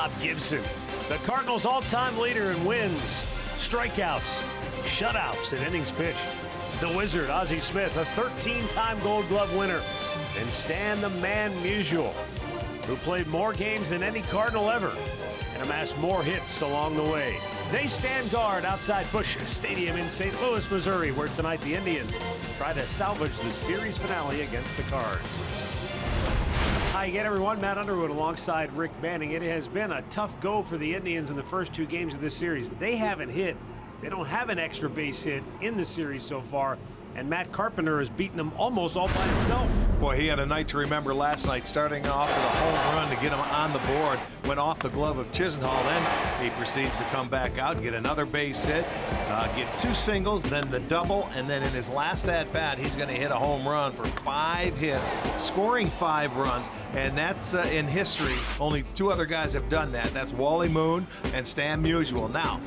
Bob Gibson, the Cardinals' all-time leader in wins, strikeouts, shutouts, and innings pitched. The Wizard, Ozzie Smith, a 13-time Gold Glove winner. And Stan the Man Musial, who played more games than any Cardinal ever and amassed more hits along the way. They stand guard outside Busch Stadium in St. Louis, Missouri, where tonight the Indians try to salvage the series finale against the Cards. Hi again, everyone. Matt Underwood alongside Rick Banning. It has been a tough go for the Indians in the first two games of this series. They haven't hit. They don't have an extra base hit in the series so far, and Matt Carpenter has beaten them almost all by himself. Boy, he had a night to remember last night, starting off with a home run to get him on the board. Went off the glove of Chisenhall. Then he proceeds to come back out, get another base hit, get two singles, then the double, and then in his last at-bat, he's going to hit a home run for 5 hits, scoring 5 runs, and that's in history. Only 2 other guys have done that. That's Wally Moon and Stan Musial. Now,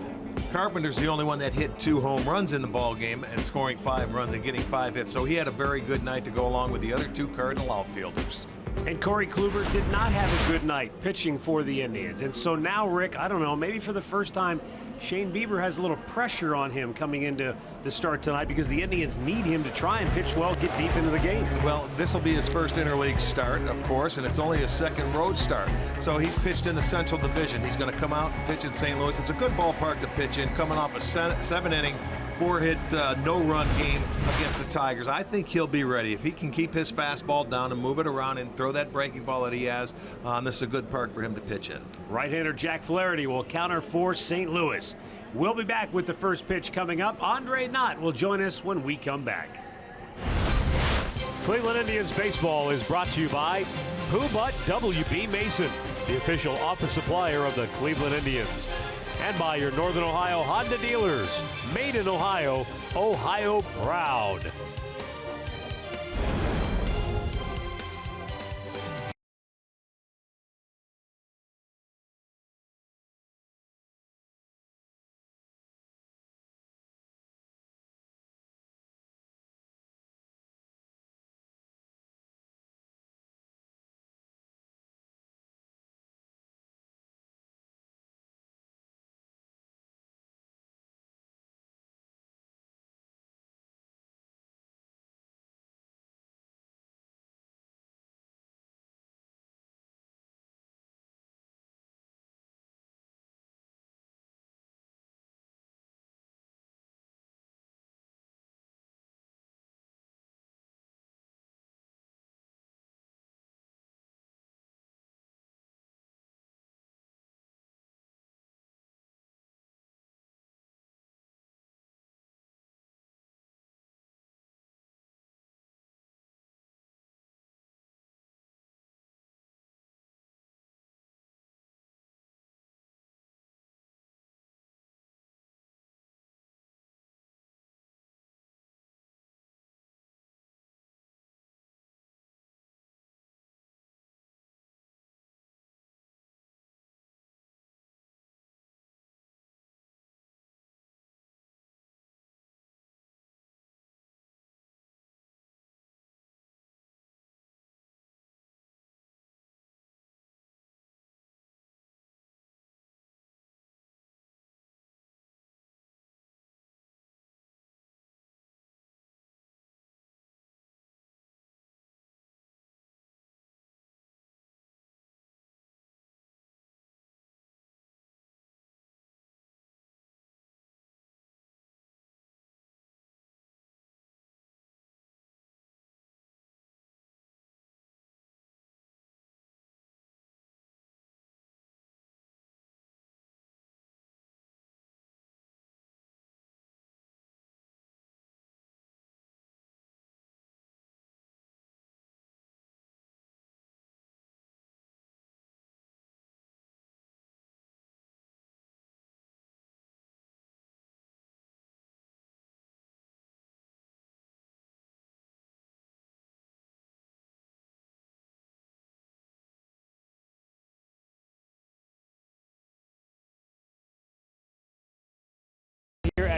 Carpenter's the only one that hit 2 home runs in the ball game and scoring 5 runs and getting 5 hits. So he had a very good night to go along with the other 2 Cardinal outfielders. And Corey Kluber did not have a good night pitching for the Indians. And so now, Rick, I don't know, maybe for the first time, Shane Bieber has a little pressure on him coming into the start tonight because the Indians need him to try and pitch well, get deep into the game. Well, this will be his first interleague start, of course, and it's only his second road start. So he's pitched in the Central Division. He's going to come out and pitch in St. Louis. It's a good ballpark to pitch in, coming off a 7-inning, 4-hit, no-run game against the Tigers. I think he'll be ready. If he can keep his fastball down and move it around and throw that breaking ball that he has, this is a good park for him to pitch in. Right-hander Jack Flaherty will counter for St. Louis. We'll be back with the first pitch coming up. Andre Knott will join us when we come back. Cleveland Indians baseball is brought to you by Who But WB Mason, the official office supplier of the Cleveland Indians. And by your Northern Ohio Honda dealers. Made in Ohio, Ohio proud.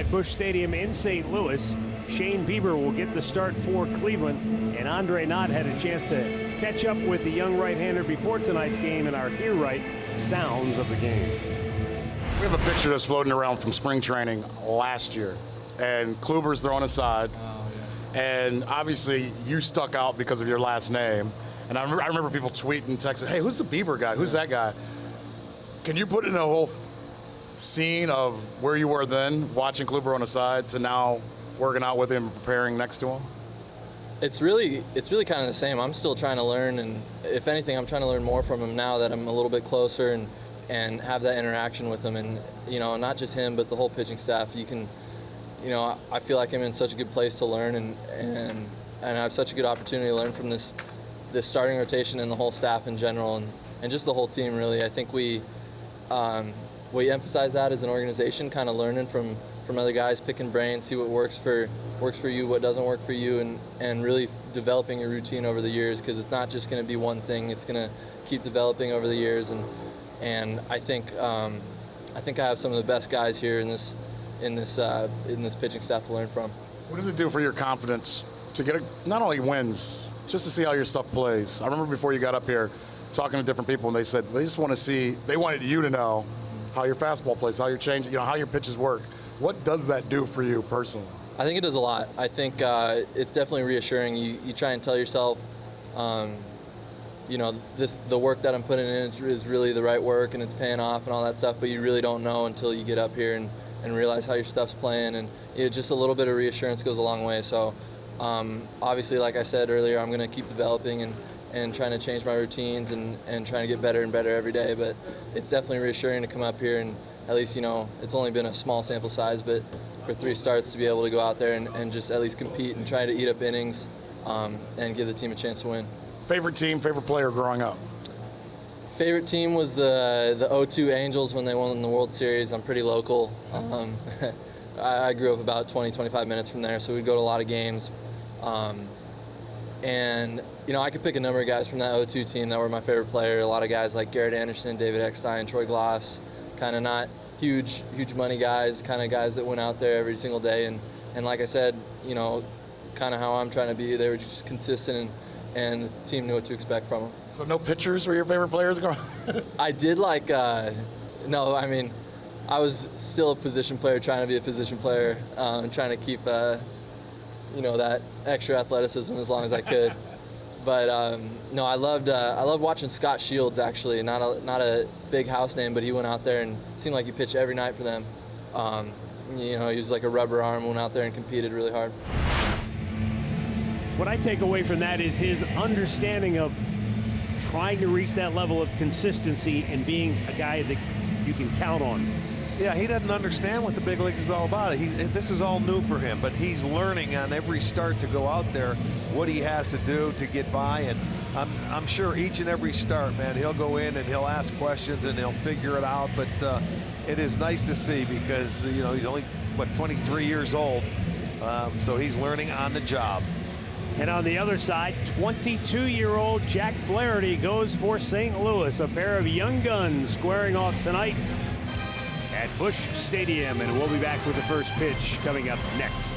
at Busch Stadium in St. Louis. Shane Bieber will get the start for Cleveland, and Andre Knott had a chance to catch up with the young right-hander before tonight's game in our Hear Right sounds of the game. We have a picture that's floating around from spring training last year, and Kluber's thrown aside, and obviously you stuck out because of your last name. And I remember people tweeting, texting, hey, who's the Bieber guy? Who's that guy? Can you put in a whole scene of where you were then, watching Kluber on the side, to now working out with him, preparing next to him? It's really kind of the same. I'm still trying to learn, and if anything, I'm trying to learn more from him now that I'm a little bit closer and have that interaction with him. And not just him, but the whole pitching staff. I feel like I'm in such a good place to learn, and I have such a good opportunity to learn from this starting rotation and the whole staff in general, and just the whole team really. I think we emphasize that as an organization, kind of learning from other guys, picking brains, see what works for you, what doesn't work for you, and really developing your routine over the years, because it's not just going to be one thing. It's going to keep developing over the years, and I think I have some of the best guys here in this pitching staff to learn from. What does it do for your confidence to get not only wins, just to see how your stuff plays? I remember before you got up here talking to different people, and they said they just want to see, they wanted you to know how your fastball plays, how your change, how your pitches work. What does that do for you personally? I think it does a lot. I think it's definitely reassuring. You try and tell yourself, the work that I'm putting in is really the right work, and it's paying off and all that stuff, but you really don't know until you get up here and realize how your stuff's playing, and just a little bit of reassurance goes a long way. So obviously, like I said earlier, I'm going to keep developing and trying to change my routines and trying to get better and better every day, but it's definitely reassuring to come up here and at least, it's only been a small sample size, but for 3 starts to be able to go out there and just at least compete and try to eat up innings and give the team a chance to win. Favorite team, favorite player growing up? Favorite team was the 0-2 Angels when they won the World Series. I'm pretty local. I grew up about 20-25 minutes from there, so we'd go to a lot of games. And I could pick a number of guys from that 0-2 team that were my favorite player. A lot of guys like Garrett Anderson, David Eckstein, Troy Glass, kind of not huge money guys, kind of guys that went out there every single day. And like I said, kind of how I'm trying to be. They were just consistent, and the team knew what to expect from them. So no pitchers were your favorite players growing up? I did like, no, I mean, I was still a position player, trying to be a position player, trying to keep, that extra athleticism as long as I could. But no, I loved watching Scott Shields, actually. Not a big house name, but he went out there and seemed like he pitched every night for them. He was like a rubber arm, went out there and competed really hard. What I take away from that is his understanding of trying to reach that level of consistency and being a guy that you can count on. Yeah, he doesn't understand what the big leagues is all about. This is all new for him, but he's learning on every start to go out there what he has to do to get by. And I'm sure each and every start, man, he'll go in and he'll ask questions and he'll figure it out. But it is nice to see, because he's only 23 years old, so he's learning on the job. And on the other side, 22-year-old Jack Flaherty goes for St. Louis. A pair of young guns squaring off tonight at Busch Stadium, and we'll be back with the first pitch coming up next.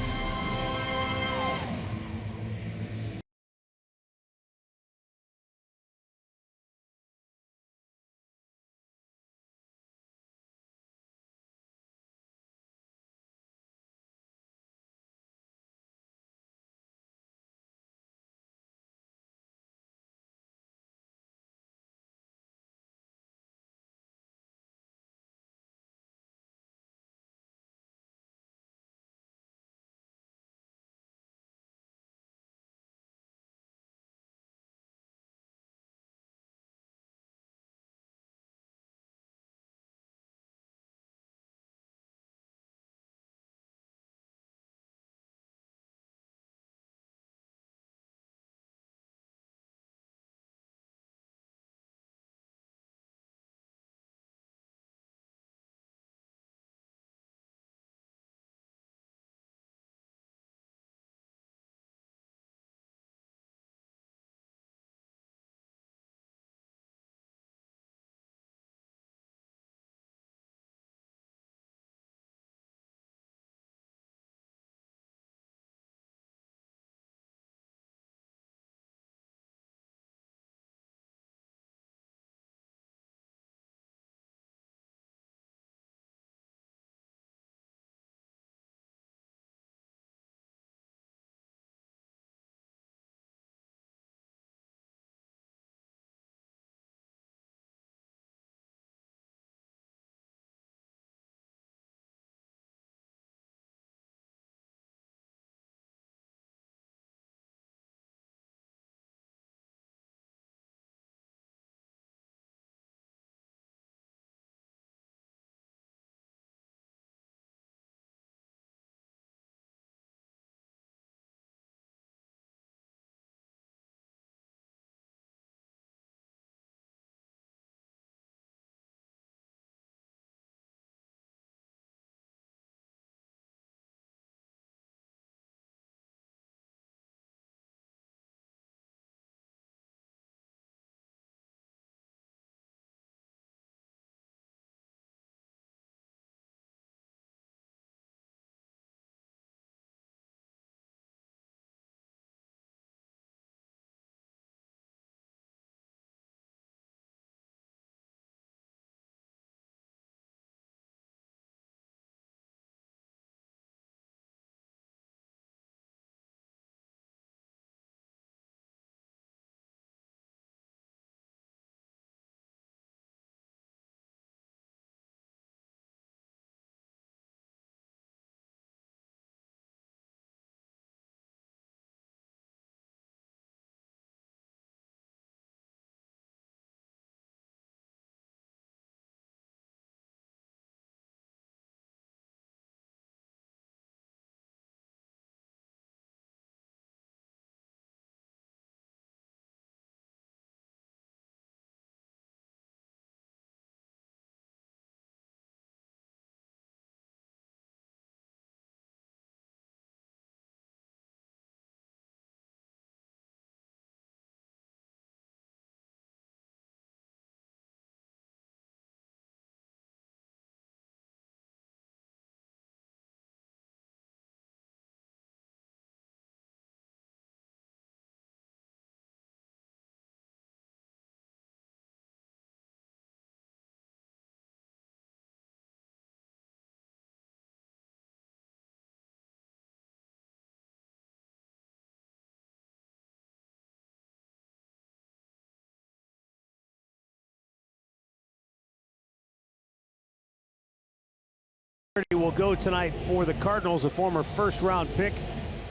Flaherty will go tonight for the Cardinals, a former first-round pick.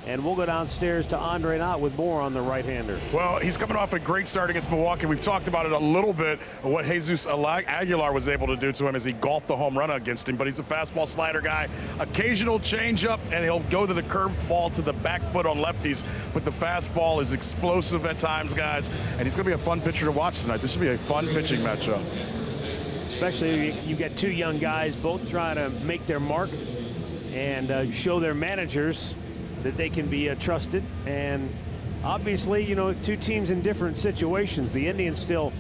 And we'll go downstairs to Andre Knott with more on the right-hander. Well, he's coming off a great start against Milwaukee. We've talked about it a little bit, what Jesus Aguilar was able to do to him as he golfed the home run against him. But he's a fastball slider guy, occasional changeup, and he'll go to the curveball to the back foot on lefties. But the fastball is explosive at times, guys. And he's going to be a fun pitcher to watch tonight. This should be a fun pitching matchup. Especially you've got two young guys both trying to make their mark and show their managers that they can be trusted. And obviously, you know, two teams in different situations. The Indians still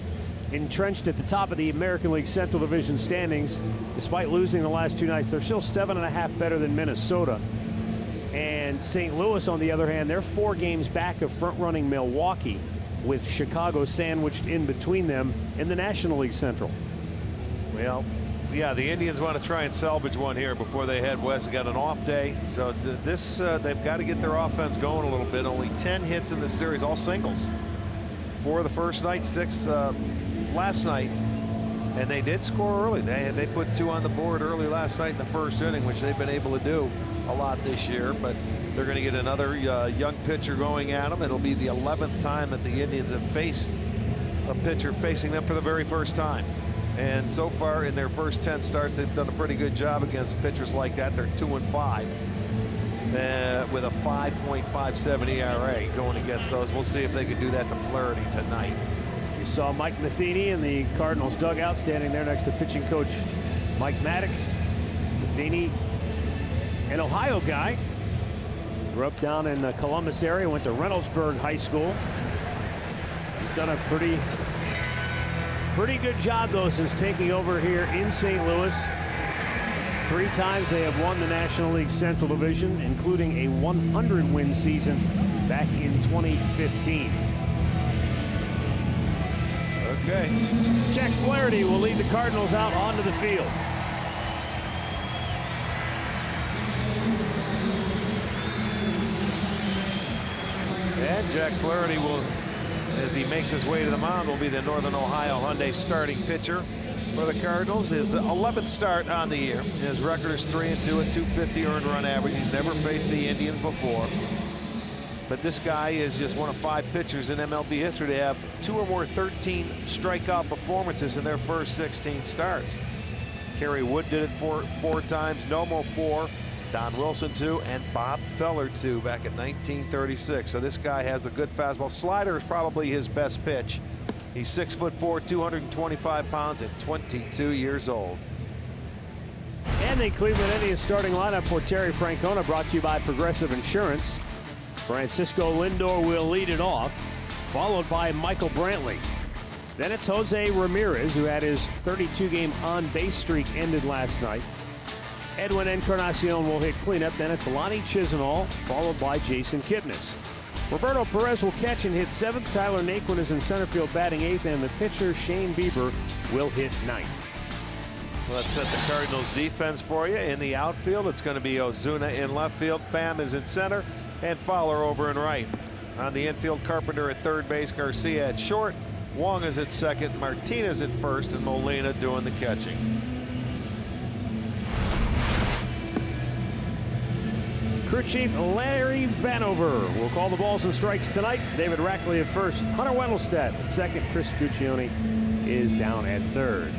entrenched at the top of the American League Central Division standings. Despite losing the last two nights, they're still 7.5 better than Minnesota. And St. Louis, on the other hand, they're 4 games back of front-running Milwaukee, with Chicago sandwiched in between them in the National League Central. Well, yeah, the Indians want to try and salvage one here before they head west. They got an off day, so they've got to get their offense going a little bit. Only 10 hits in this series, all singles. 4 the first night, 6 last night, and they did score early. They put 2 on the board early last night in the first inning, which they've been able to do a lot this year. But they're going to get another young pitcher going at them. It'll be the 11th time that the Indians have faced a pitcher facing them for the very first time. And so far in their first 10 starts, they've done a pretty good job against pitchers like that. They're 2-5 with a 5.57 ERA going against those. We'll see if they can do that to Flaherty tonight. You saw Mike Matheny in the Cardinals dugout, standing there next to pitching coach Mike Maddox. Matheny, an Ohio guy, grew up down in the Columbus area, went to Reynoldsburg High School. He's done a pretty good job, though, since taking over here in St. Louis. 3 times they have won the National League Central Division, including a 100-win season back in 2015. Okay. Jack Flaherty will lead the Cardinals out onto the field. And Jack Flaherty will, as he makes his way to the mound, will be the Northern Ohio Hyundai starting pitcher for the Cardinals. His 11th start on the year. His record is 3-2 at 250 earned run average. He's never faced the Indians before. But this guy is just one of 5 pitchers in MLB history to have 2 or more 13 strikeout performances in their first 16 starts. Kerry Wood did it 4 times, Nomo 4, Don Wilson 2, and Bob Feller 2 back in 1936. So this guy has the good fastball. Slider is probably his best pitch. He's 6'4", 225 pounds, and 22 years old. And the Cleveland Indians starting lineup for Terry Francona, brought to you by Progressive Insurance. Francisco Lindor will lead it off, followed by Michael Brantley. Then it's Jose Ramirez, who had his 32-game on-base streak ended last night. Edwin Encarnacion will hit cleanup. Then it's Lonnie Chisenhall, followed by Jason Kipnis. Roberto Perez will catch and hit 7th. Tyler Naquin is in center field batting 8th, and the pitcher Shane Bieber will hit 9th. Well, let's set the Cardinals defense for you. In the outfield, it's going to be Ozuna in left field, Pham is in center, and Fowler over in right. On the infield, Carpenter at third base, Garcia at short, Wong is at second, Martinez at first, and Molina doing the catching. Crew Chief Larry Vanover will call the balls and strikes tonight. David Rackley at first, Hunter Wendelstedt at second, Chris Guccione is down at third.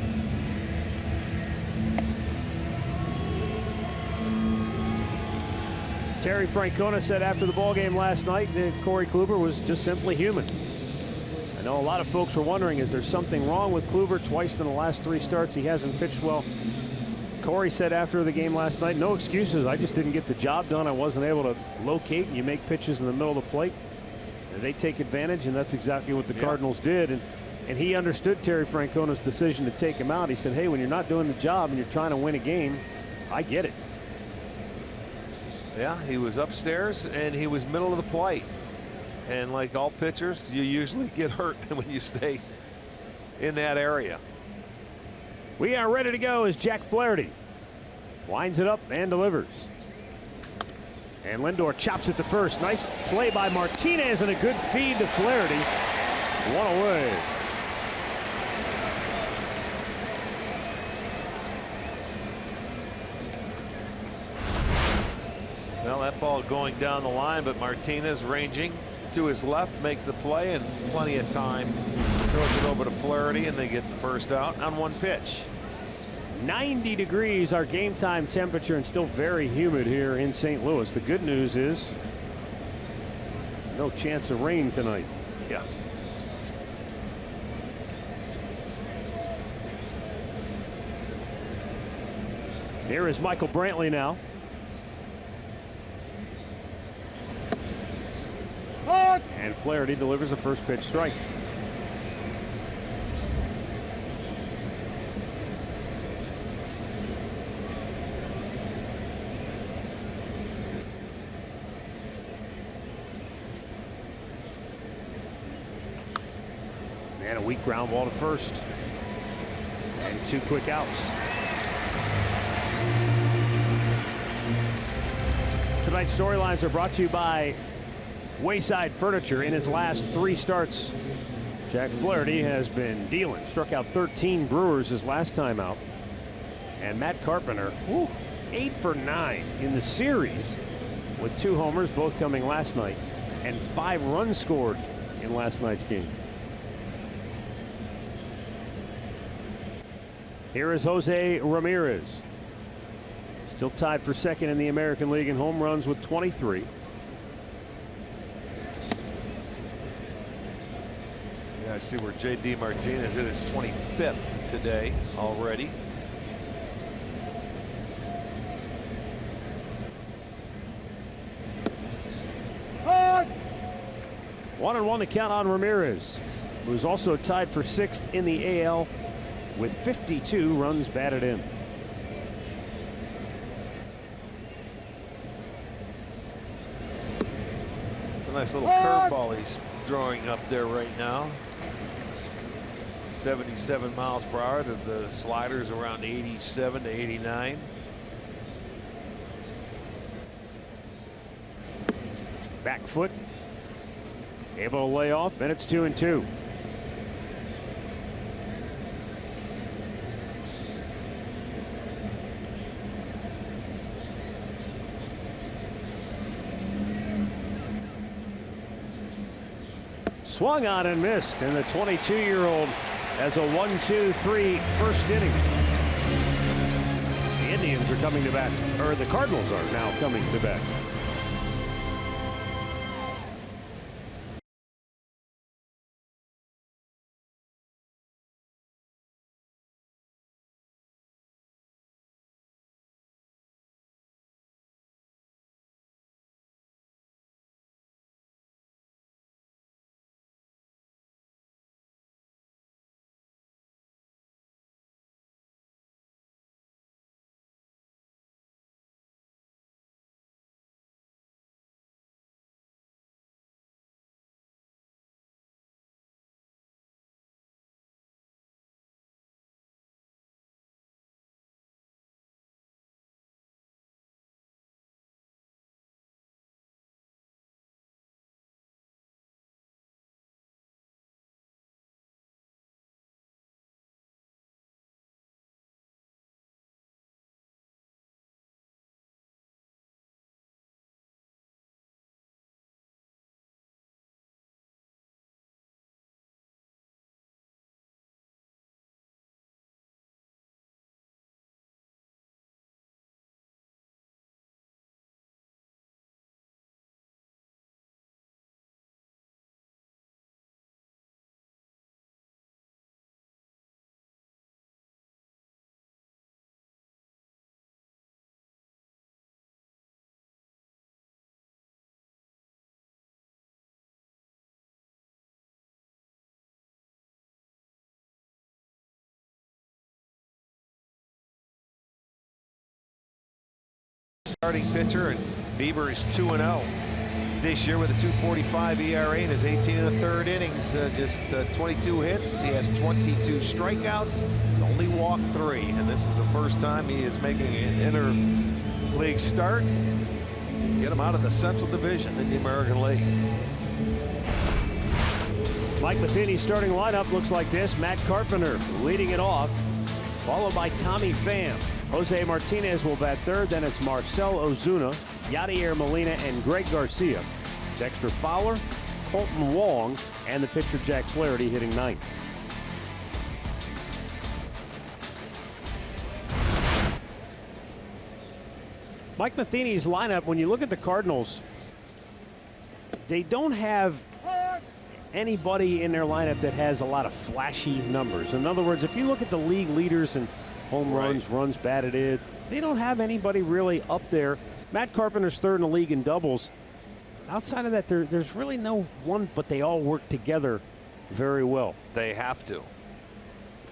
Terry Francona said after the ballgame last night that Corey Kluber was just simply human. I know a lot of folks were wondering, is there something wrong with Kluber? Twice in the last 3 starts he hasn't pitched well. Corey said after the game last night, no excuses. I just didn't get the job done. I wasn't able to locate. You make pitches in the middle of the plate, and they take advantage, and that's exactly what the Cardinals did. And he understood Terry Francona's decision to take him out. He said, hey, when you're not doing the job and you're trying to win a game, I get it. Yeah, he was upstairs, and he was middle of the plate. And like all pitchers, you usually get hurt when you stay in that area. We are ready to go as Jack Flaherty winds it up and delivers. And Lindor chops it to first. Nice play by Martinez and a good feed to Flaherty. 1 away. that ball going down the line, but Martinez ranging to his left makes the play, and plenty of time. Throws it over to Flaherty, and they get the first out on one pitch. 90 degrees our game time temperature, and still very humid here in St. Louis. The good news is no chance of rain tonight. Yeah. Here is Michael Brantley now. And Flaherty delivers a first pitch strike. And a weak ground ball to first. And 2 quick outs. Tonight's storylines are brought to you by Wayside Furniture. In his last 3 starts, Jack Flaherty has been dealing. Struck out 13 Brewers his last time out. And Matt Carpenter, 8 for 9 in the series with 2 homers, both coming last night, and 5 runs scored in last night's game. Here is Jose Ramirez. Still tied for second in the American League in home runs with 23. Yeah, I see where J.D. Martinez hit his 25th today already. One and one to count on Ramirez, who's also tied for 6th in the AL with 52 runs batted in. It's a nice little curveball he's throwing up there right now. 77 miles per hour. The sliders around 87 to 89. Back foot, able to lay off, and it's 2-2. Swung on and missed, and the 22-year-old has a 1-2-3 first inning. The Indians are coming to bat, or the Cardinals are now coming to bat. Starting pitcher, and Bieber is 2-0 this year with a 2.45 ERA in his 18 1/3 innings. Just 22 hits. He has 22 strikeouts. Only walked 3, and this is the first time he is making an inter-league start. Get him out of the Central Division in the American League. Mike Matheny's starting lineup looks like this. Matt Carpenter leading it off, followed by Tommy Pham. Jose Martinez will bat third. Then it's Marcell Ozuna, Yadier Molina and Greg Garcia. Dexter Fowler, Colton Wong, and the pitcher Jack Flaherty hitting ninth. Mike Matheny's lineup, when you look at the Cardinals, they don't have anybody in their lineup that has a lot of flashy numbers. In other words, if you look at the league leaders in home runs, runs batted in, they don't have anybody really up there. Matt Carpenter's third in the league in doubles. Outside of that, there's really no one, but they all work together very well. They have to.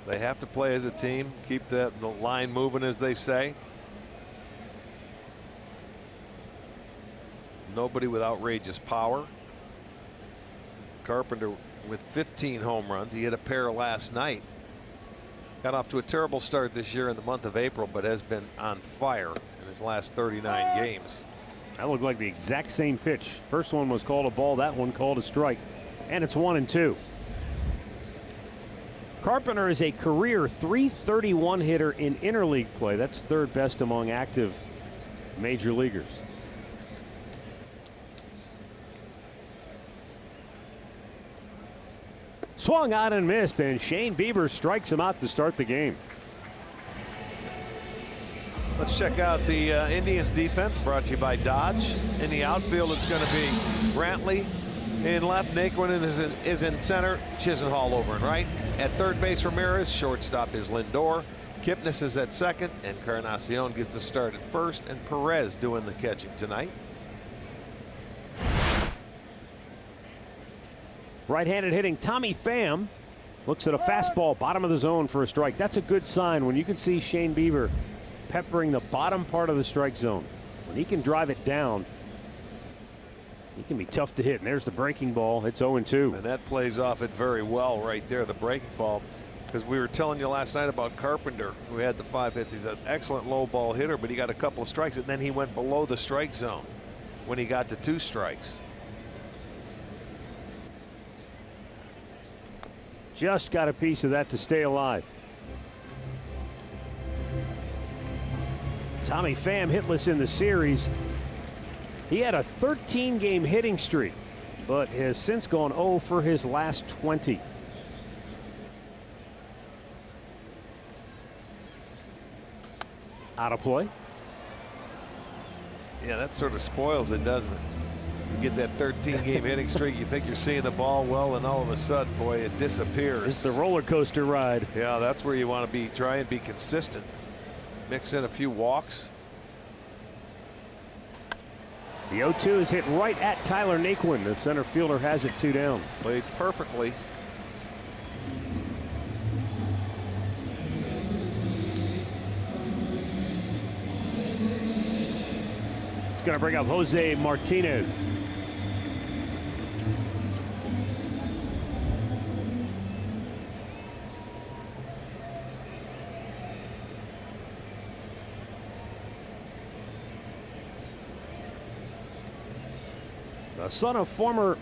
They have to play as a team, keep the line moving, as they say. Nobody with outrageous power. Carpenter with 15 home runs. He hit a pair last night. Got off to a terrible start this year in the month of April, but has been on fire in his last 39 games. That looked like the exact same pitch. First one was called a ball, that one called a strike. And it's 1-2. Carpenter is a career .331 hitter in interleague play. That's third best among active major leaguers. Swung out and missed, and Shane Bieber strikes him out to start the game. Let's check out the Indians defense, brought to you by Dodge. In the outfield, it's going to be Brantley in left, Naquin is in center, Chisenhall over and right. At third base, Ramirez. Shortstop is Lindor. Kipnis is at second, and Encarnacion gets the start at first, and Perez doing the catching tonight. Right-handed hitting Tommy Pham looks at a fastball, bottom of the zone for a strike. That's a good sign when you can see Shane Bieber peppering the bottom part of the strike zone. When he can drive it down, he can be tough to hit. And there's the breaking ball. It's 0-2. And that plays off it very well right there, the breaking ball. Because we were telling you last night about Carpenter, who had the 5 hits. He's an excellent low ball hitter, but he got a couple of strikes, and then he went below the strike zone when he got to 2 strikes. Just got a piece of that to stay alive. Tommy Pham hitless in the series. He had a 13-game hitting streak, but has since gone 0 for his last 20. Out of play. Yeah, that sort of spoils it, doesn't it? You get that 13-game hitting streak, you think you're seeing the ball well, and all of a sudden, boy, it disappears. It's the roller coaster ride. Yeah, that's where you want to be. Try and be consistent. Mix in a few walks. The 0-2 is hit right at Tyler Naquin. The center fielder has it 2 down. Played perfectly. It's going to bring up Jose Martinez. The son of former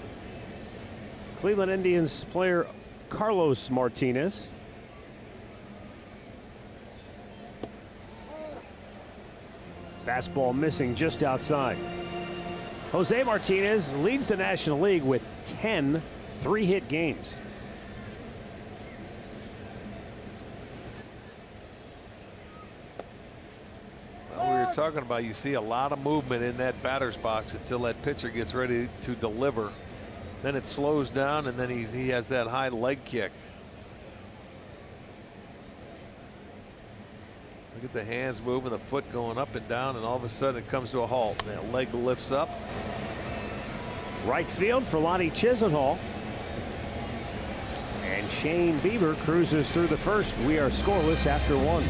Cleveland Indians player Carlos Martinez. Fastball missing just outside. Jose Martinez leads the National League with 10 3-hit games. Well, we were talking about, you see a lot of movement in that batter's box until that pitcher gets ready to deliver. Then it slows down, and then he has that high leg kick. Look at the hands moving, the foot going up and down, and all of a sudden it comes to a halt. And that leg lifts up. Right field for Lonnie Chisenhall. And Shane Bieber cruises through the first. We are scoreless after 1.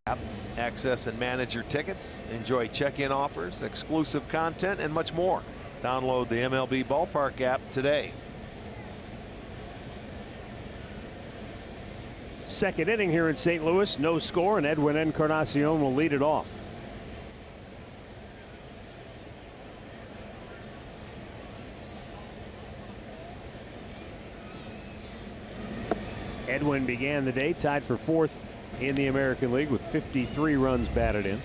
app. Access and manage your tickets. Enjoy check-in offers, exclusive content, and much more. Download the MLB Ballpark app today. Second inning here in St. Louis, no score, and Edwin Encarnacion will lead it off. Edwin began the day tied for fourth in the American League with 53 runs batted in.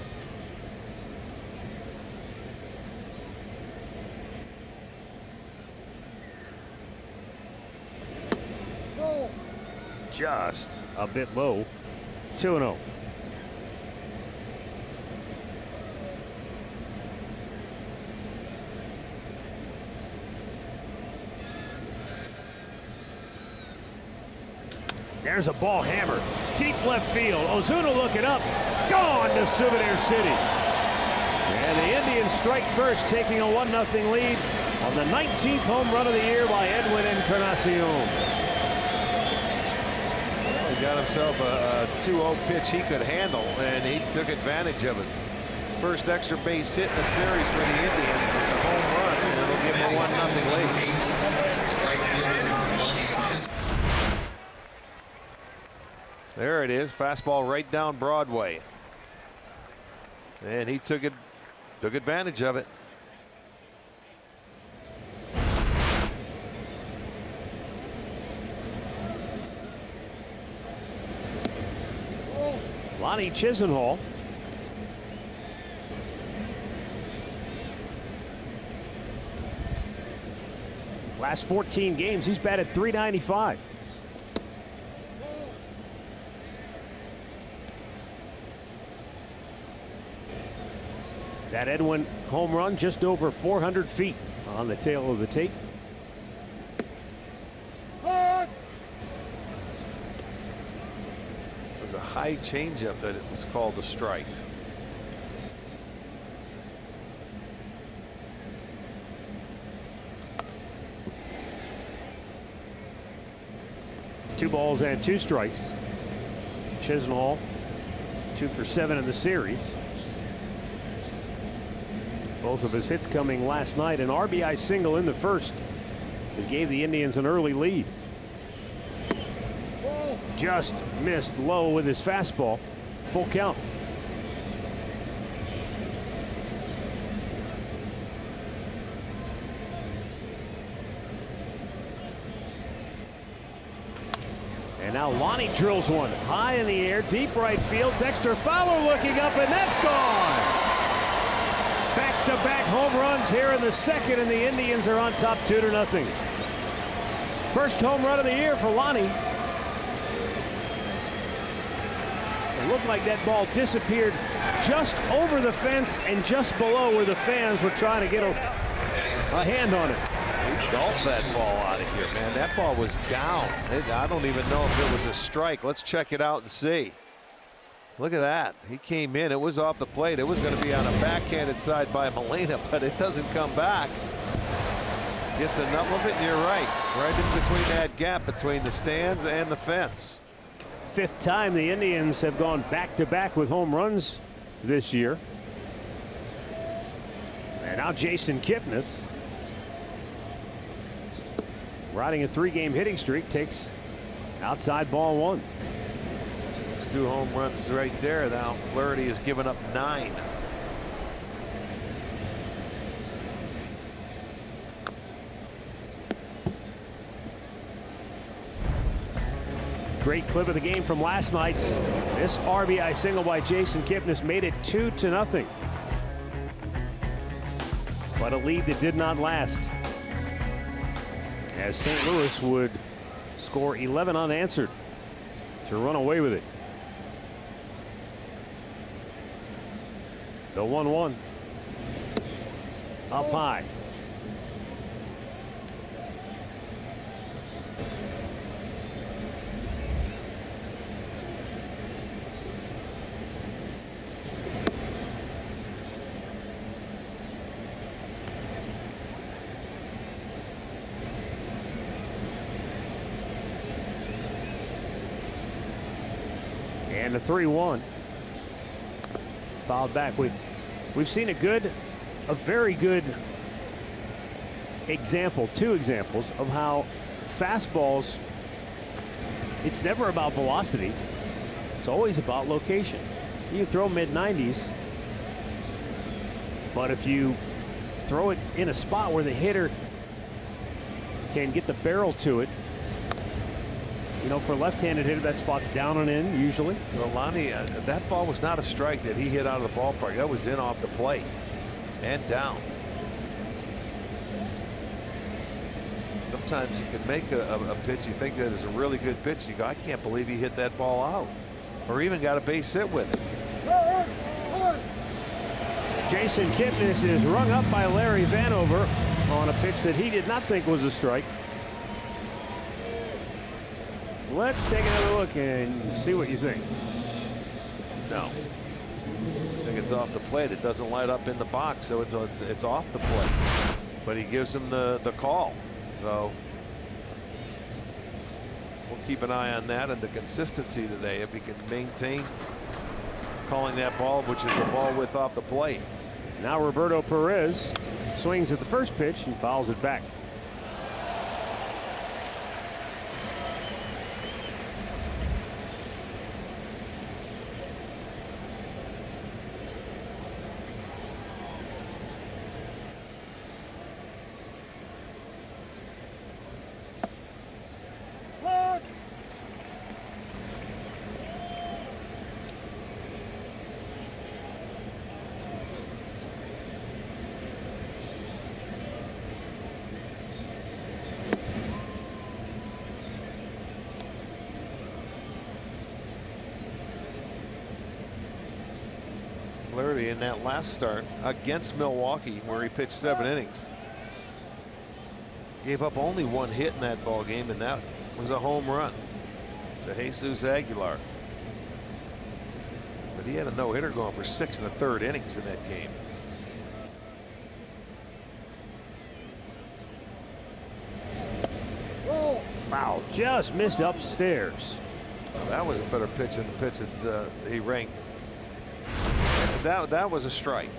Just a bit low. 2-0. There's a ball hammered. Deep left field. Ozuna looking up. Gone to Souvenir City. And the Indians strike first, taking a 1-0 lead on the 19th home run of the year by Edwin Encarnacion. He got himself a 2-0 pitch he could handle, and he took advantage of it. First extra base hit in the series for the Indians. It's a home run, and it'll give him a 1-0 lead. There it is, fastball right down Broadway, and he took advantage of it. Lonnie Chisenhall. Last 14 games, he's batted .395. That Edwin home run just over 400 feet on the tail of the tape. It was a high changeup that it was called a strike. Two balls and two strikes. Chisenhall 2 for 7 in the series. Both of his hits coming last night. An RBI single in the first that gave the Indians an early lead. Just missed low with his fastball. Full count. And now Lonnie drills one high in the air, deep right field. Dexter Fowler looking up, and that's gone. Back-to-back home runs here in the second, and the Indians are on top 2-0. First home run of the year for Lonnie. It looked like that ball disappeared just over the fence and just below where the fans were trying to get a hand on it. He golfed that ball out of here, man. That ball was down. I don't even know if it was a strike. Let's check it out and see. Look at that. He came in. It was off the plate. It was going to be on a backhanded side by Molina, but it doesn't come back. Gets enough of it, and you're right. Right in between that gap between the stands and the fence. Fifth time the Indians have gone back-to-back with home runs this year. And now Jason Kipnis, riding a 3-game hitting streak, takes outside ball 1. 2 home runs right there. Now Flaherty has given up 9. Great clip of the game from last night. This RBI single by Jason Kipnis made it 2-0. But a lead that did not last, as St. Louis would score 11 unanswered to run away with it. The 1-1 up high. And the 3-1. fouled back. We've seen a very good example, 2 examples of how fastballs, it's never about velocity. It's always about location. You can throw mid-90s, but if you throw it in a spot where the hitter can get the barrel to it, you know, for a left-handed hitter, that spot's down and in usually. Well, Lonnie, that ball was not a strike that he hit out of the ballpark. That was in off the plate and down. Sometimes you can make a pitch, you think that is a really good pitch, you go, I can't believe he hit that ball out, or even got a base hit with it. Jason Kipnis is rung up by Larry Vanover on a pitch that he did not think was a strike. Let's take another look and see what you think. No. I think it's off the plate. It doesn't light up in the box, so it's off the plate. But he gives him the call. So we'll keep an eye on that and the consistency today. If he can maintain calling that ball, which is a ball width off the plate. Now Roberto Perez swings at the first pitch and fouls it back. Flaherty in that last start against Milwaukee, where he pitched 7 innings, gave up only 1 hit in that ball game, and that was a home run to Jesus Aguilar. But he had a no-hitter going for 6 1/3 innings in that game. Wow, just missed upstairs. That was a better pitch than the pitch that he ranked. That was a strike.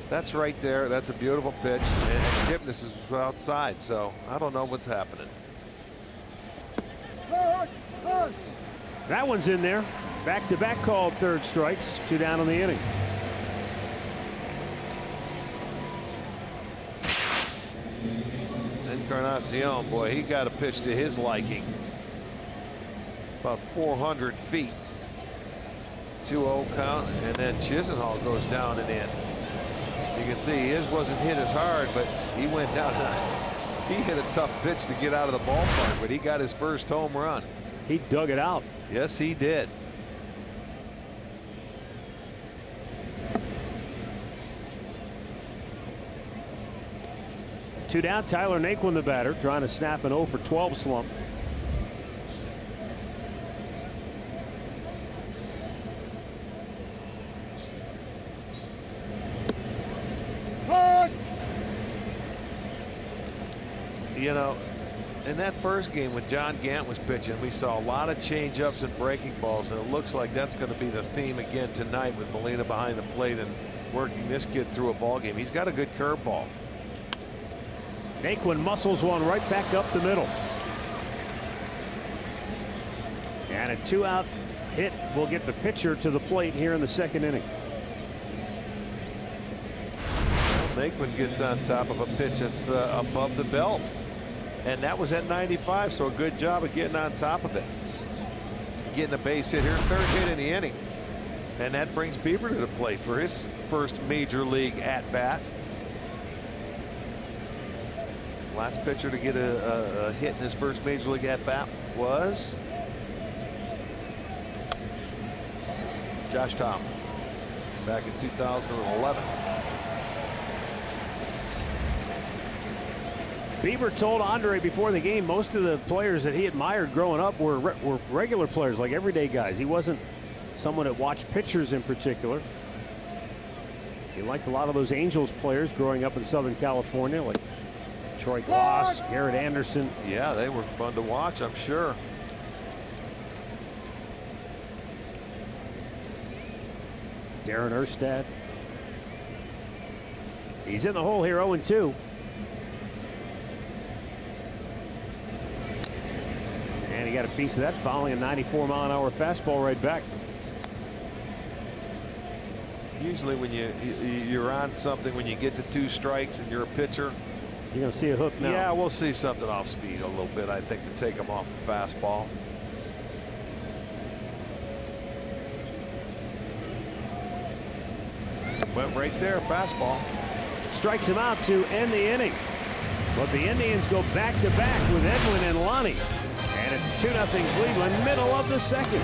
That's right there. That's a beautiful pitch, and Kipnis is outside, so I don't know what's happening. That one's in there. Back-to-back called third strikes, 2 down on the inning. Encarnacion, boy, he got a pitch to his liking. About 400 feet. 2-0 count, and then Chisenhall goes down and in. You can see his wasn't hit as hard, but he went down. He hit a tough pitch to get out of the ballpark, but he got his first home run. He dug it out. Yes, he did. Two down. Tyler Naquin, the batter, trying to snap an 0 for 12 slump. You know, in that first game when John Gant was pitching, we saw a lot of change-ups and breaking balls, and it looks like that's going to be the theme again tonight with Molina behind the plate and working this kid through a ball game. He's got a good curveball. Naquin muscles one right back up the middle. And a 2-out hit will get the pitcher to the plate here in the second inning. Naquin gets on top of a pitch that's above the belt. And that was at 95, so a good job of getting on top of it. Getting a base hit here, 3rd hit in the inning. And that brings Bieber to the plate for his first major league at-bat. Last pitcher to get a hit in his first major league at-bat was Josh Tom back in 2011. Bieber told Andre before the game most of the players that he admired growing up were regular players, like everyday guys. He wasn't someone that watched pitchers in particular. He liked a lot of those Angels players growing up in Southern California, like Troy Glass, Garrett Anderson. Yeah, they were fun to watch, I'm sure. Darren Erstad. He's in the hole here, 0-2. And he got a piece of that following a 94-mile-an-hour fastball right back. Usually when you're on something, when you get to 2 strikes and you're a pitcher, you're going to see a hook now. Yeah, we'll see something off speed a little bit, I think, to take him off the fastball. Went right there, fastball. Strikes him out to end the inning. But the Indians go back-to-back with Edwin and Lonnie. And it's 2-0 Cleveland, middle of the second.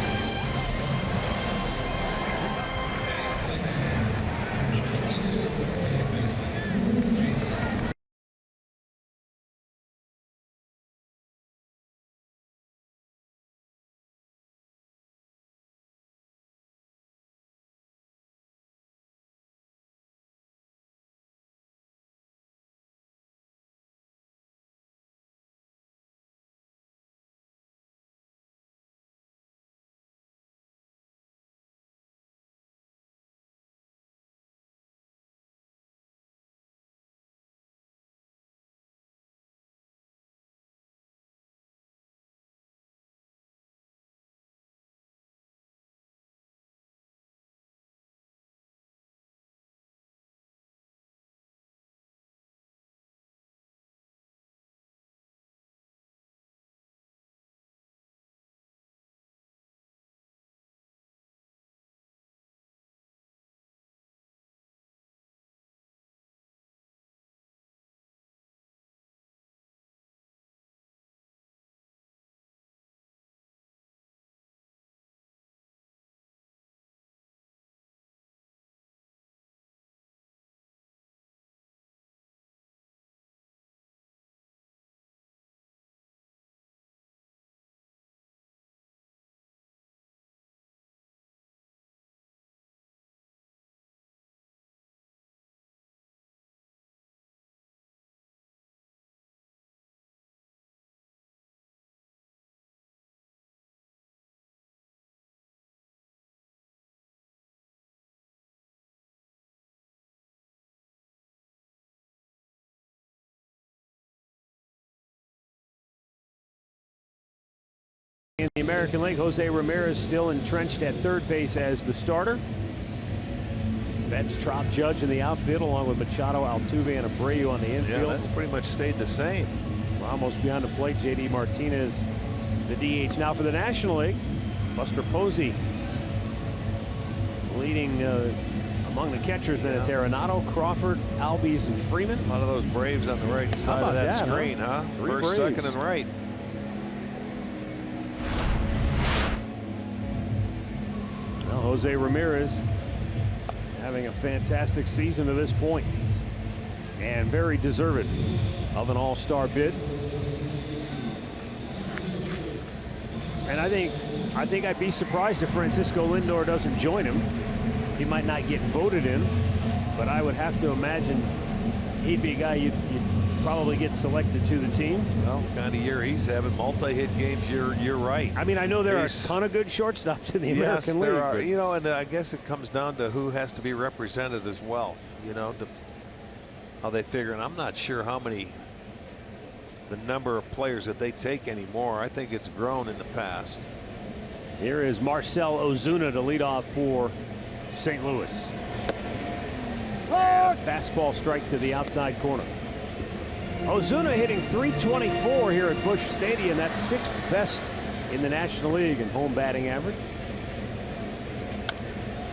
In the American League, Jose Ramirez still entrenched at third base as the starter. Betts, Trop, Judge in the outfield, along with Machado, Altuve, and Abreu on the infield. Yeah, that's pretty much stayed the same. Ramos behind the plate, J.D. Martinez, the DH. Now for the National League, Buster Posey leading among the catchers. Then it's Arenado, Crawford, Albies, and Freeman. A lot of those Braves on the right side of that screen, huh? First, Braves. second, and right. Well, Jose Ramirez having a fantastic season to this point, and very deserving of an all-star bid. And I think I'd be surprised if Francisco Lindor doesn't join him. He might not get voted in, but I would have to imagine he'd be a guy you'd probably get selected to the team. Well, kind of year he's having, multi-hit games, you're right. I mean, I know there are a ton of good shortstops in the American League. Yes, there are. You know, and I guess it comes down to who has to be represented as well. You know, how they figure. And I'm not sure the number of players that they take anymore. I think it's grown in the past. Here is Marcell Ozuna to lead off for St. Louis. Fastball strike to the outside corner. Ozuna hitting .324 here at Busch Stadium. That's 6th best in the National League in home batting average.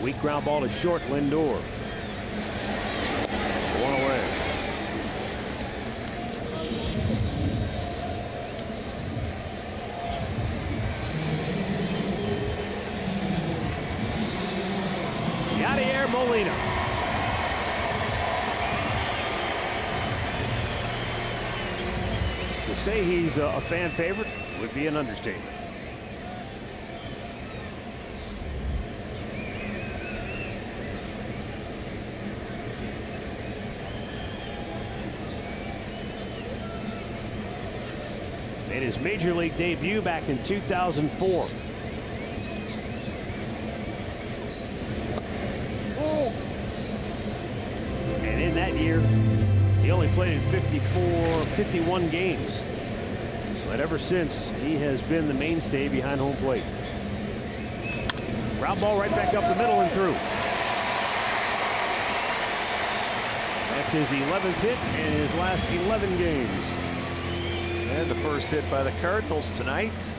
Weak ground ball to short, Lindor. One away. Yadier Molina. To say he's a fan favorite would be an understatement. Made his major league debut back in 2004. in that year, he only played in 51 games. But ever since, he has been the mainstay behind home plate. Ground ball right back up the middle and through. That's his 11th hit in his last 11 games. And the first hit by the Cardinals tonight.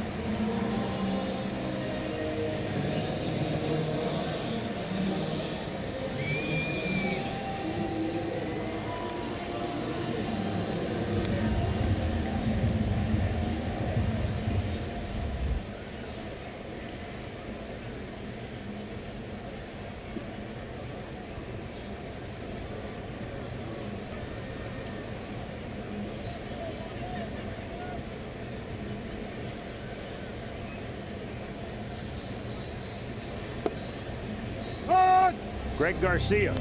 Greg Garcia.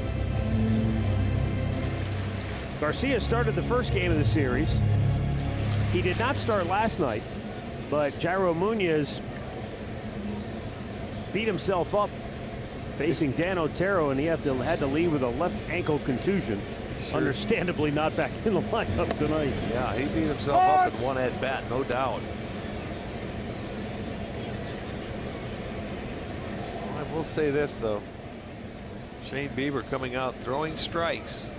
Garcia started the first game of the series. He did not start last night, but Jairo Munoz beat himself up facing Dan Otero, and he had to leave with a left ankle contusion. Sure. Understandably not back in the lineup tonight. Yeah, he beat himself up in one at bat, no doubt. Well, I will say this, though. Shane Bieber coming out throwing strikes.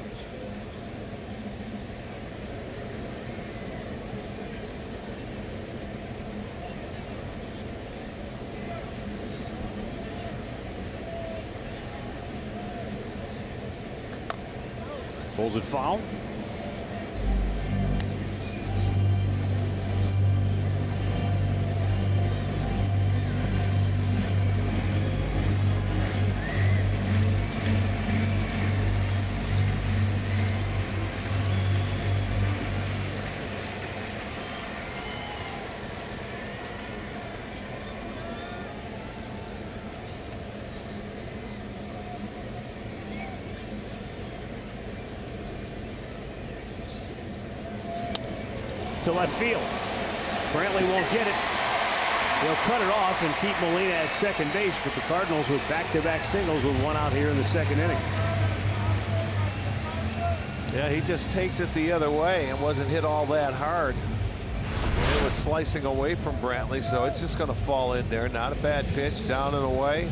Pulls it foul. To left field. Brantley won't get it. They'll cut it off and keep Molina at second base, but the Cardinals with back-to-back singles with one out here in the second inning. Yeah, he just takes it the other way and wasn't hit all that hard. And it was slicing away from Brantley, so it's just going to fall in there. Not a bad pitch, down and away.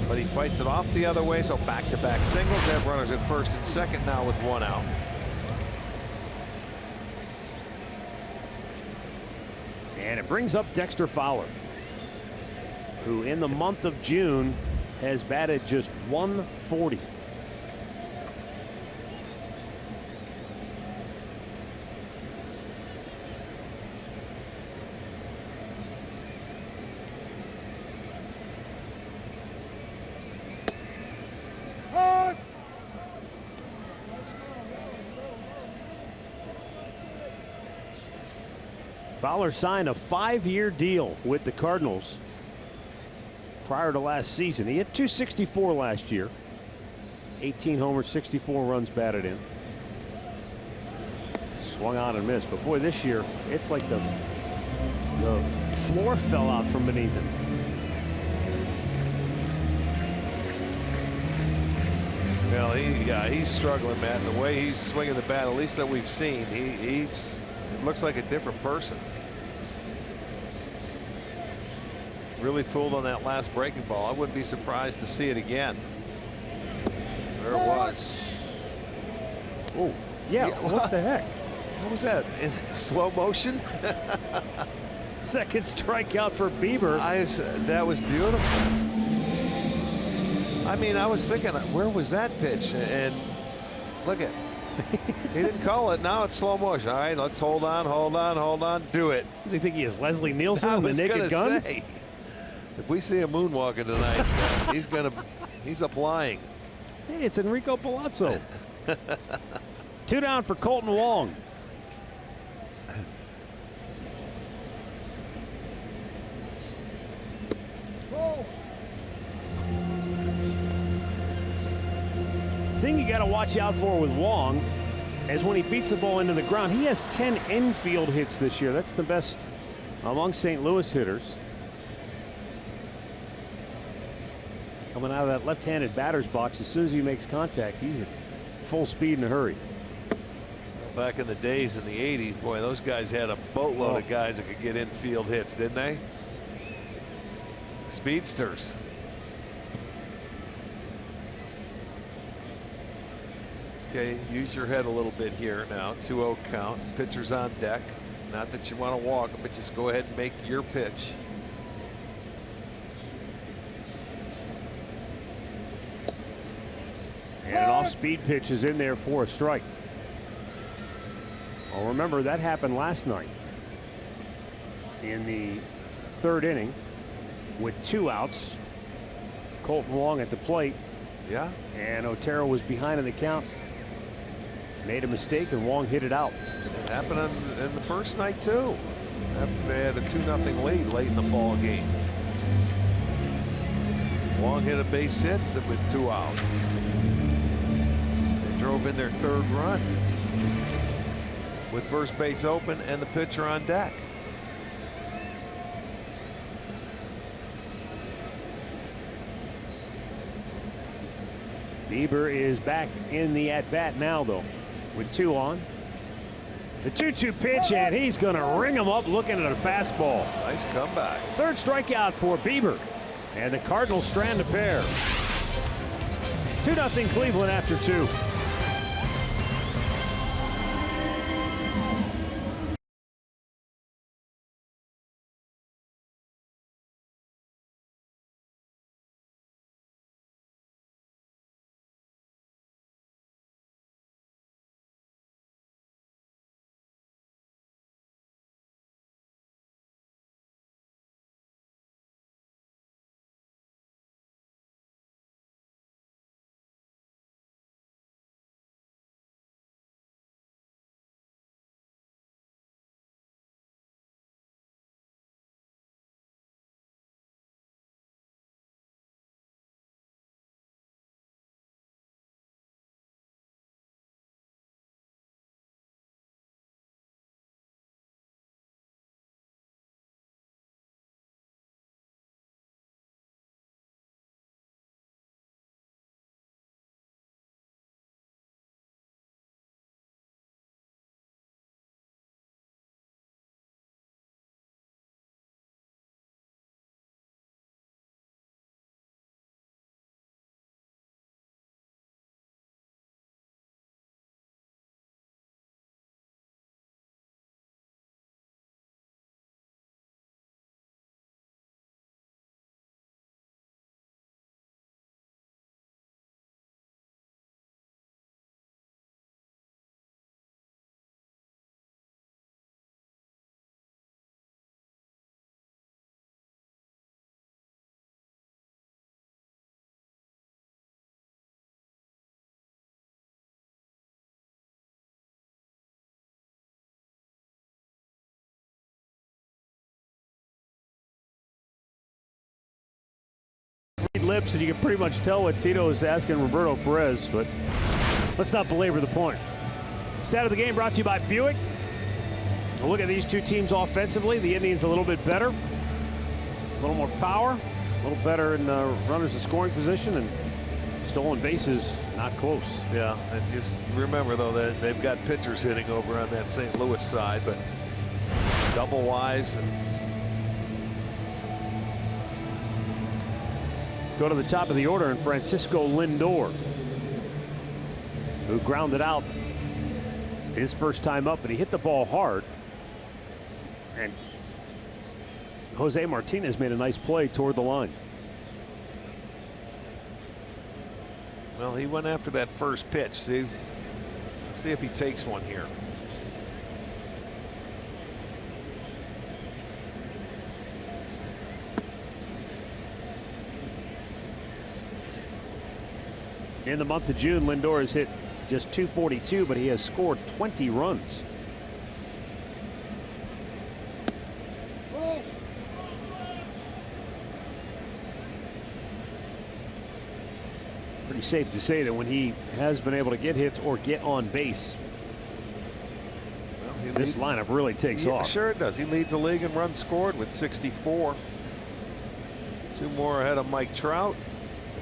But he fights it off the other way, so back-to-back singles. They have runners at first and second now with one out. And it brings up Dexter Fowler, who in the month of June has batted just .140. Fowler signed a 5-year deal with the Cardinals prior to last season. He hit .264 last year. 18 homers, 64 runs batted in. Swung on and missed. But boy, this year, it's like the floor fell out from beneath him. Well, he's struggling, Matt. The way he's swinging the bat, at least that we've seen, it looks like a different person. Really fooled on that last breaking ball. I wouldn't be surprised to see it again. There it was. Oh, yeah. What the heck? What was that? In slow motion? Second strikeout for Bieber. That was beautiful. I mean, I was thinking, where was that pitch? And look at. He didn't call it. Now it's slow motion. All right, let's hold on. Do it. Does he think he is Leslie Nielsen with a naked gun? Say, if we see him moonwalking tonight, he's applying. Hey, it's Enrico Palazzo. 2 down for Colton Wong. Thing you got to watch out for with Wong is when he beats the ball into the ground. He has 10 infield hits this year. That's the best among St. Louis hitters. Coming out of that left-handed batter's box, as soon as he makes contact, he's full speed in a hurry. Back in the days in the 80s, boy, those guys had a boatload of guys that could get infield hits, didn't they? Speedsters. Okay, use your head a little bit here now. 2-0 count. Pitcher's on deck. Not that you want to walk, but just go ahead and make your pitch. And an off-speed pitch is in there for a strike. Well, remember, that happened last night in the 3rd inning with 2 outs. Colton Wong at the plate. Yeah. And Otero was behind in the count. Made a mistake, and Wong hit it out. It happened in the first night, too. After they had a 2-0 lead late in the ball game. Wong hit a base hit with 2 out. They drove in their 3rd run with first base open and the pitcher on deck. Bieber is back in the at-bat now, though, with 2 on. The 2-2 pitch, and he's going to ring him up looking at a fastball. Nice comeback. 3rd strikeout for Bieber. And the Cardinals strand a pair. 2-0 Cleveland after 2. Lips, and you can pretty much tell what Tito is asking Roberto Perez, but let's not belabor the point. Stat of the game brought to you by Buick. A look at these 2 teams offensively. The Indians a little bit better, a little more power, a little better in runners in scoring position, and stolen bases not close. Yeah, and just remember though that they've got pitchers hitting over on that St. Louis side, but double wise. And let's go to the top of the order, and Francisco Lindor, who grounded out his first time up, but he hit the ball hard. And Jose Martinez made a nice play toward the line. well, he went after that first pitch. See if he takes one here. In the month of June, Lindor has hit just .242, but he has scored 20 runs. Pretty safe to say that when he has been able to get hits or get on base, well, this lineup really takes off. Sure it does. He leads the league in runs scored with 64. 2 more ahead of Mike Trout.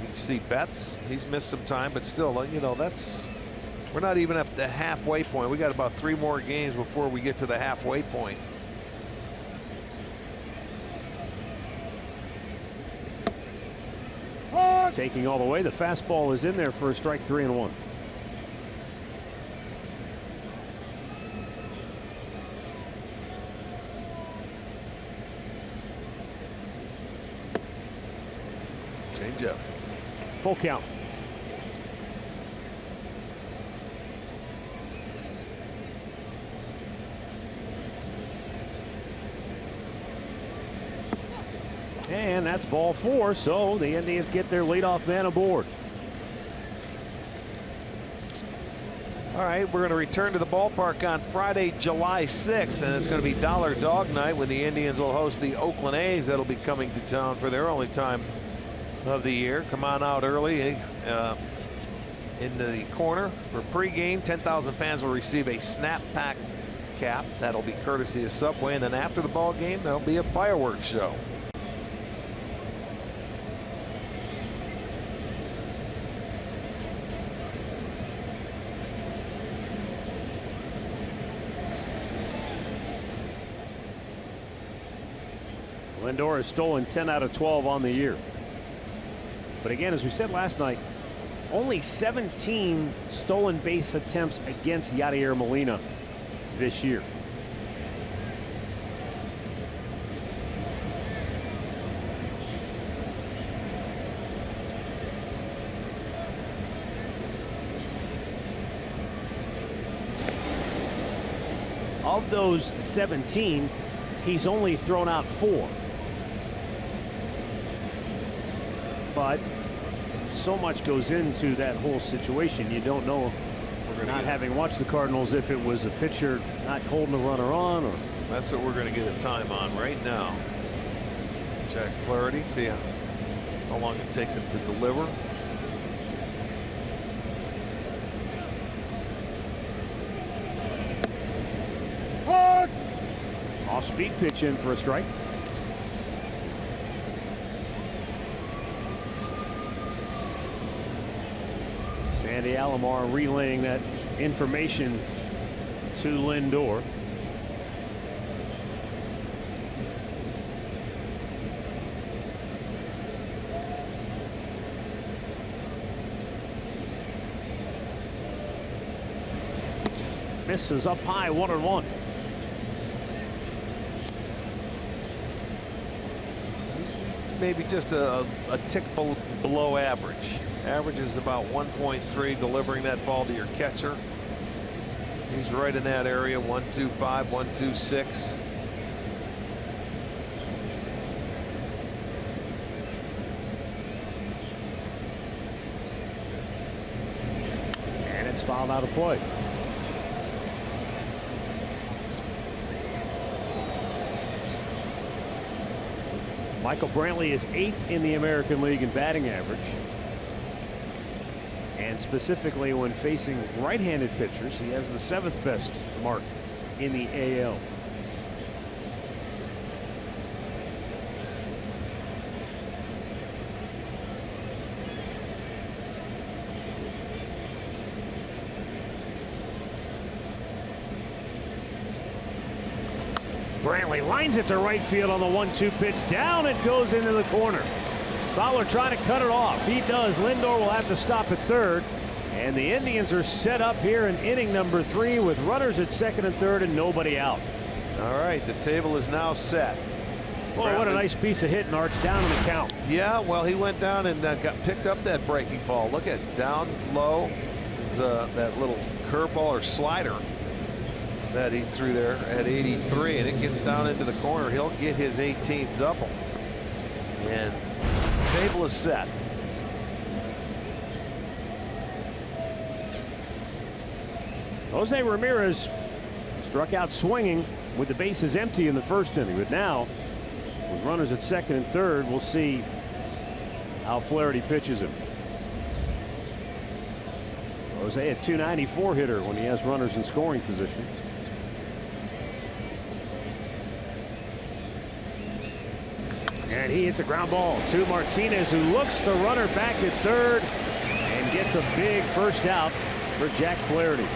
You see Betts, he's missed some time, but still, you know, that's We're not even at the halfway point. We got about 3 more games before we get to the halfway point. Taking all the way. The fastball is in there for a strike, 3-1. Change up. Full count. And that's ball 4, so the Indians get their leadoff man aboard. All right, we're going to return to the ballpark on Friday, July 6th, and it's going to be Dollar Dog Night when the Indians will host the Oakland A's. That'll be coming to town for their only time of the year. Come on out early in the corner for pregame. 10,000 fans will receive a snap pack cap. That'll be courtesy of Subway, and then after the ball game, there'll be a fireworks show. Lindor has stolen 10 out of 12 on the year. But again, as we said last night, only 17 stolen base attempts against Yadier Molina this year. Of those 17, he's only thrown out 4. But so much goes into that whole situation. You don't know, not having watched the Cardinals, if it was a pitcher not holding the runner on, or that's what we're going to get a time on right now. Jack Flaherty, see how long it takes him to deliver. Off-speed pitch in for a strike. Sandy Alomar relaying that information to Lindor. Misses up high, 1-1. Maybe just a tick below average. Average is about 1.3, delivering that ball to your catcher. He's right in that area, 125, 126. And it's fouled out of play. Michael Brantley is 8th in the American League in batting average. And specifically when facing right-handed pitchers, he has the 7th best mark in the AL. Brantley lines it to right field on the 1-2 pitch. Down it goes into the corner. Fowler trying to cut it off. He does. Lindor will have to stop at third. And the Indians are set up here in inning number 3 with runners at second and third and nobody out. All right, the table is now set. Boy, what a nice piece of hitting, Arch, down in the count. Yeah, well, he went down and picked up that breaking ball. Look at down low is that little curveball or slider that he threw there at 83, and it gets down into the corner. He'll get his 18th double. And the table is set. Jose Ramirez struck out swinging with the bases empty in the first inning, but now with runners at second and third, we'll see how Flaherty pitches him. Jose, a .294 hitter when he has runners in scoring position. And he hits a ground ball to Martinez, who looks the runner back at third and gets a big first out for Jack Flaherty.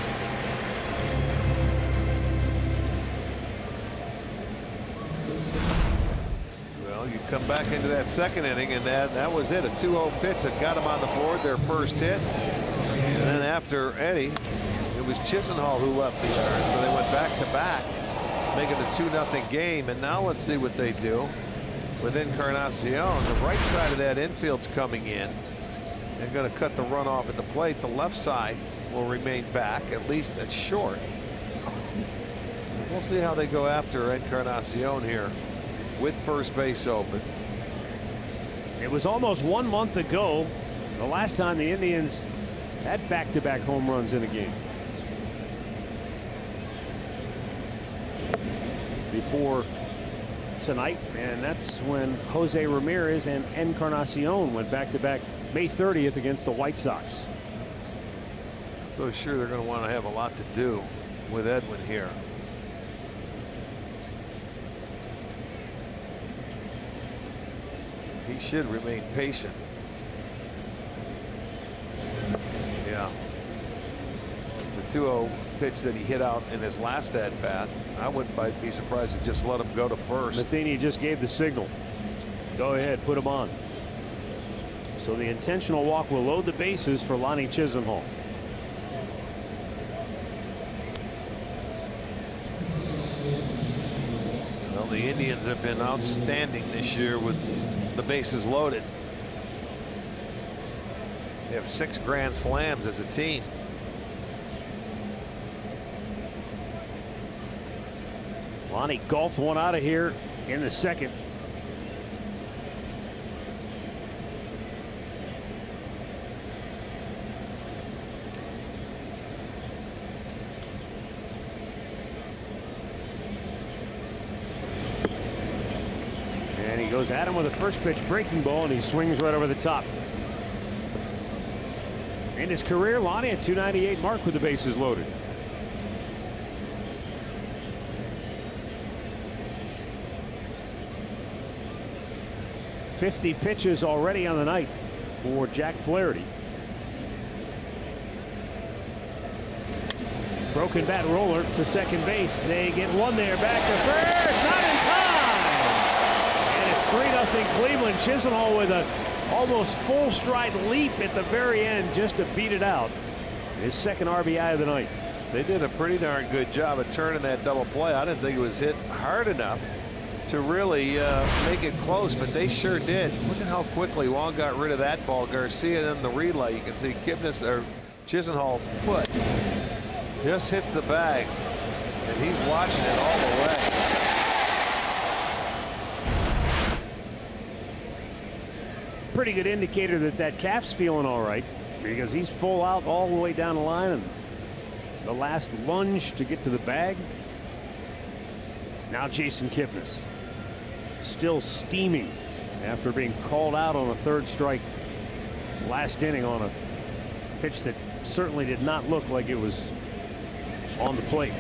Well, you come back into that second inning, and that was it. A 2-0 pitch that got them on the board, their first hit. And then after Eddie, it was Chisenhall who left the yard. So they went back to back, making a 2-0 game. And now let's see what they do with Encarnacion. The right side of that infield's coming in. They're going to cut the run off at the plate. The left side will remain back, at least at short. We'll see how they go after Encarnacion here with first base open. It was almost 1 month ago the last time the Indians had back-to-back home runs in a game. Before tonight, and that's when Jose Ramirez and Encarnacion went back-to-back May 30th against the White Sox. So sure they're going to want to have a lot to do with Edwin here. He should remain patient. Yeah. The 2-0 pitch that he hit out in his last at bat, I wouldn't be surprised to just let him go to first. Matheny just gave the signal. Go ahead, put him on. So the intentional walk will load the bases for Lonnie Chisenhall. Well, the Indians have been outstanding this year with the bases loaded. They have 6 grand slams as a team. Lonnie golfed one out of here in the second. And he goes at him with a first pitch breaking ball, and he swings right over the top. In his career, Lonnie at 298 mark with the bases loaded. .50 pitches already on the night for Jack Flaherty. Broken bat roller to second base. They get one there, back to first, not in time. And it's 3-0 Cleveland. Chisenhall with a almost full stride leap at the very end just to beat it out. His second RBI of the night. They did a pretty darn good job of turning that double play. I didn't think it was hit hard enough to really make it close, but they sure did. Look at how quickly Wong got rid of that ball. Garcia in the relay, you can see Chisenhall's foot just hits the bag, and he's watching it all the way. Pretty good indicator that that calf's feeling all right, because he's full out all the way down the line, and the last lunge to get to the bag. Now Jason Kipnis still steaming after being called out on a third strike last inning on a pitch that certainly did not look like it was on the plate.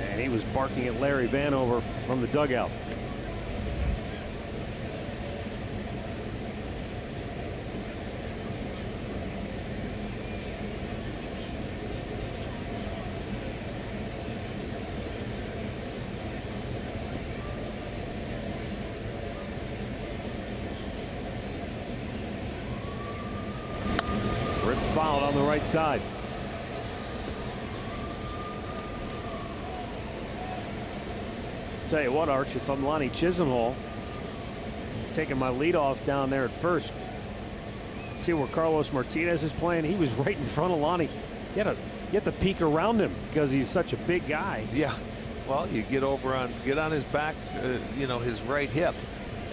And he was barking at Larry Vanover from the dugout. Fouled on the right side. Tell you what, Arch, if I'm Lonnie Chisenhall, taking my leadoff down there at first, see where Carlos Martinez is playing. He was right in front of Lonnie. You have to peek around him because he's such a big guy. Yeah, well, you get on his back, you know, his right hip,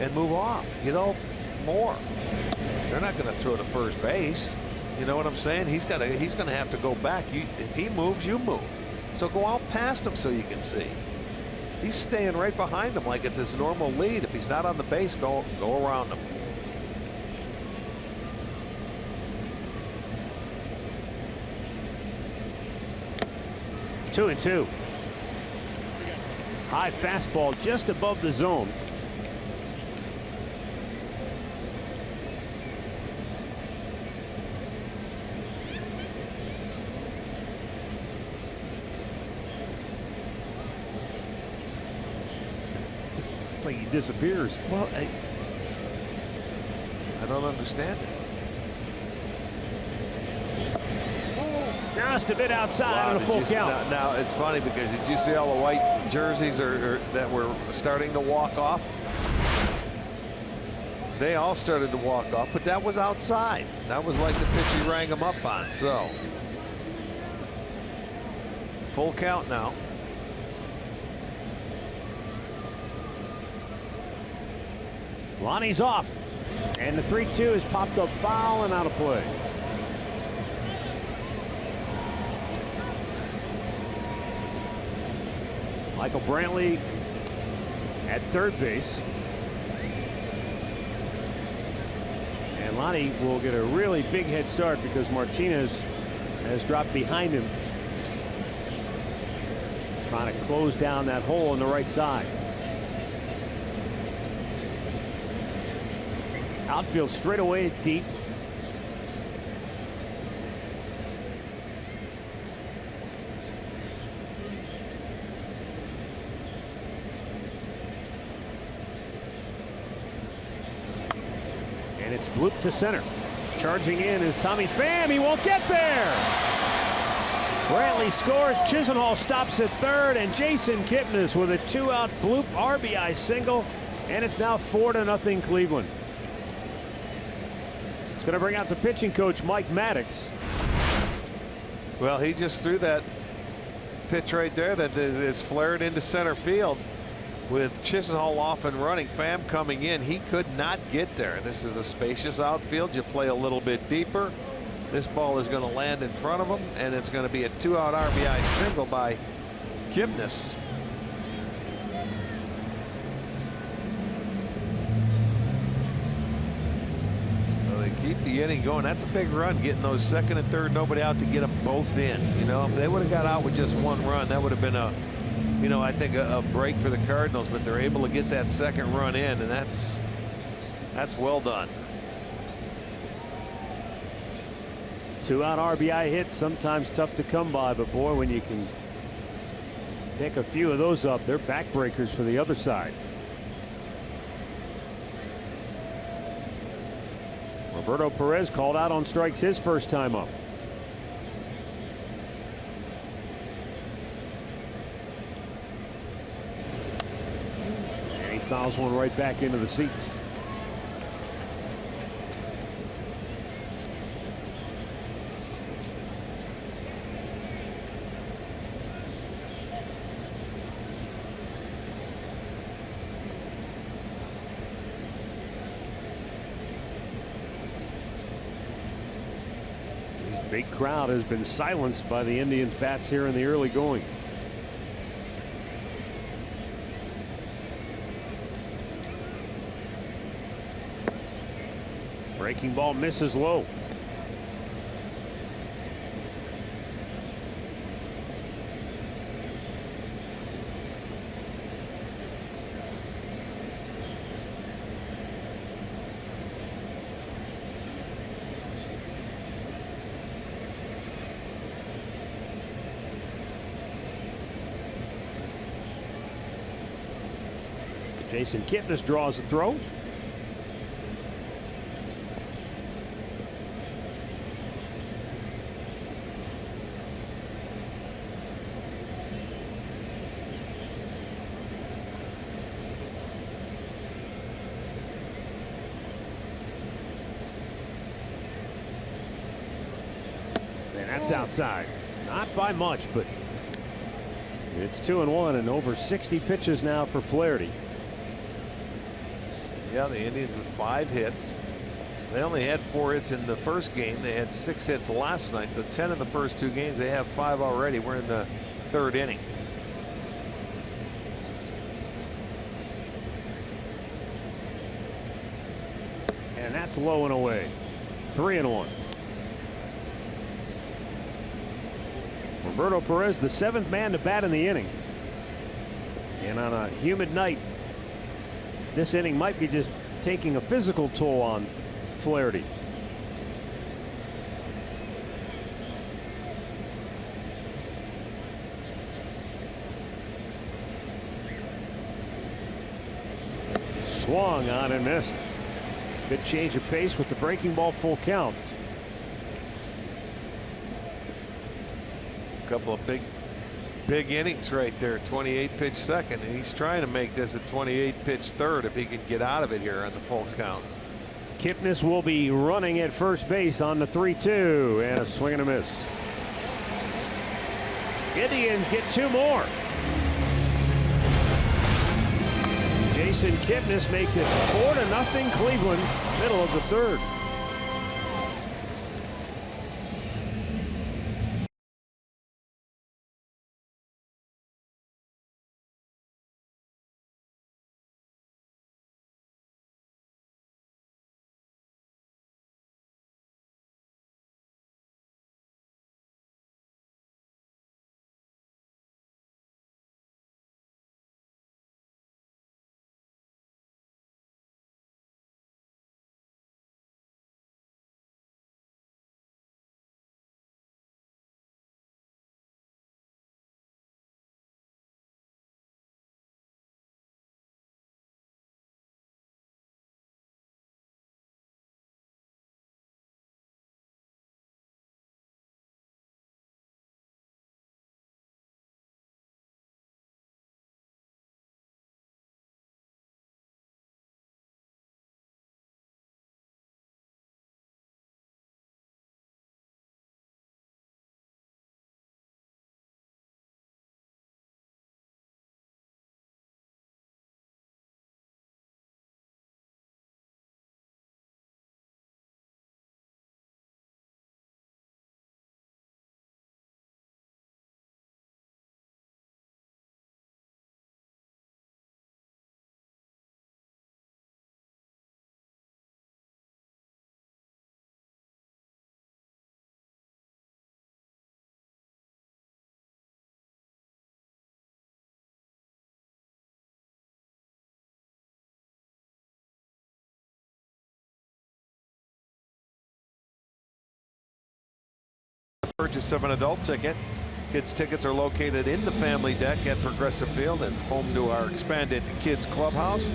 and move off. Get off more. They're not going to throw to first base. You know what I'm saying? He's going to have to go back. If he moves, you move. So go out past him so you can see. He's staying right behind him like it's his normal lead. If he's not on the base, go around him. Two and two. High fastball just above the zone. like he disappears. Well, I don't understand it. Just a bit outside Wow, on a full count. Now, it's funny because did you see all the white jerseys that were starting to walk off? They all started to walk off, but that was outside. That was like the pitch he rang them up on. So, full count now. Lonnie's off, and the 3-2 is popped up foul and out of play. Michael Brantley at third base. And Lonnie will get a really big head start because Martinez has dropped behind him, trying to close down that hole on the right side. Outfield straight away deep. And it's blooped to center. Charging in is Tommy Pham. He won't get there. Brantley scores. Chisenhall stops at third, and Jason Kipnis with a 2-out bloop RBI single, and it's now 4-0 Cleveland. It's going to bring out the pitching coach, Mike Maddox. Well, he just threw that pitch right there that is flared into center field with Chisenhall off and running. Pham coming in. He could not get there. This is a spacious outfield. You play a little bit deeper. This ball is going to land in front of him, and it's going to be a 2-out RBI single by Kipnis. Keep the inning going. That's a big run, getting those second and third, nobody out, to get them both in. You know, if they would have got out with just one run, that would have been a, you know, I think a break for the Cardinals. But they're able to get that second run in, and that's well done. 2-out RBI hits, sometimes tough to come by, but boy, when you can pick a few of those up, they're backbreakers for the other side. Roberto Perez called out on strikes his first time up. And he fouls one right back into the seats. Big crowd has been silenced by the Indians bats here in the early going. Breaking ball misses low. Jason Kipnis draws the throw. And that's outside. Not by much, but it's 2-1 and over 60 pitches now for Flaherty. Yeah, the Indians with 5 hits. They only had 4 hits in the first game. They had 6 hits last night, so 10 in the first 2 games. They have 5 already. We're in the 3rd inning. And that's low and away. 3-1. Roberto Perez, the 7th man to bat in the inning. And on a humid night, this inning might be just taking a physical toll on Flaherty. Swung on and missed. Good change of pace with the breaking ball, full count. A couple of big innings right there. 28 pitch second, and he's trying to make this a 28 pitch third if he can get out of it here on the full count. Kipnis will be running at first base on the 3-2, and a swing and a miss. Indians get 2 more. Jason Kipnis makes it 4-0 Cleveland, middle of the third. Purchase of an adult ticket. Kids tickets are located in the family deck at Progressive Field and home to our expanded kids clubhouse.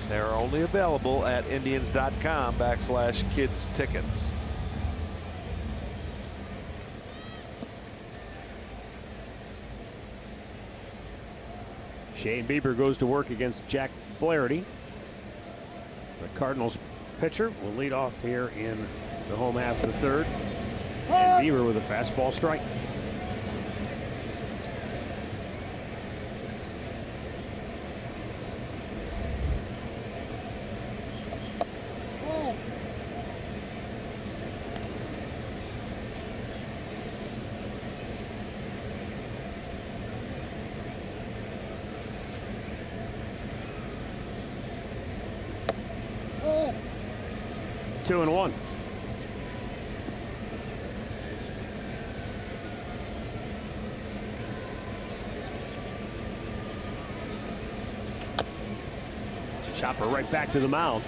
They're only available at Indians.com/kids tickets. Shane Bieber goes to work against Jack Flaherty. The Cardinals pitcher will lead off here in the home half of the third. And Bieber with a fastball strike. Oh. 2-1. Chopper right back to the mound.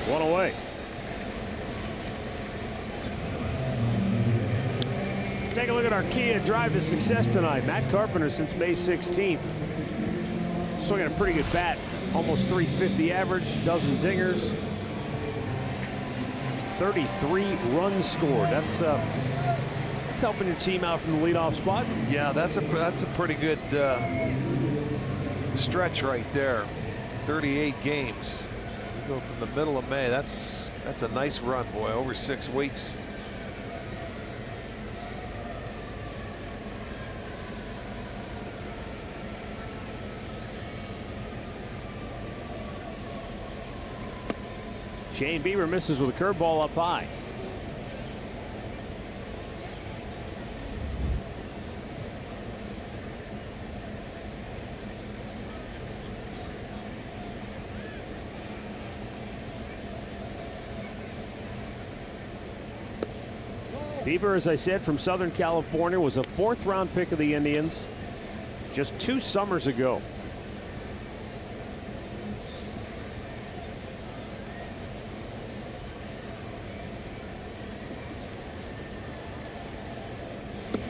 1 away. Take a look at our Kia drive to success tonight. Matt Carpenter since May 16th. Swinging a pretty good bat. Almost 350 average, dozen dingers. 33 runs scored. That's helping your team out from the leadoff spot. Yeah, that's a pretty good stretch right there. 38 games. You go from the middle of May. That's a nice run, boy. Over 6 weeks. Shane Bieber misses with a curveball up high. Bieber, as I said, from Southern California, was a 4th-round pick of the Indians just 2 summers ago.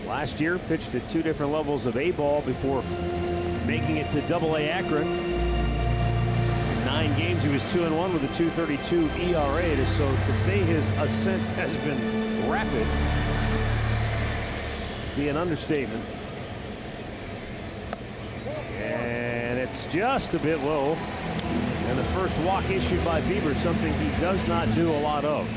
Last year, pitched at 2 different levels of A-ball before making it to Double-A Akron. 9 games, he was 2-1 with a 2.32 ERA. So to say his ascent has been rapid be an understatement. And it's just a bit low. And the first walk issued by Bieber, something he does not do a lot of.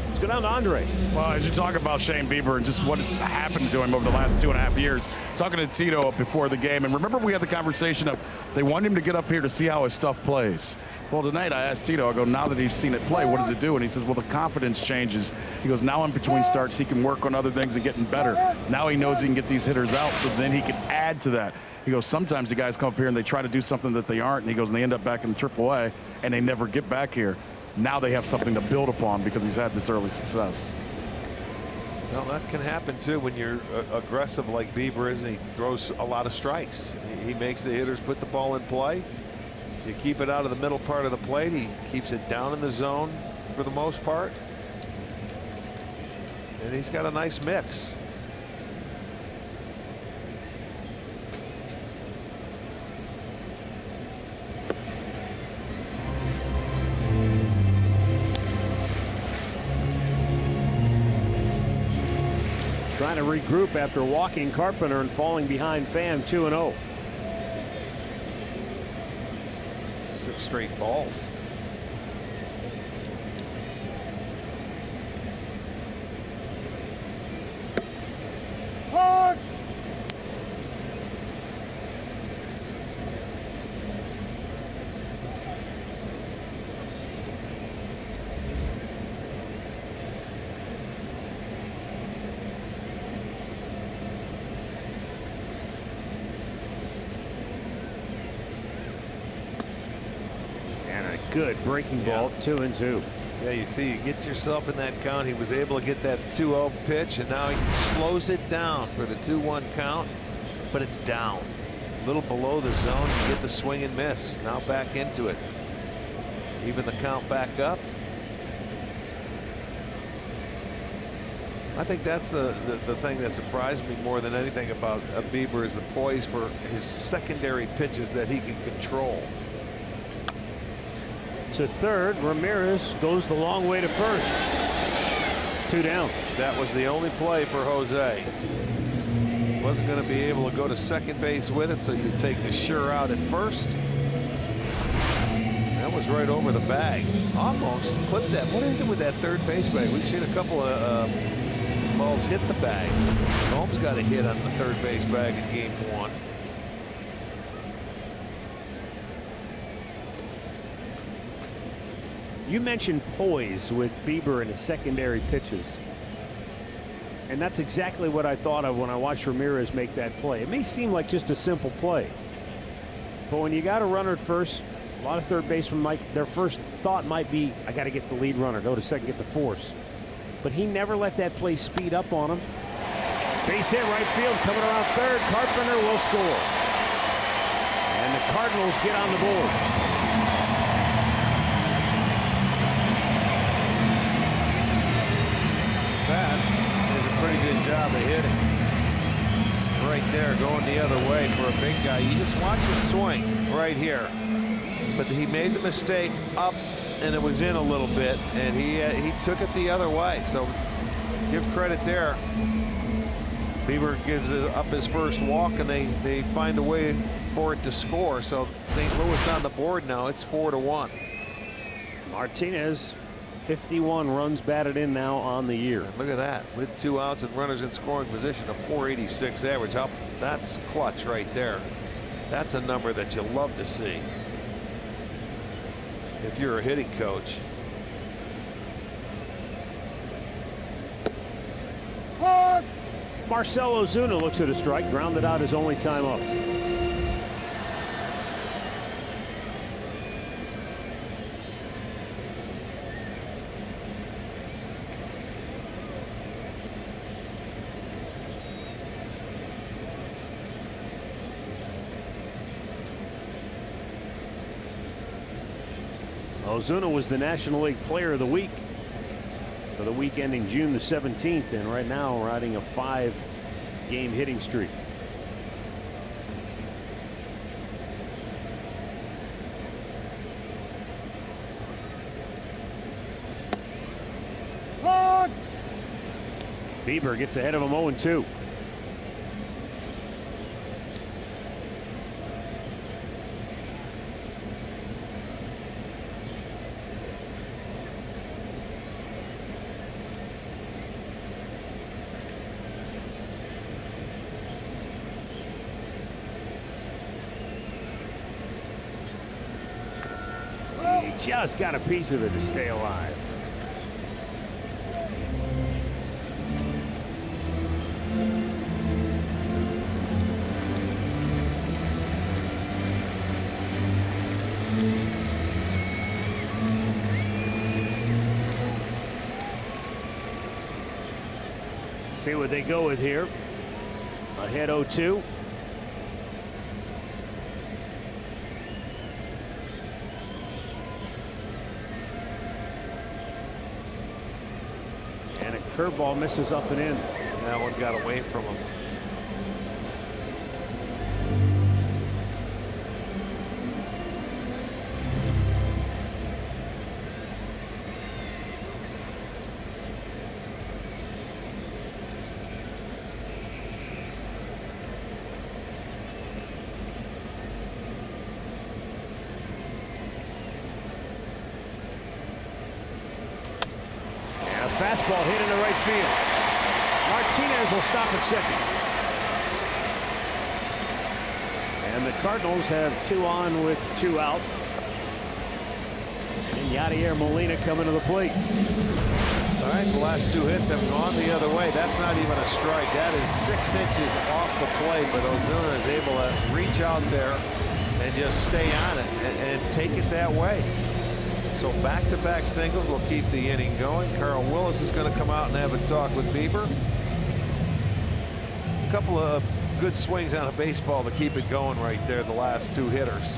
Let's go down to Andre. Well, as you talk about Shane Bieber and just what has happened to him over the last 2.5 years, talking to Tito before the game, and remember we had the conversation of they want him to get up here to see how his stuff plays. Well, tonight I asked Tito, I go, now that he's seen it play, what does it do? And he says, well, the confidence changes. He goes, now in between starts, he can work on other things and getting better. Now he knows he can get these hitters out, so then he can add to that. He goes, sometimes the guys come up here and they try to do something that they aren't, and he goes, and they end up back in AAA, and they never get back here. Now they have something to build upon because he's had this early success. Well, that can happen too when you're aggressive like Bieber is, and he throws a lot of strikes. He makes the hitters put the ball in play. You keep it out of the middle part of the plate. He keeps it down in the zone for the most part. And he's got a nice mix. Trying to regroup after walking Carpenter and falling behind Pham 2-0. 6 straight balls. Good breaking ball, 2-2. Yeah, you see, you get yourself in that count. He was able to get that 2-0 pitch, and now he slows it down for the 2-1 count, but it's down. A little below the zone. You get the swing and miss. Now back into it. Even the count back up. I think that's the thing that surprised me more than anything about Bieber is the poise for his secondary pitches that he can control. To third, Ramirez goes the long way to first. 2 down. That was the only play for Jose. Wasn't going to be able to go to second base with it, so you take the sure out at first. That was right over the bag. Almost clipped that. What is it with that third base bag? We've seen a couple of balls hit the bag. Holmes got a hit on the third base bag in game 1. You mentioned poise with Bieber and his secondary pitches. And that's exactly what I thought of when I watched Ramirez make that play. It may seem like just a simple play, but when you got a runner at first, a lot of third basemen their first thought might be, I got to get the lead runner, go to second, get the force. But he never let that play speed up on him. Base hit right field, coming around third. Carpenter will score. And the Cardinals get on the board. That is a pretty good job of hitting. Right there, going the other way for a big guy. You just watch his swing right here. But he made the mistake up, and it was in a little bit, and he took it the other way. So give credit there. Bieber gives it up his first walk, and they find a way for it to score. So St. Louis on the board now. It's 4-1. Martinez, 51 runs batted in now on the year. Look at that, with 2 outs and runners in scoring position, a 486 average. That's clutch right there. That's a number that you love to see if you're a hitting coach. Marcell Ozuna looks at a strike, grounded out his only time up. Ozuna was the National League Player of the Week for the week ending June the 17th, and right now riding a 5-game hitting streak. Bieber gets ahead of him 0-2. He just got a piece of it to stay alive. See what they go with here. Ahead 0-2. And a curveball misses up and in. That one got away from him. Fastball hit into right field. Martinez will stop at second. And the Cardinals have 2 on with 2 out. And Yadier Molina coming to the plate. All right, the last 2 hits have gone the other way. That's not even a strike. That is 6 inches off the plate, but Ozuna is able to reach out there and just stay on it and take it that way. So back-to-back singles will keep the inning going. Carl Willis is going to come out and have a talk with Bieber. A couple of good swings on a baseball to keep it going right there, the last 2 hitters.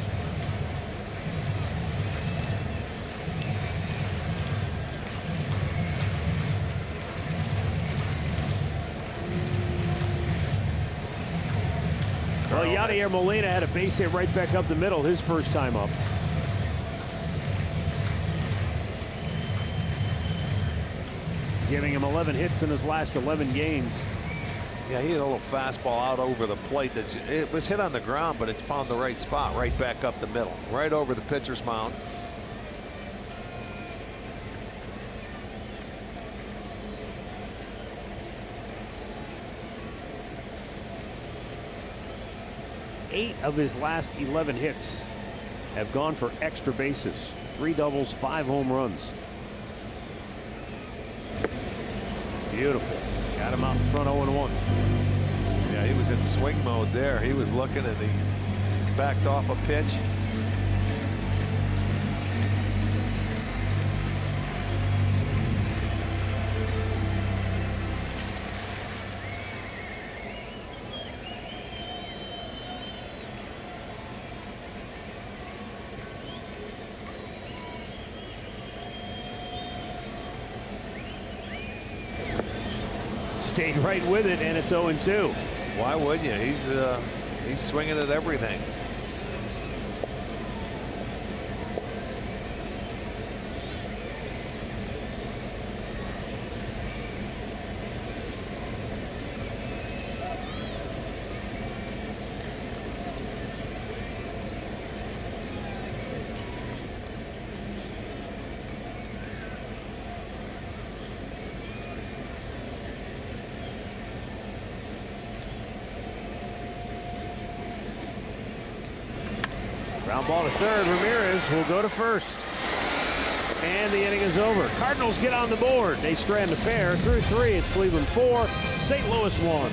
Well, Yadier Molina had a base hit right back up the middle his first time up. Giving him 11 hits in his last 11 games. Yeah, he had a little fastball out over the plate. It was hit on the ground, but it found the right spot right back up the middle, right over the pitcher's mound. Eight of his last 11 hits have gone for extra bases. 3 doubles, 5 home runs. Beautiful. Got him out in front 0-1. Yeah, he was in swing mode there. He was looking and he backed off a pitch. Stayed right with it, and it's 0-2. Why wouldn't you? He's swinging at everything. Ground ball to third. Ramirez will go to first. And the inning is over. Cardinals get on the board. They strand a pair through 3. It's Cleveland 4, St. Louis 1.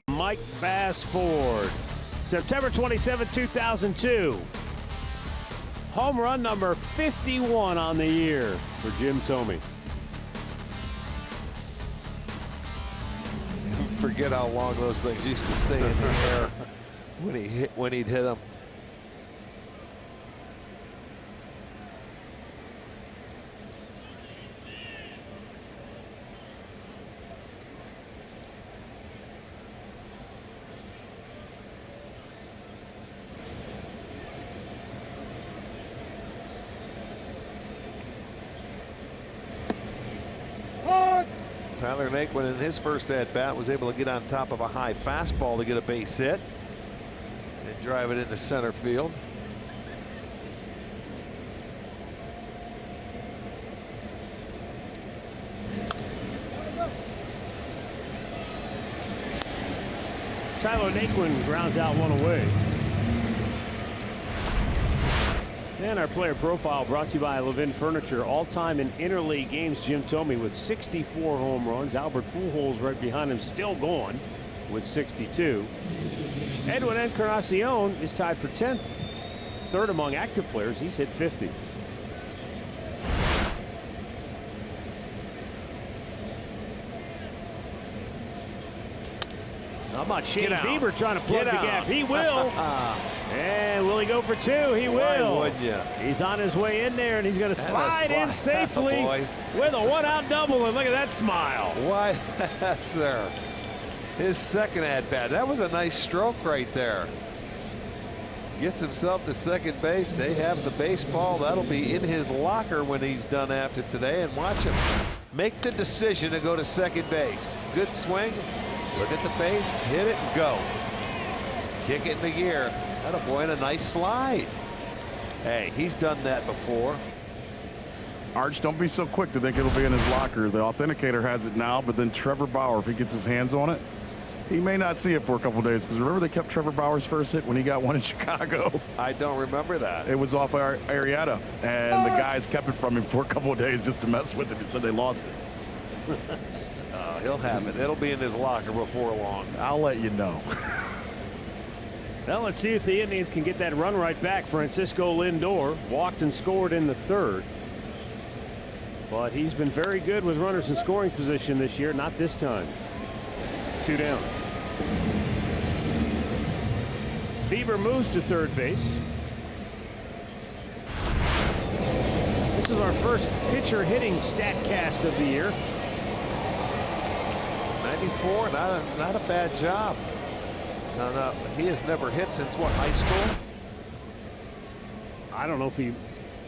by Mike Bass Ford. September 27, 2002. Home run number 51 on the year for Jim Thome. Forget how long those things used to stay in the air when he'd hit them. Tyler Naquin in his first at-bat was able to get on top of a high fastball to get a base hit and drive it into center field. Tyler Naquin grounds out one away. And our player profile brought to you by Levin Furniture. All-time in interleague games, Jim Thome with 64 home runs. Albert Pujols right behind him, still going with 62. Edwin Encarnacion is tied for 10th. Third among active players. He's hit 50. How about Shane Bieber trying to plug the gap? He will. And will he go for two? He will. Why wouldn't you? He's on his way in there, and he's going to slide in safely with a one-out double. And look at that smile. Why, sir? His second at-bat. That was a nice stroke right there. Gets himself to second base. They have the baseball. That'll be in his locker when he's done after today. And watch him make the decision to go to second base. Good swing. Look at the base, hit it, and go. Kick it in the gear. Attaboy, and a nice slide. Hey, he's done that before. Arch, don't be so quick to think it'll be in his locker. The authenticator has it now, but then Trevor Bauer, if he gets his hands on it, he may not see it for a couple days. Because remember they kept Trevor Bauer's first hit when he got one in Chicago? I don't remember that. It was off Arrieta, and the guys kept it from him for a couple of days just to mess with him. He said they lost it. He'll have it. It'll be in his locker before long. I'll let you know. Well, let's see if the Indians can get that run right back. Francisco Lindor walked and scored in the third. But he's been very good with runners in scoring position this year. Not this time. 2 down. Bieber moves to third base. This is our first pitcher hitting stat cast of the year. 94, not a bad job. No, he has never hit since what, high school? I don't know if he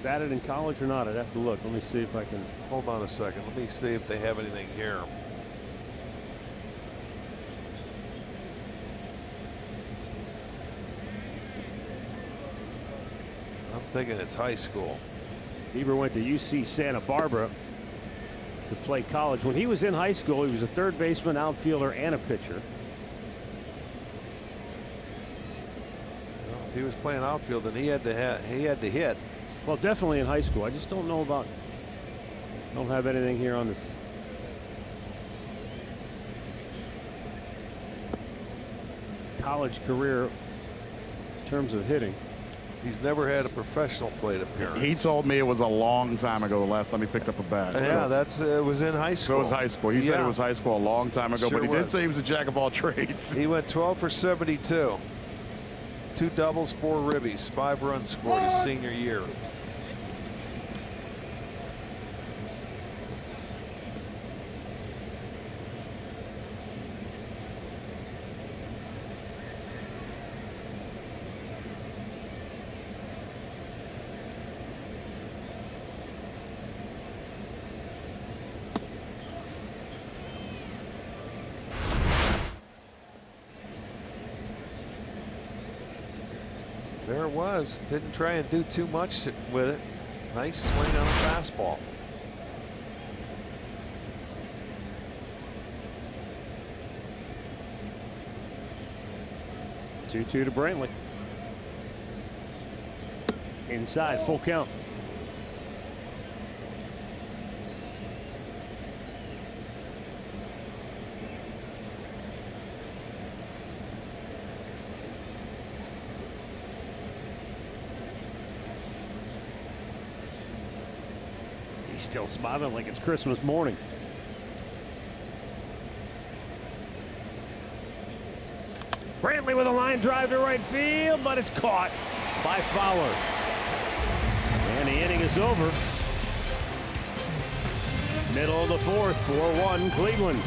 batted in college or not. I'd have to look. Let me see if I can. Hold on a second. Let me see if they have anything here. I'm thinking it's high school. Bieber went to UC Santa Barbara to play college. When he was in high school, he was a third baseman, outfielder, and a pitcher. Well, if he was playing outfield, then he had to hit. Well, definitely in high school. I just don't know about. Don't have anything here on this. College career in terms of hitting. He's never had a professional plate appearance. He told me it was a long time ago the last time he picked up a bat. Yeah, so, it was in high school. So it was high school. He said it was high school a long time ago, Sure but he did say he was a jack of all trades. He went 12 for 72. 2 doubles, 4 ribbies, 5 runs scored his senior year. There it was. Didn't try and do too much with it. Nice swing on a fastball. Two to Brantley. Inside, full count. still smiling like it's Christmas morning. Brantley with a line drive to right field, but it's caught by Fowler. And the inning is over. Middle of the fourth, 4-1 Cleveland.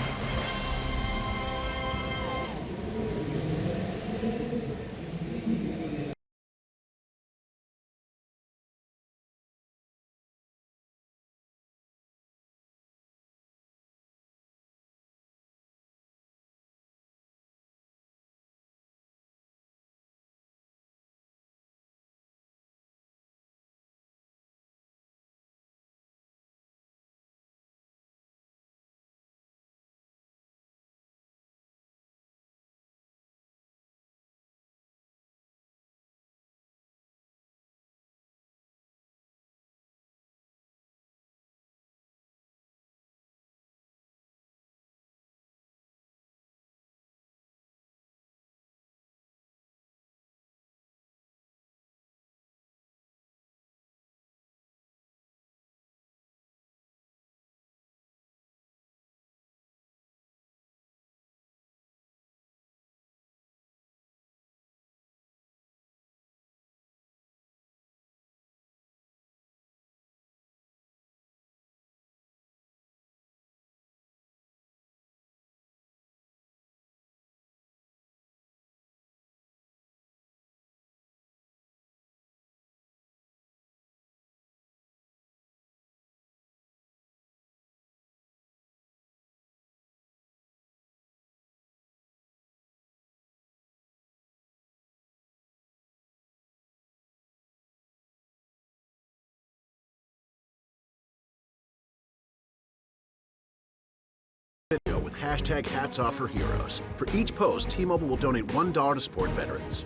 Video with hashtag Hats Off for Heroes. For each post, T-Mobile will donate $1 to support veterans.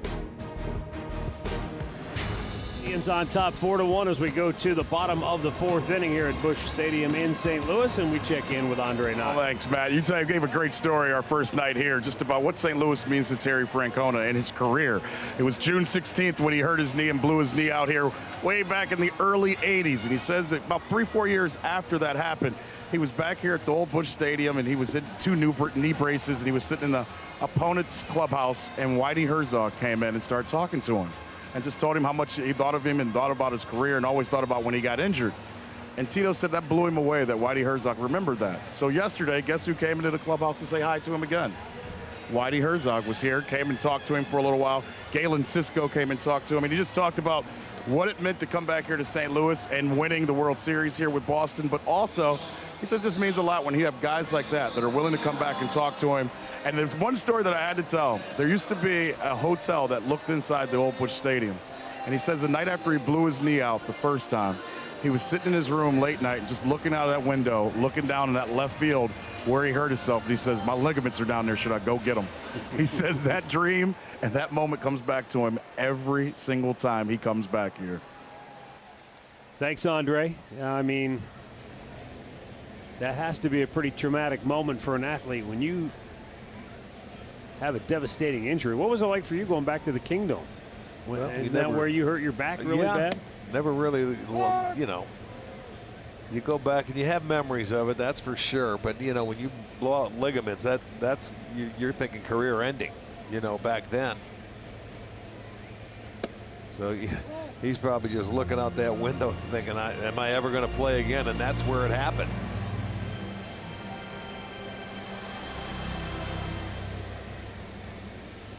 Indians on top 4-1 as we go to the bottom of the fourth inning here at Busch Stadium in St. Louis, and we check in with Andre Knott. Thanks, Matt. You gave a great story our first night here just about what St. Louis means to Terry Francona in his career. It was June 16th when he hurt his knee and blew his knee out here way back in the early 80s, and he says that about 3-4 years after that happened, he was back here at the old Busch Stadium, and he was in 2 new knee braces, and he was sitting in the opponent's clubhouse, and Whitey Herzog came in and started talking to him and just told him how much he thought of him and thought about his career and always thought about when he got injured. And Tito said that blew him away, that Whitey Herzog remembered that. So yesterday, guess who came into the clubhouse to say hi to him again? Whitey Herzog was here, came and talked to him for a little while. Galen Cisco came and talked to him, and he just talked about what it meant to come back here to St. Louis and winning the World Series here with Boston, but also he said it just means a lot when you have guys like that that are willing to come back and talk to him. And there's one story that I had to tell. There used to be a hotel that looked inside the old Busch Stadium. And he says the night after he blew his knee out the first time, he was sitting in his room late night and just looking out of that window, looking down in that left field where he hurt himself. And he says, my ligaments are down there. Should I go get them? He says that dream and that moment comes back to him every single time he comes back here. Thanks, Andre. I mean, that has to be a pretty traumatic moment for an athlete when you have a devastating injury. What was it like for you going back to the Kingdom? Well, isn't that where you hurt your back really bad? Never really, you know. You go back and you have memories of it, that's for sure. But you know, when you blow out ligaments, you're thinking career ending. You know, back then. So he's probably just looking out that window thinking, am I ever going to play again? And that's where it happened.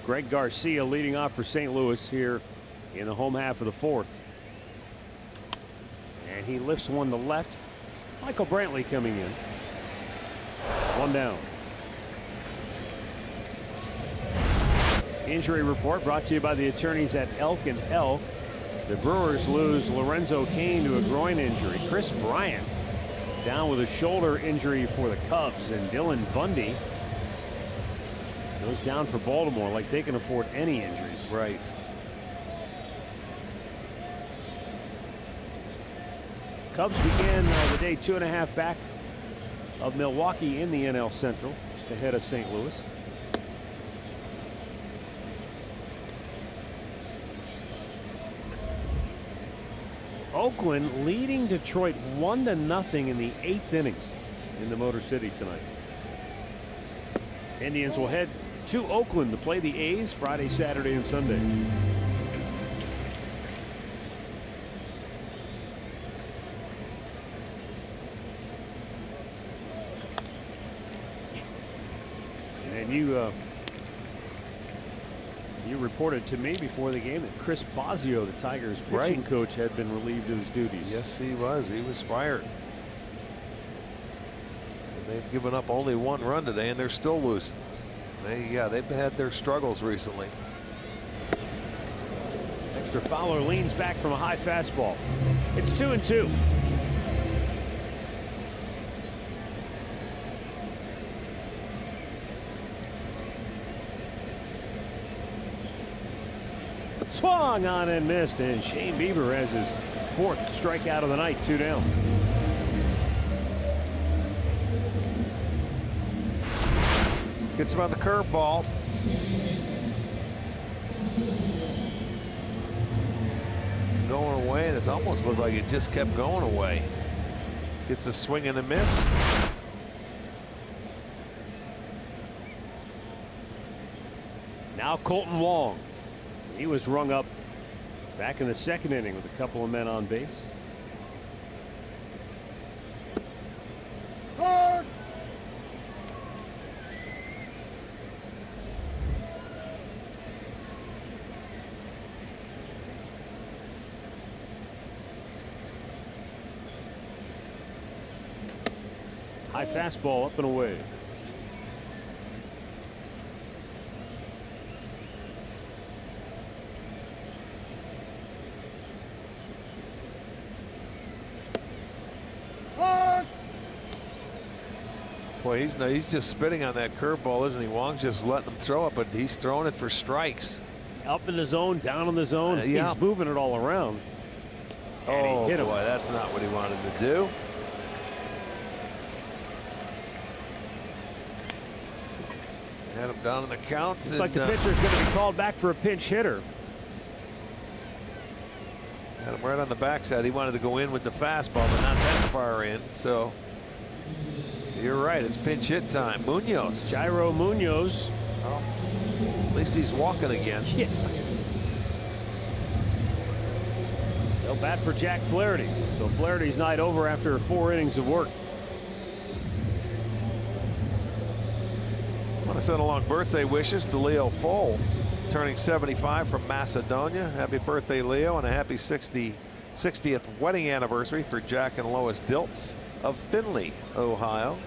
Greg Garcia leading off for St. Louis here in the home half of the fourth. And he lifts one to left. Michael Brantley coming in. One down. Injury report brought to you by the attorneys at Elk & Elk. The Brewers lose Lorenzo Cain to a groin injury. Chris Bryant down with a shoulder injury for the Cubs. And Dylan Bundy goes down for Baltimore like they can afford any injuries. Right. Cubs began the day 2.5 back of Milwaukee in the NL Central, just ahead of St. Louis. Oakland leading Detroit 1-0 in the 8th inning in the Motor City tonight. Indians will head to Oakland to play the A's Friday, Saturday, and Sunday. And you reported to me before the game that Chris Bosio, the Tigers pitching coach, had been relieved of his duties. Yes, he was. He was fired. And they've given up only 1 run today, and they're still losing. They've had their struggles recently. Dexter Fowler leans back from a high fastball. It's 2-2. Swung on and missed, and Shane Bieber has his 4th strikeout of the night, 2 down. Gets him on the curveball. Going away, and it's almost looked like it just kept going away. Gets the swing and a miss. Now Colton Wong. He was rung up back in the 2nd inning with a couple of men on base. High fastball up and away. Boy, he's just spitting on that curveball, isn't he? Wong's just letting him throw it, but he's throwing it for strikes. Up in the zone, down in the zone. Yeah. He's moving it all around. And Oh, he hit him. boy, that's not what he wanted to do. Had him down in the count. Looks like the pitcher's going to be called back for a pinch hitter. Had him right on the backside. He wanted to go in with the fastball, but not that far in. So you're right. It's pinch hit time. Munoz. Jairo Munoz. Well, at least he's walking again. Yeah. They'll bat for Jack Flaherty. So Flaherty's night over after 4 innings of work. I want to send along birthday wishes to Leo Fole, turning 75 from Macedonia. Happy birthday, Leo, and a happy 60th wedding anniversary for Jack and Lois Diltz of Findlay, Ohio.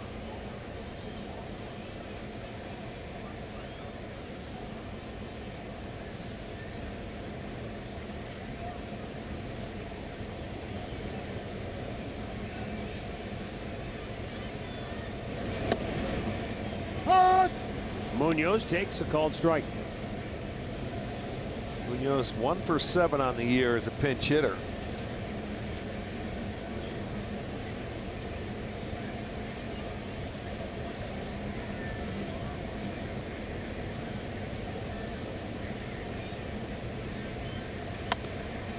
Munoz takes a called strike. Munoz 1 for 7 on the year as a pinch hitter.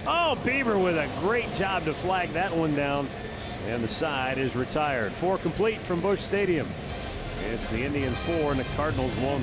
Oh, Bieber with a great job to flag that one down. And the side is retired. 4 complete from Busch Stadium. It's the Indians 4 and the Cardinals 1.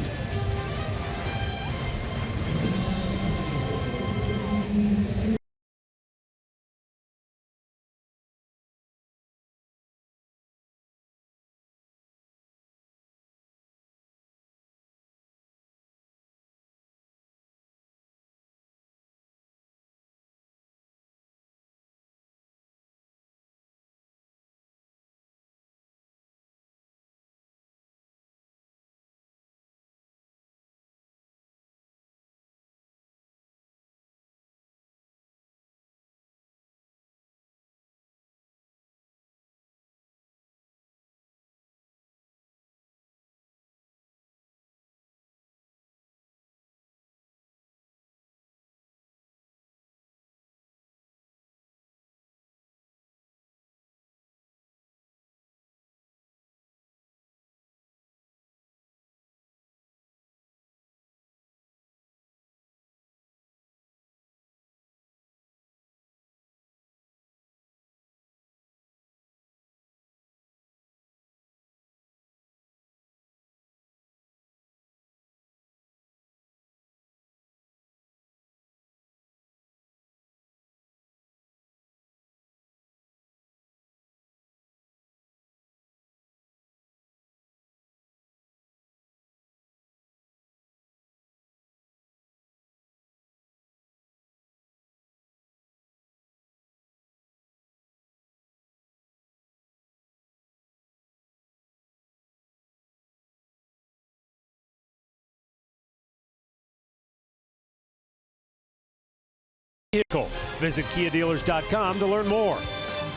vehicle. Visit KiaDealers.com to learn more.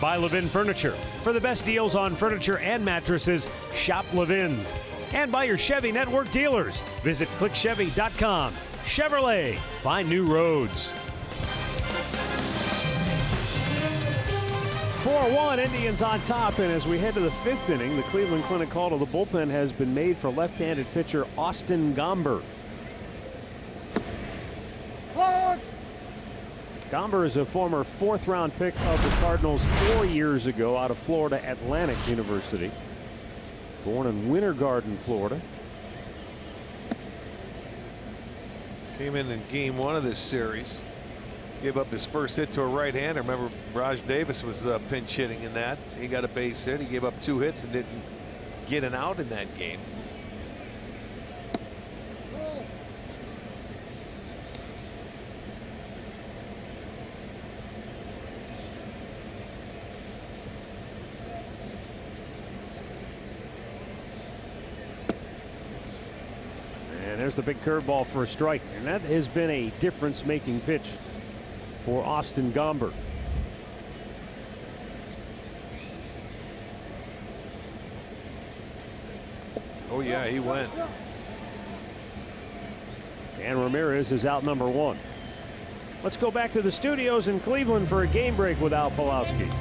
By Levin Furniture. For the best deals on furniture and mattresses, shop Levin's. And by your Chevy Network dealers. Visit clickchevy.com. Chevrolet, find new roads. 4-1, Indians on top, and as we head to the 5th inning, the Cleveland Clinic call to the bullpen has been made for left-handed pitcher Austin Gomber. Gomber is a former 4th-round pick of the Cardinals 4 years ago out of Florida Atlantic University. Born in Winter Garden, Florida. Came in game 1 of this series. Gave up his first hit to a right-hander. Remember, Raj Davis was pinch hitting in that. He got a base hit. He gave up 2 hits and didn't get an out in that game. And there's the big curveball for a strike, and that has been a difference-making pitch for Austin Gomber. Oh yeah, he went. And Ramirez is out number 1. Let's go back to the studios in Cleveland for a game break with Al Pawlowski.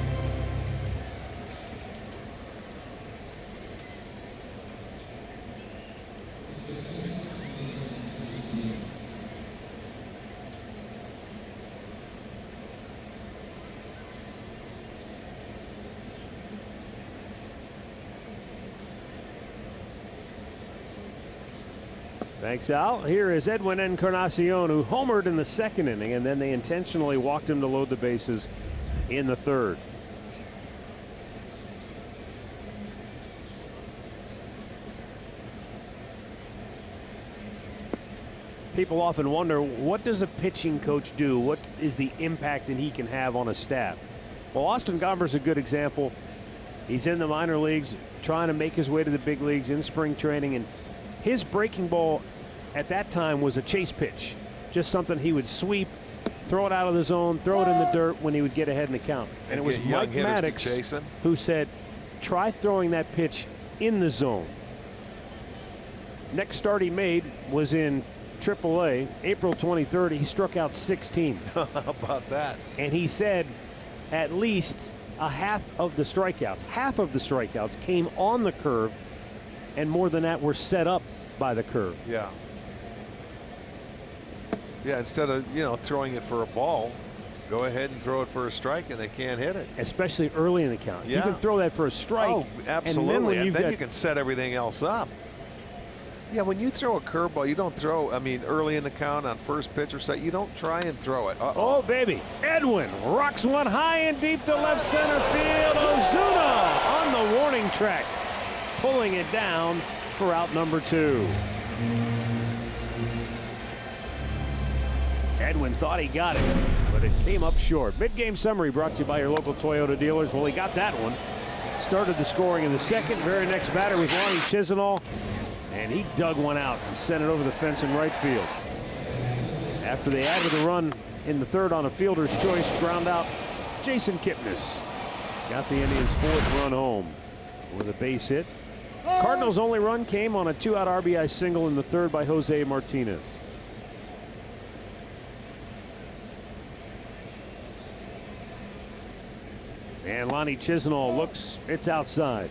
Thanks, Al. Here is Edwin Encarnacion, who homered in the 2nd inning, and then they intentionally walked him to load the bases in the 3rd. People often wonder, what does a pitching coach do? What is the impact that he can have on a staff? Well, Austin Gomber's a good example. He's in the minor leagues, trying to make his way to the big leagues in spring training, and his breaking ball at that time was a chase pitch, just something he would sweep, throw it out of the zone, throw it in the dirt when he would get ahead in the count. And it was Mike Maddox who said, try throwing that pitch in the zone. Next start he made was in AAA, April 23rd. He struck out 16. How about that? And he said at least half of the strikeouts came on the curve, and more than that were set up by the curve. Yeah. Yeah, instead of, throwing it for a ball, go ahead and throw it for a strike, and they can't hit it. Especially early in the count. Yeah. You can throw that for a strike. Oh, absolutely. And then you can set everything else up. Yeah, when you throw a curveball, you don't throw, early in the count on first pitch or set, you don't try and throw it. Oh, baby. Edwin rocks one high and deep to left center field. Ozuna on the warning track, pulling it down for out number 2. Edwin thought he got it, but it came up short. Mid-game summary brought to you by your local Toyota dealers. Well, he got that one. Started the scoring in the 2nd. Very next batter was Lonnie Chisenhall, and he dug one out and sent it over the fence in right field. After they added the run in the 3rd on a fielder's choice ground out, Jason Kipnis got the Indians' 4th run home with a base hit. Cardinals' only run came on a 2-out RBI single in the 3rd by Jose Martinez. And Lonnie Chisenhall looks, it's outside.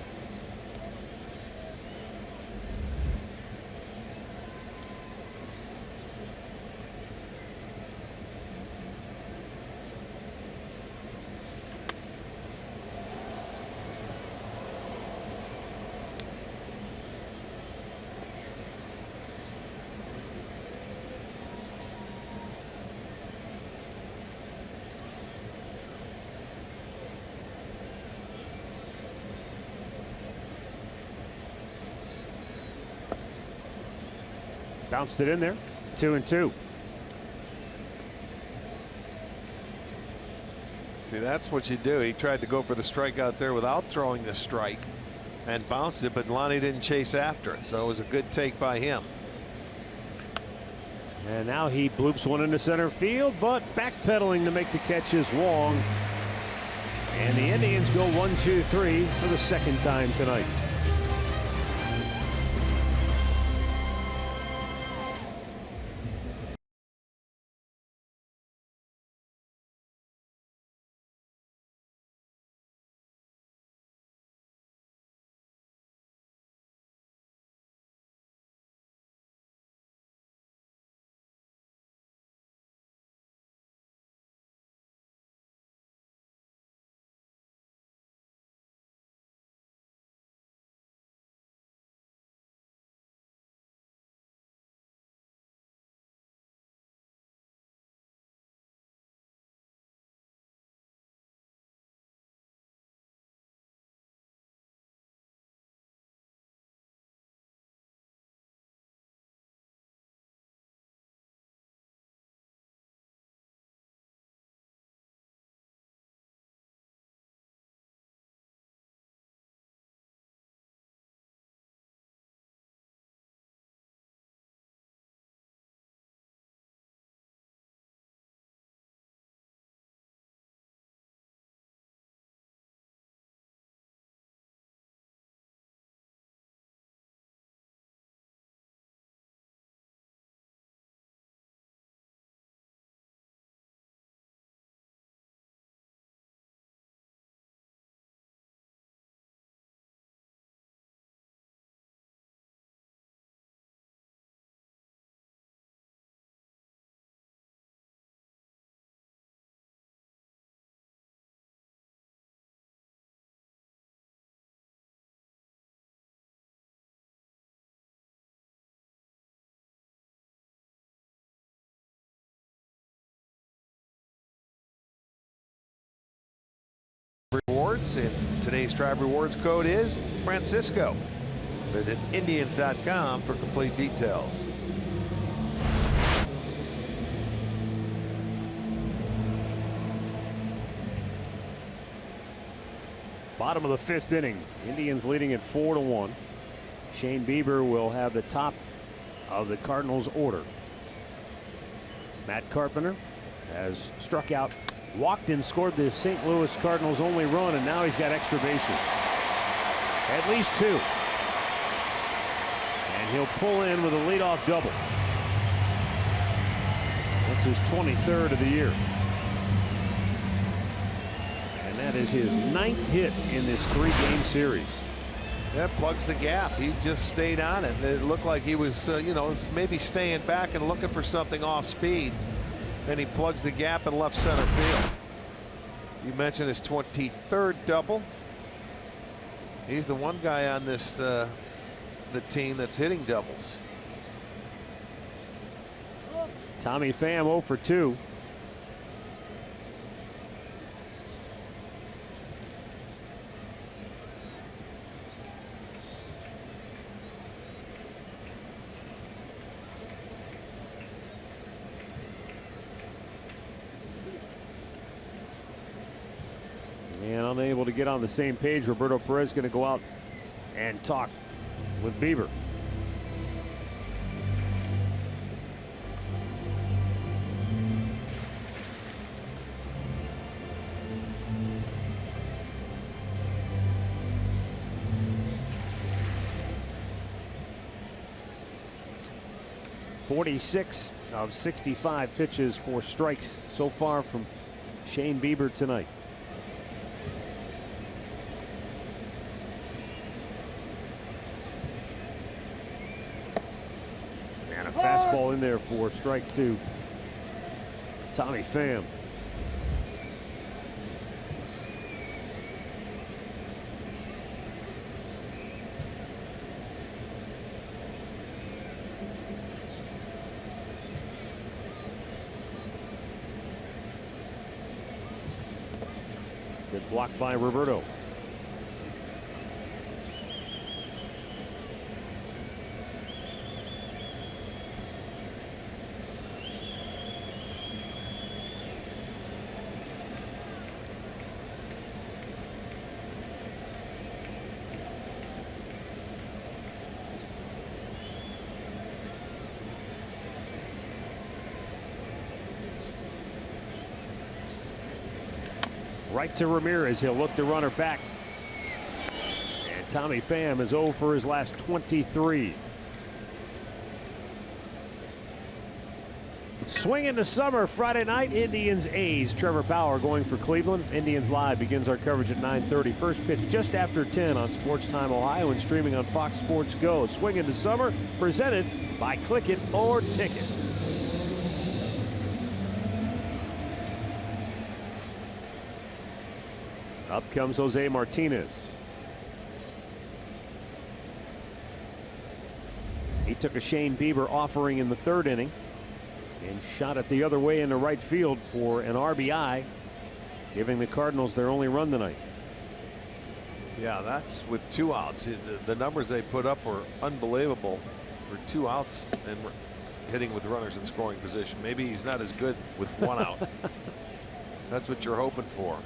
Bounced it in there. 2-2. See, that's what you do. He tried to go for the strike out there without throwing the strike and bounced it, but Lonnie didn't chase after it, so it was a good take by him. And now he bloops one into center field, but backpedaling to make the catch is Wong. And the Indians go 1-2-3 for the second time tonight. Rewards, and today's Tribe Rewards code is Francisco. Visit Indians.com for complete details. Bottom of the fifth inning. Indians leading at 4-1. Shane Bieber will have the top of the Cardinals order. Matt Carpenter has struck out, walked and scored the St. Louis Cardinals' only run, and now he's got extra bases. At least two. And he'll pull in with a leadoff double. That's his 23rd of the year. And that is his 9th hit in this 3-game series. That plugs the gap. He just stayed on it. It looked like he was, you know, maybe staying back and looking for something off speed. And he plugs the gap in left center field. You mentioned his 23rd double. He's the one guy on this the team that's hitting doubles. Tommy Pham 0 for 2. And unable to get on the same page, Roberto Perez going to go out and talk with Bieber. .46 of 65 pitches for strikes so far from Shane Bieber tonight. And a fastball in there for strike 2. Tommy Pham. Good block by Roberto. Right to Ramirez. He'll look the runner back. And Tommy Pham is 0 for his last 23. Swing into summer Friday night. Indians A's. Trevor Bauer going for Cleveland. Indians Live begins our coverage at 9:30. First pitch just after 10 on Sports Time Ohio and streaming on Fox Sports Go. Swing into summer presented by Click It or Ticket. Up comes Jose Martinez. He took a Shane Bieber offering in the third inning and shot it the other way into right field for an RBI, giving the Cardinals their only run tonight. Yeah, that's with 2 outs. The numbers they put up were unbelievable for 2 outs and hitting with runners in scoring position. Maybe he's not as good with 1 out. That's what you're hoping for.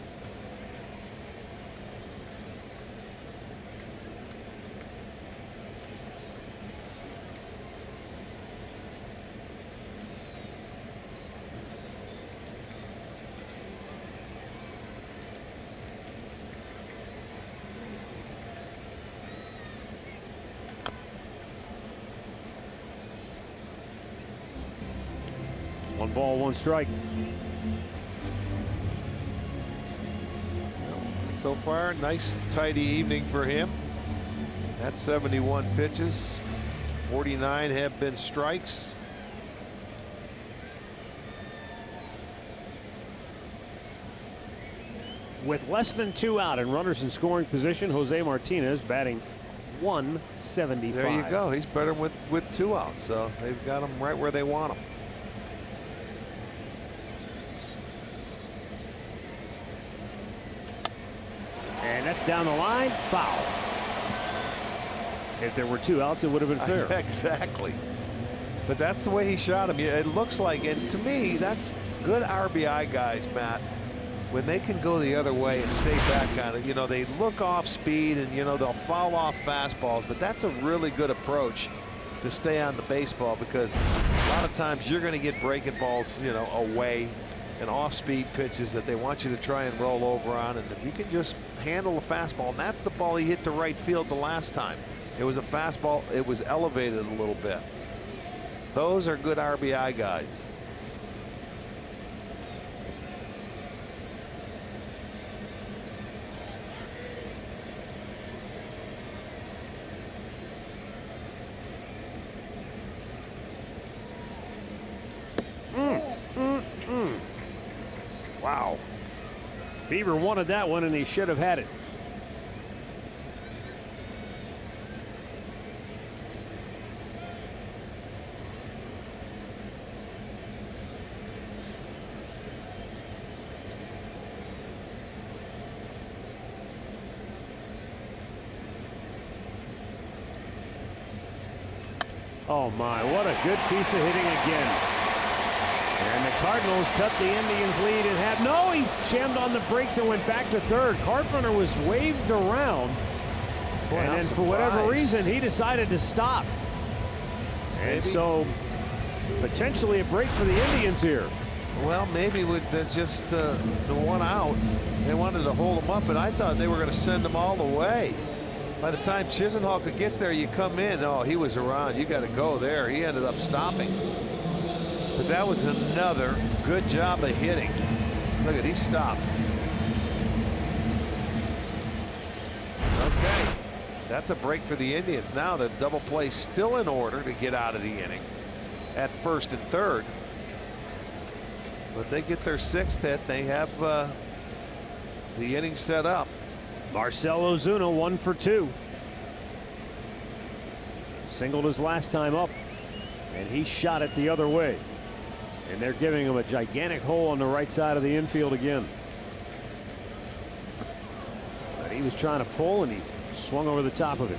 One ball, one strike. So far, nice tidy evening for him. That's 71 pitches. 49 have been strikes. With less than 2 out and runners in scoring position, Jose Martinez batting .175. There you go. He's better with 2 outs. So they've got him right where they want him. And that's down the line. Foul. If there were 2 outs, it would have been fair. Exactly. But that's the way he shot him. It looks like, and to me, that's good RBI guys, Matt. When they can go the other way and stay back on it, you know, they look off speed and, you know, they'll foul off fastballs, but that's a really good approach to stay on the baseball, because a lot of times you're going to get breaking balls, you know, away and off-speed pitches that they want you to try and roll over on. And if you can just handle a fastball, and that's the ball he hit to right field the last time. It was a fastball. It was elevated a little bit. Those are good RBI guys. Wow. Bieber wanted that one, and he should have had it. Oh my, what a good piece of hitting again. And the Cardinals cut the Indians lead and had he jammed on the brakes and went back to third. Carpenter was waved around. Boy, and then for whatever reason, he decided to stop. And so potentially a break for the Indians here. Well, maybe with just the 1 out, they wanted to hold him up, and I thought they were going to send him all the way. By the time Chisenhall could get there, you come in. Oh, he was around. You got to go there. He ended up stopping. But that was another good job of hitting. Look at, he stopped. Okay, that's a break for the Indians. Now the double play still in order to get out of the inning at first and third. But they get their 6th hit. They have the inning set up. Marcell Ozuna 1 for 2. Singled his last time up, and he shot it the other way. And they're giving him a gigantic hole on the right side of the infield again. But he was trying to pull, and he swung over the top of it.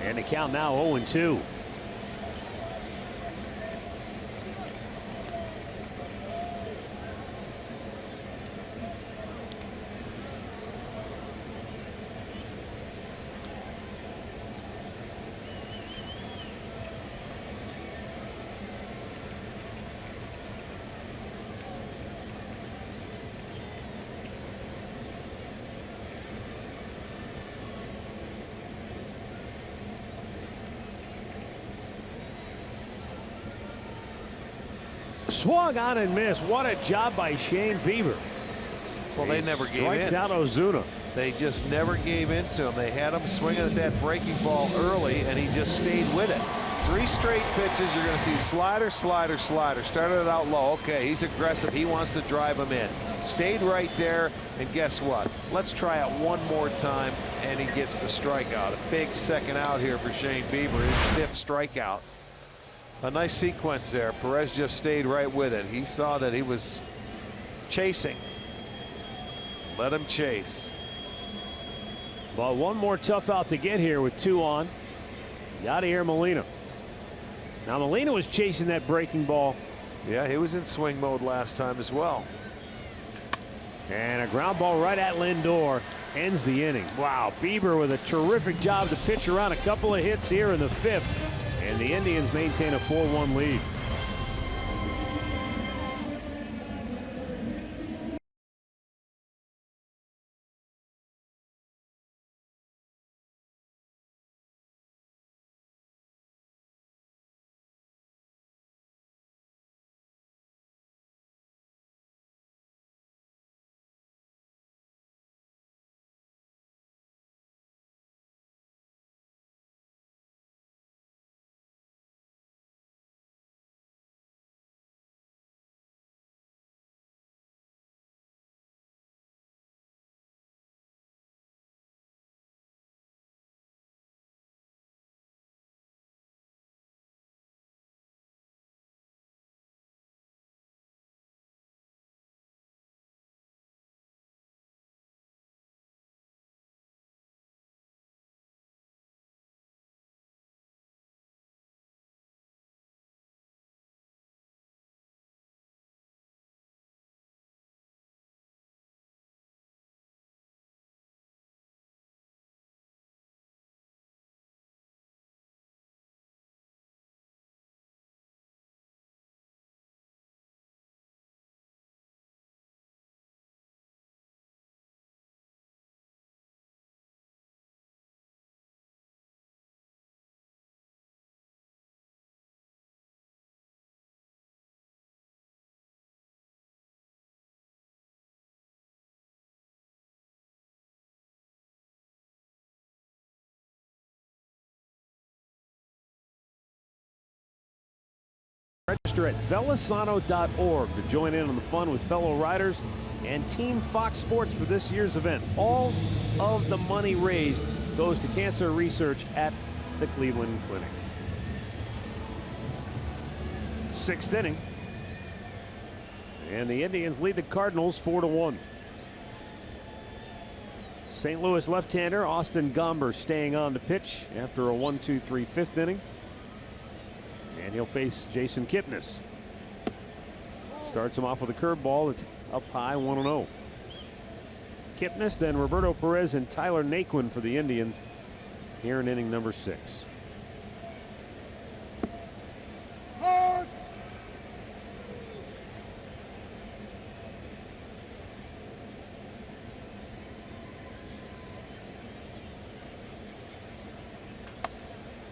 And the count now 0-2. Swung on and missed. What a job by Shane Bieber. Well, they never gave in. Strikes out Ozuna. They just never gave in to him. They had him swinging at that breaking ball early, and he just stayed with it. 3 straight pitches. You're going to see slider, slider, slider. Started it out low. Okay, he's aggressive. He wants to drive him in. Stayed right there, and guess what? Let's try it one more time, and he gets the strikeout. A big second out here for Shane Bieber, his 5th strikeout. A nice sequence there. Perez just stayed right with it. He saw that he was chasing. Let him chase. But one more tough out to get here with 2 on. Yadier Molina. Now Molina was chasing that breaking ball. Yeah, he was in swing mode last time as well. And a ground ball right at Lindor ends the inning. Wow, Bieber with a terrific job to pitch around a couple of hits here in the 5th. And the Indians maintain a 4-1 lead. Register at velasano.org to join in on the fun with fellow riders and Team Fox Sports for this year's event. All of the money raised goes to cancer research at the Cleveland Clinic. 6th inning. And the Indians lead the Cardinals 4-1. St. Louis left-hander Austin Gomber staying on to pitch after a 1-2-3 5th inning. And he'll face Jason Kipnis. Starts him off with a curveball that's up high, 1-0. Kipnis, then Roberto Perez and Tyler Naquin for the Indians here in inning number 6.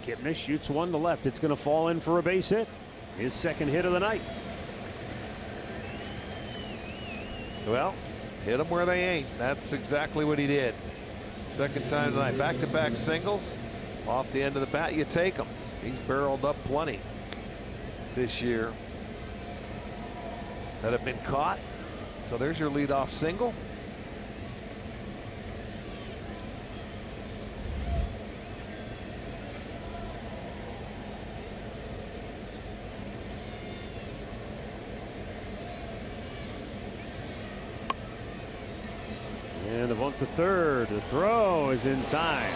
Kipnis shoots one to left. It's going to fall in for a base hit. His 2nd hit of the night. Well, hit them where they ain't. That's exactly what he did. 2nd time tonight. Back-to-back singles. Off the end of the bat, you take them. He's barreled up plenty this year that have been caught. So there's your leadoff single. And a bunt to third. The throw is in time.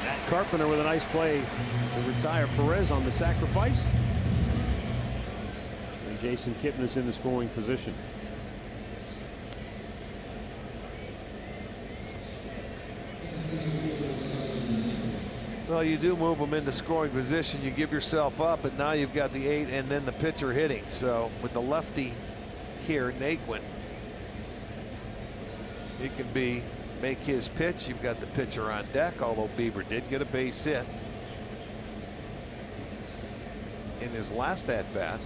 Matt Carpenter with a nice play to retire Perez on the sacrifice. And Jason Kipnis in the scoring position. Well, you do move them into scoring position. You give yourself up, and now you've got the 8 and then the pitcher hitting. So with the lefty here, Naquin, he can make his pitch. You've got the pitcher on deck, although Bieber did get a base hit in his last at bat.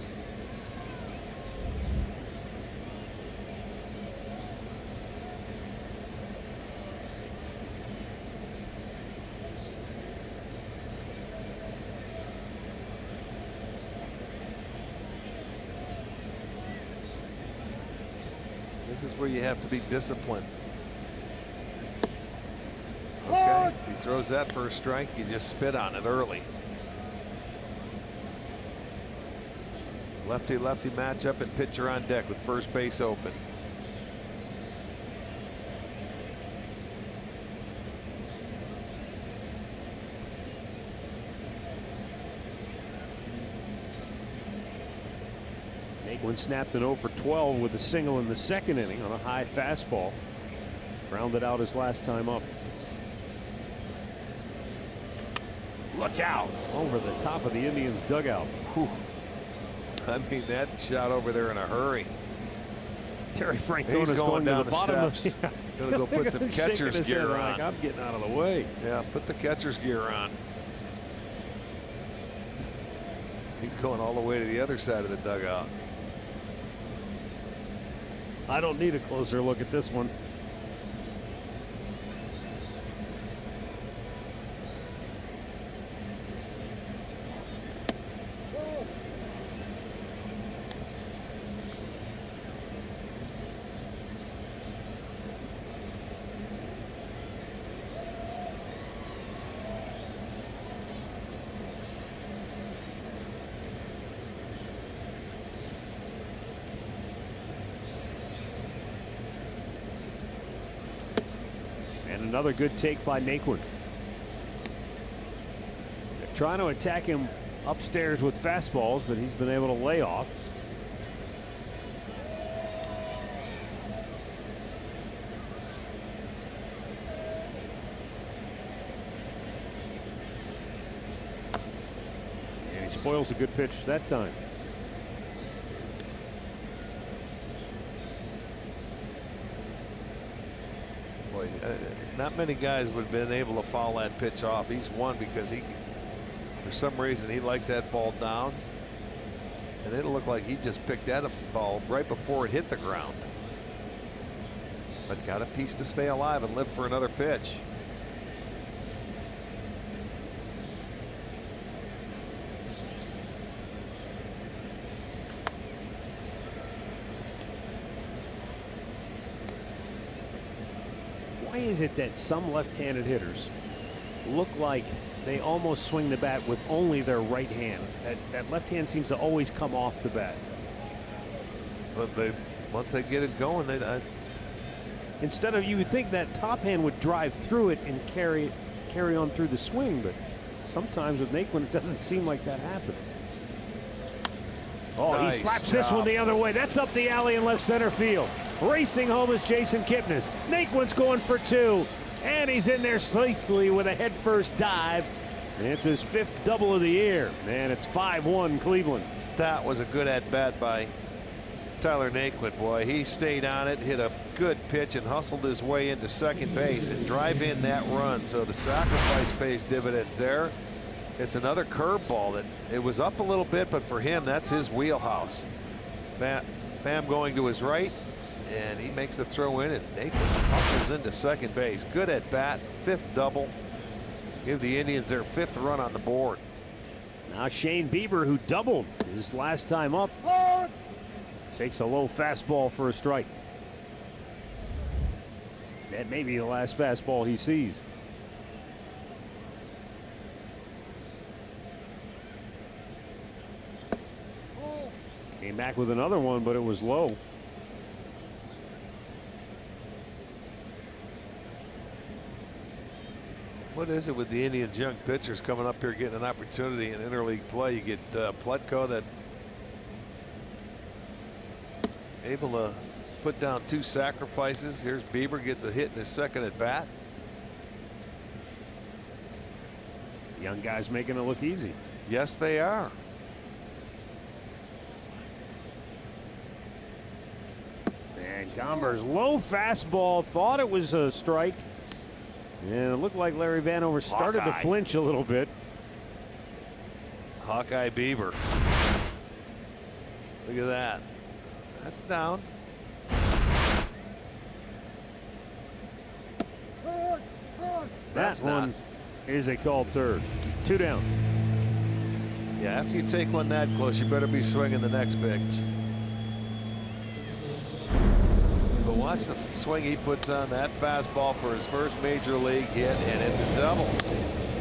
This is where you have to be disciplined. Okay, he throws that for a strike. You just spit on it early. Lefty-lefty matchup and pitcher on deck with first base open. Naquin snapped an 0 for 12 with a single in the second inning on a high fastball. Grounded out his last time up. Look out over the top of the Indians dugout. Whew. I mean, that shot over there in a hurry. Terry Francona's He's going down to the bottom steps. of Gonna go put some catcher's gear on. Like, I'm getting out of the way. Yeah, put the catcher's gear on. He's going all the way to the other side of the dugout. I don't need a closer look at this one. And another good take by Naquin. They're trying to attack him upstairs with fastballs, but he's been able to lay off. And he spoils a good pitch that time. Not many guys would have been able to foul that pitch off. He's one because he, for some reason, he likes that ball down. And it looked like he just picked that ball right before it hit the ground. But got a piece to stay alive and live for another pitch. Why is it that some left-handed hitters look like they almost swing the bat with only their right hand? That left hand seems to always come off the bat. But once they get it going, Instead of, you would think that top hand would drive through it and carry on through the swing, but sometimes with Naquin it doesn't seem like that happens. Oh, nice he slaps job. this one the other way. That's up the alley in left center field. Racing home is Jason Kipnis. Naquin's going for 2, and he's in there safely with a headfirst dive. And it's his 5th double of the year. And it's 5-1 Cleveland. that was a good at bat by Tyler Naquin. Boy, he stayed on it, hit a good pitch, and hustled his way into second base and drive in that run. So the sacrifice pays dividends there. It's another curveball that it was up a little bit, but for him, that's his wheelhouse. Pham going to his right, and he makes the throw in, and Naquin hustles into second base. Good at bat, 5th double. Give the Indians their 5th run on the board. Now Shane Bieber, who doubled his last time up, takes a low fastball for a strike. That may be the last fastball he sees. Came back with another one, but it was low. What is it with the Indians young pitchers coming up here getting an opportunity in interleague play? You get Plutko that able to put down 2 sacrifices. Here's Bieber, gets a hit in his second at bat. Young guys making it look easy. Yes, they are. And Gomber's low fastball, thought it was a strike. And it looked like Larry Vanover started to flinch a little bit. Hawkeye Bieber. Look at that. That's down. That one is a called third. 2 down. Yeah, after you take one that close, you better be swinging the next pitch. But watch the swing he puts on that fastball for his first major league hit, and it's a double.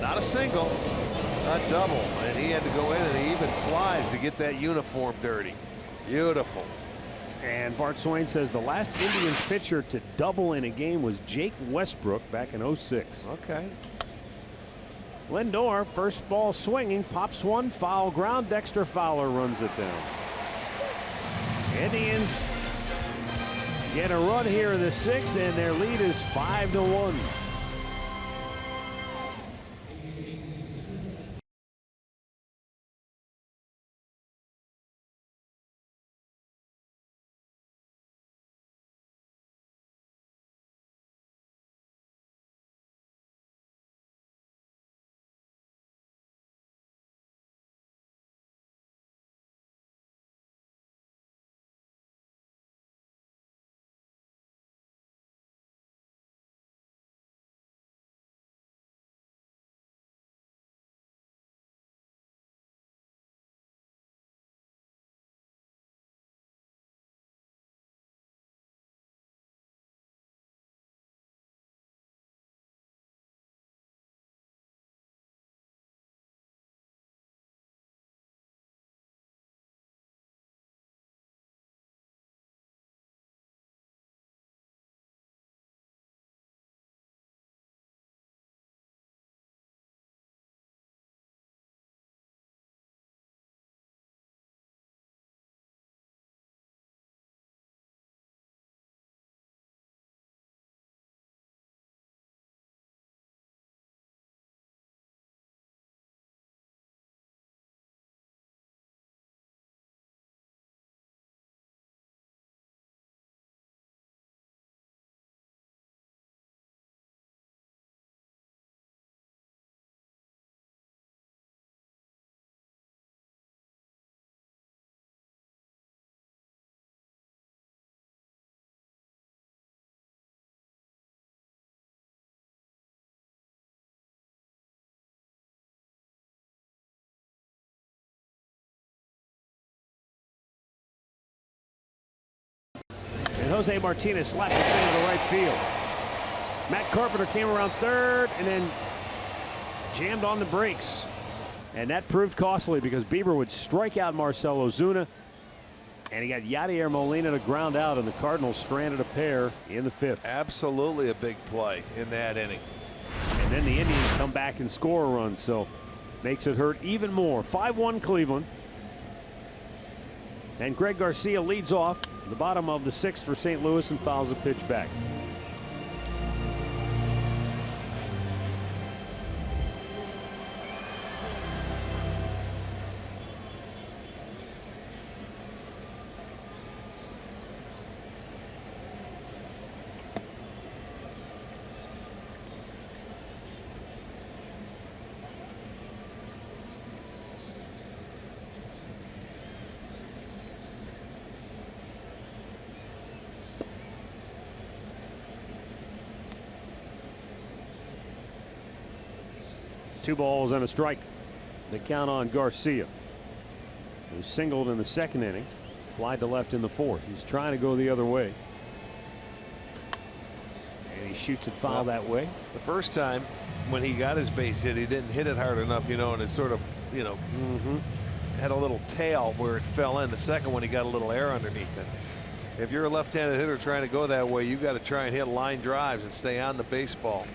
Not a single, a double. And he had to go in and he even slides to get that uniform dirty. Beautiful. And Bart Swain says the last Indians pitcher to double in a game was Jake Westbrook back in '06. Okay. Lindor, first ball swinging, pops one, foul ground. Dexter Fowler runs it down. Indians get a run here in the 6th, and their lead is 5-1. And Jose Martinez slapped the single to right field. Matt Carpenter came around third and then jammed on the brakes. And that proved costly because Bieber would strike out Marcell Ozuna. And he got Yadier Molina to ground out, and the Cardinals stranded a pair in the 5th. Absolutely a big play in that inning. And then the Indians come back and score a run, so makes it hurt even more. 5-1 Cleveland. And Greg Garcia leads off the bottom of the 6th for St. Louis and fouls a pitch back. Two balls and a strike. They count on Garcia, who singled in the 2nd inning, fly to left in the 4th. He's trying to go the other way. And he shoots it foul that way. The first time when he got his base hit, he didn't hit it hard enough, you know, and it sort of, you know, had a little tail where it fell in. The second one, he got a little air underneath it. If you're a left-handed hitter trying to go that way, you got to try and hit line drives and stay on the baseball.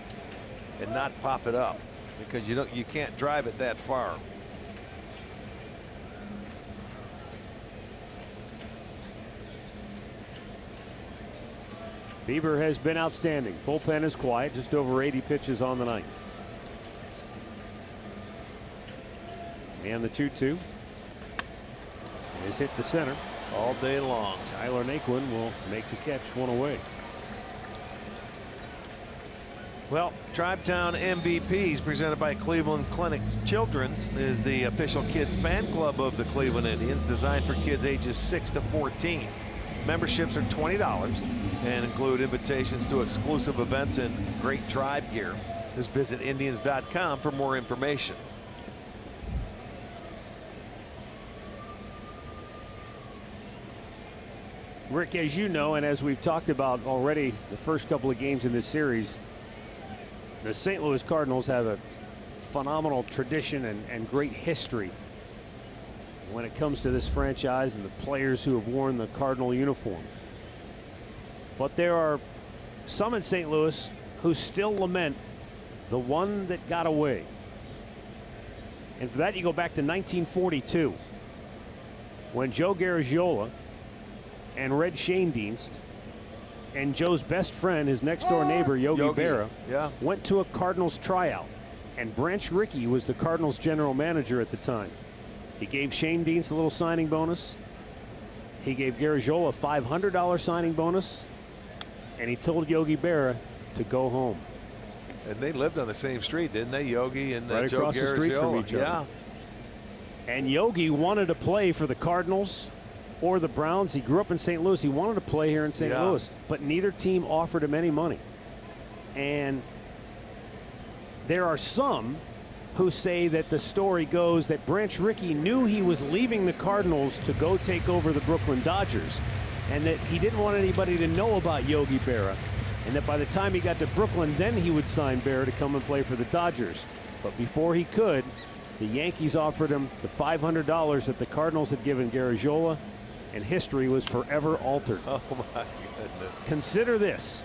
and not pop it up, because you can't drive it that far. Bieber has been outstanding. Bullpen is quiet, just over 80 pitches on the night. And the 2-2 is hit the center all day long. Tyler Naquin will make the catch, one away. Well, Tribetown MVPs presented by Cleveland Clinic Children's is the official kids fan club of the Cleveland Indians, designed for kids ages 6 to 14. Memberships are $20 and include invitations to exclusive events and great Tribe gear. Just visit Indians.com for more information. Rick, as you know, and as we've talked about already the first couple of games in this series, the St. Louis Cardinals have a phenomenal tradition and great history when it comes to this franchise and the players who have worn the Cardinal uniform. But there are some in St. Louis who still lament the one that got away. And for that, you go back to 1942 when Joe Garagiola and Red Schoendienst and Joe's best friend, his next door neighbor, Yogi Berra, went to a Cardinals tryout. And Branch Rickey was the Cardinals general manager at the time. He gave Schoendienst a little signing bonus. He gave Garagiola a $500 signing bonus. And he told Yogi Berra to go home. And they lived on the same street, didn't they, Yogi and right Joe across the street from each other. Yeah. And Yogi wanted to play for the Cardinals or the Browns. He grew up in St. Louis. He wanted to play here in St. Louis, but neither team offered him any money. And there are some who say that the story goes that Branch Rickey knew he was leaving the Cardinals to go take over the Brooklyn Dodgers, and that he didn't want anybody to know about Yogi Berra, and that by the time he got to Brooklyn, then he would sign Berra to come and play for the Dodgers. But before he could, the Yankees offered him the $500 that the Cardinals had given Garagiola, and history was forever altered. Oh my goodness. Consider this.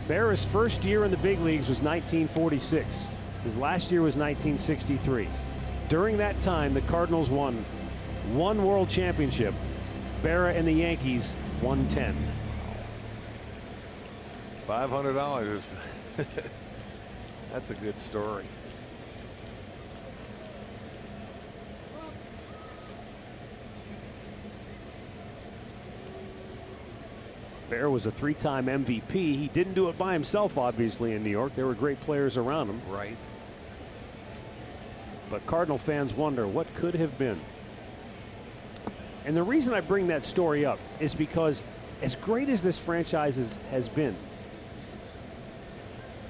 Berra's first year in the big leagues was 1946. His last year was 1963. During that time, the Cardinals won one world championship. Berra and the Yankees won 10. $500. That's a good story. Berra was a three-time MVP. He didn't do it by himself, obviously, in New York. There were great players around him. Right. But Cardinal fans wonder what could have been. And the reason I bring that story up is because as great as this franchise has been,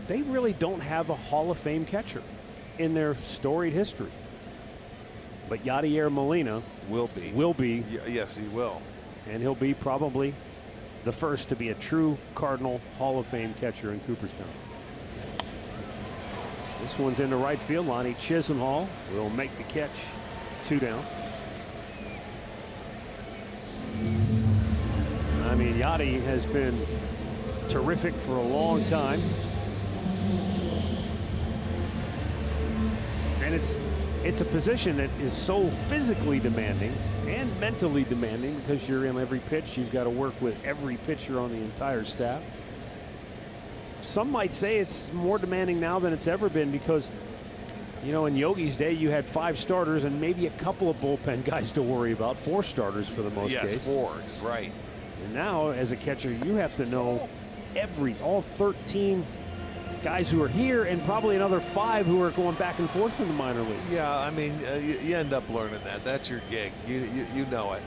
they really don't have a Hall of Fame catcher in their storied history. But Yadier Molina will be. Yes, he will. And he'll be probably the first to be a true Cardinal Hall of Fame catcher in Cooperstown. This one's into right field. Lonnie Chisenhall will make the catch. 2 down. I mean, Yadi has been terrific for a long time. And it's a position that is so physically demanding and mentally demanding, because you're in every pitch. You've got to work with every pitcher on the entire staff. Some might say it's more demanding now than it's ever been, because, you know, in Yogi's day, you had 5 starters and maybe a couple of bullpen guys to worry about. 4 starters for the most case. Yes, 4, right. And now, as a catcher, you have to know all 13 guys who are here, and probably another 5 who are going back and forth in the minor leagues. Yeah, I mean, you end up learning that. That's your gig. You know it.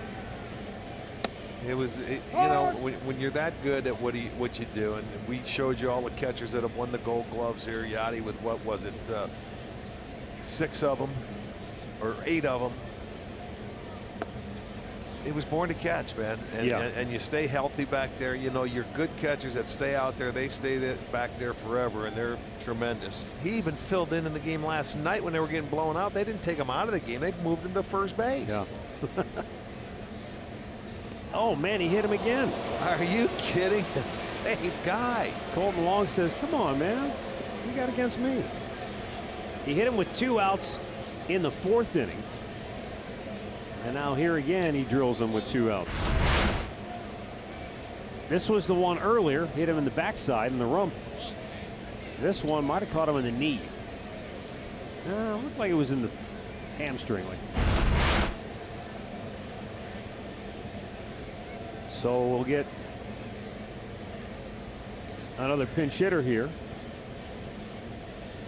It was, you know, when you're that good at what you do, and we showed you all the catchers that have won the Gold Gloves here. Yadi with, what was it, 6 of them or 8 of them. He was born to catch, man, and you stay healthy back there. You know, you're good catchers that stay out there. They stay back there forever, and they're tremendous. He even filled in the game last night when they were getting blown out. They didn't take him out of the game. They moved him to first base. Yeah. Oh, man, he hit him again. Are you kidding? Same guy. Colton Long says, come on, man. you got against me? He hit him with 2 outs in the 4th inning. And now here again, he drills him with 2 outs. This was the one earlier, hit him in the backside in the rump. This one might have caught him in the knee. Looked like it was in the hamstring. So we'll get another pinch hitter here.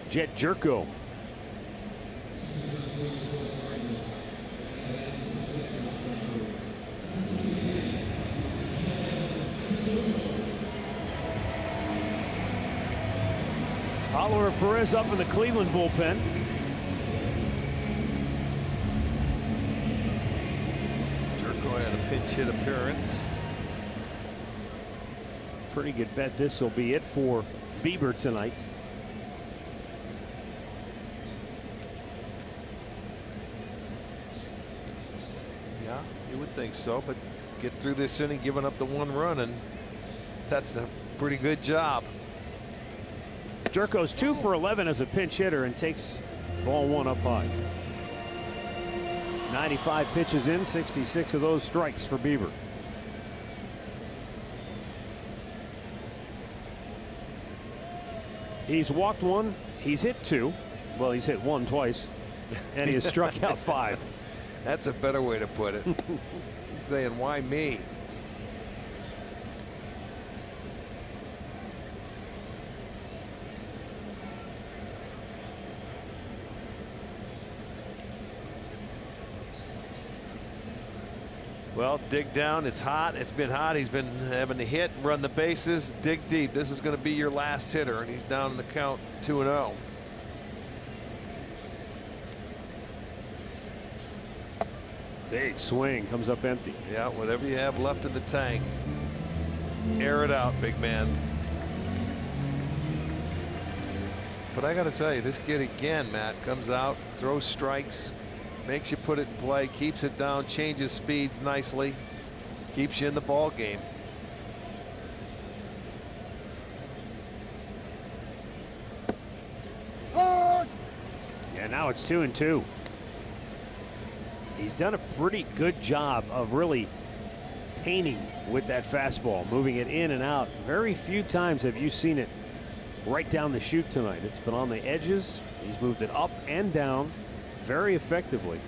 Jet Jerko. Oliver Perez up in the Cleveland bullpen. Jerko had a pinch hit appearance. Pretty good bet this will be it for Bieber tonight. Yeah, you would think so, but get through this inning giving up the 1 run, and that's a pretty good job. Jerko's 2 for 11 as a pinch hitter and takes ball 1 up high. 95 pitches in, 66 of those strikes for Bieber. He's walked 1, he's hit 2. Well, he's hit 1 twice, and he has struck out 5. That's a better way to put it. He's saying, why me? Well, dig down. It's hot. It's been hot. He's been having to hit, run the bases, dig deep. This is going to be your last hitter, and he's down in the count 2-0. Big swing, comes up empty. Yeah, whatever you have left in the tank, air it out, big man. But I got to tell you, this kid again, Matt, comes out, throws strikes, makes you put it in play, keeps it down, changes speeds nicely, keeps you in the ball game. Yeah, now it's 2-2. He's done a pretty good job of really painting with that fastball, moving it in and out. Very few times have you seen it right down the chute tonight. It's been on the edges. He's moved it up and down very effectively.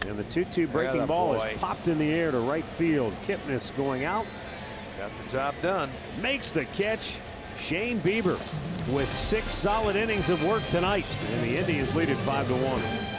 And the 2-2 breaking ball is popped in the air to right field. Kipnis going out. Got the job done. Makes the catch. Shane Bieber with 6 solid innings of work tonight, and the Indians lead it 5-1.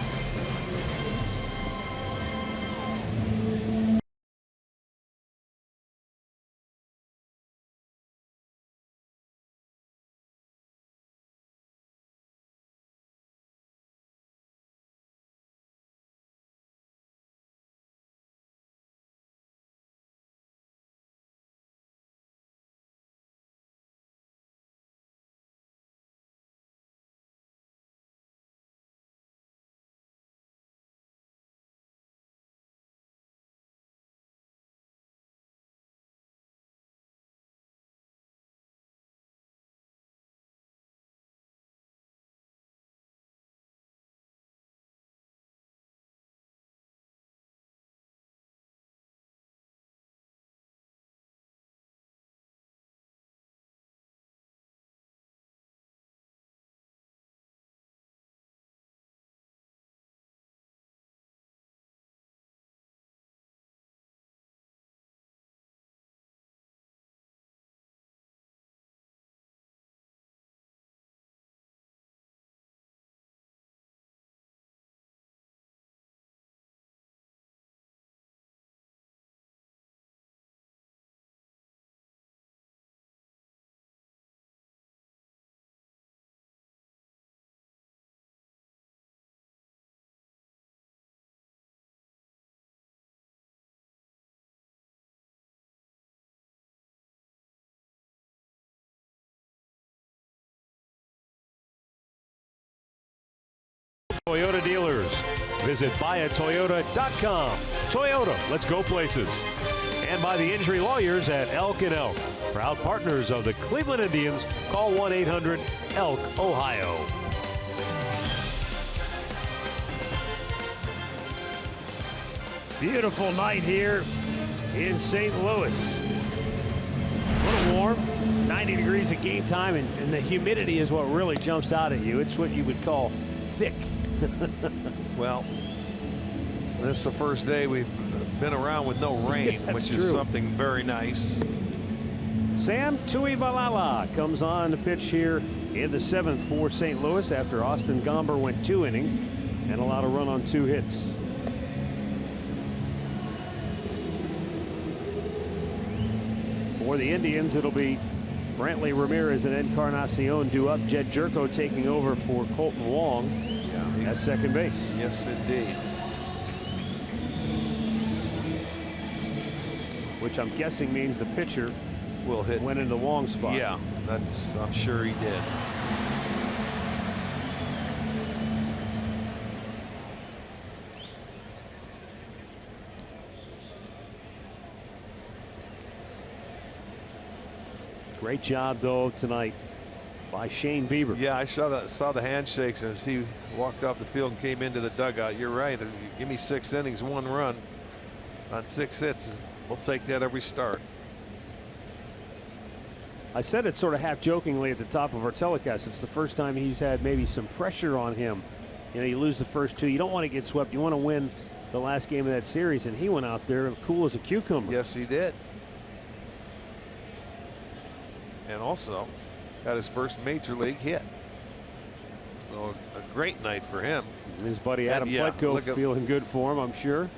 Toyota dealers. Visit buyatoyota.com. Toyota, let's go places. and by the injury lawyers at Elk & Elk. Proud partners of the Cleveland Indians. Call 1-800-ELK, Ohio. Beautiful night here in St. Louis. A little warm, 90 degrees at game time, and the humidity is what really jumps out at you. It's what you would call thick. Well, this is the first day we've been around with no rain, which is something very nice. Sam Tuivailala comes on to pitch here in the 7th for St. Louis after Austin Gomber went 2 innings and allowed a run on 2 hits. For the Indians, it'll be Brantley Ramirez and Encarnacion due up. Jed Jerko taking over for Colton Wong at second base. Yes, indeed. Which I'm guessing means the pitcher will hit. Went into Wong's spot. Yeah, I'm sure he did. Great job, though, tonight by Shane Bieber. Yeah, I saw the handshakes as he walked off the field and came into the dugout. You're right. Give me 6 innings, 1 run on 6 hits. We'll take that every start. I said it sort of half jokingly at the top of our telecast. It's the first time he's had maybe some pressure on him. You know, you lose the first 2. You don't want to get swept. You want to win the last game of that series. And he went out there cool as a cucumber. Yes, he did. And also got his first major league hit. So a great night for him. His buddy Adam Pletko feeling good for him, I'm sure.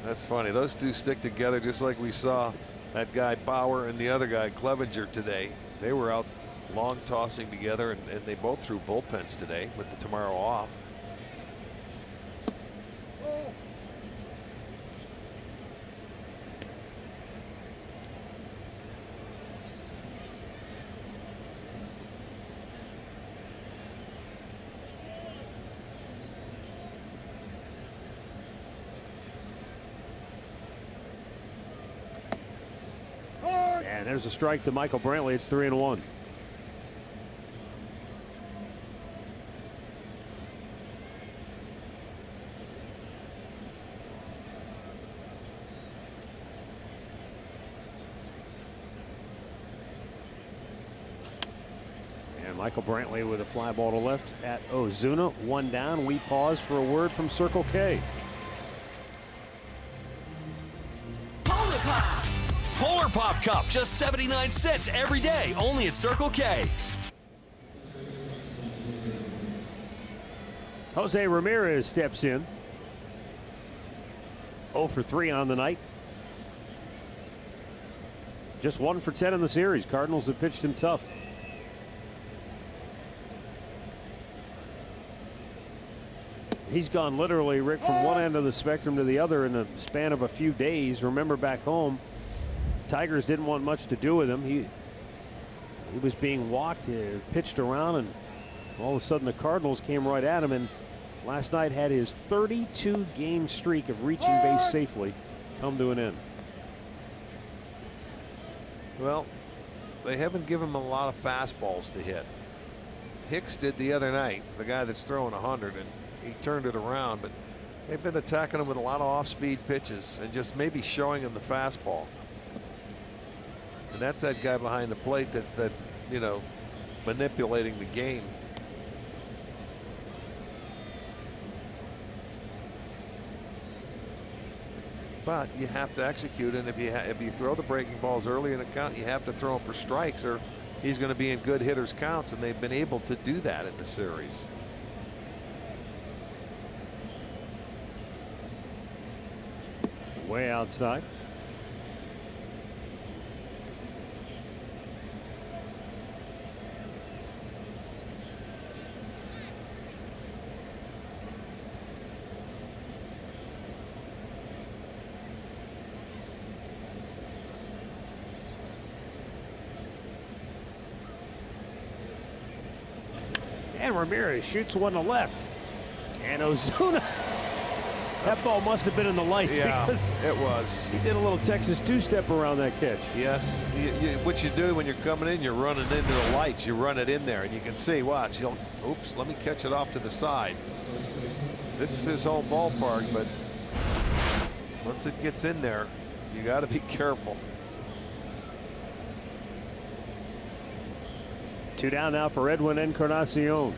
That's funny. Those two stick together just like we saw that guy Bauer and the other guy Clevenger today. They were out long tossing together, and they both threw bullpens today with the tomorrow off. And there's a strike to Michael Brantley. It's 3-1. And Michael Brantley with a fly ball to left at Ozuna. 1 down. We pause for a word from Circle K. Polar Pop Cup, just 79 cents every day, only at Circle K. Jose Ramirez steps in. 0 for 3 on the night. Just 1 for 10 in the series. Cardinals have pitched him tough. He's gone literally, Rick, from one end of the spectrum to the other in the span of a few days. Remember back home, Tigers didn't want much to do with him. He was being walked, pitched around, and all of a sudden the Cardinals came right at him, and last night had his 32-game streak of reaching base safely come to an end. Well, they haven't given him a lot of fastballs to hit. Hicks did the other night, the guy that's throwing 100, and he turned it around, but they've been attacking him with a lot of off-speed pitches and just maybe showing him the fastball. And that's that guy behind the plate that's you know, manipulating the game. But you have to execute, and if you throw the breaking balls early in the count, you have to throw them for strikes, or he's going to be in good hitters' counts, and they've been able to do that in the series. Way outside. And Ramirez shoots one to left. And Ozuna That ball must have been in the lights because it was. He did a little Texas two-step around that catch. Yes. What you do when you're coming in, you're running into the lights. You run it in there, and you can see, watch. Oops, let me catch it off to the side. This is his home ballpark, but once it gets in there, you got to be careful. 2 down now for Edwin Encarnacion.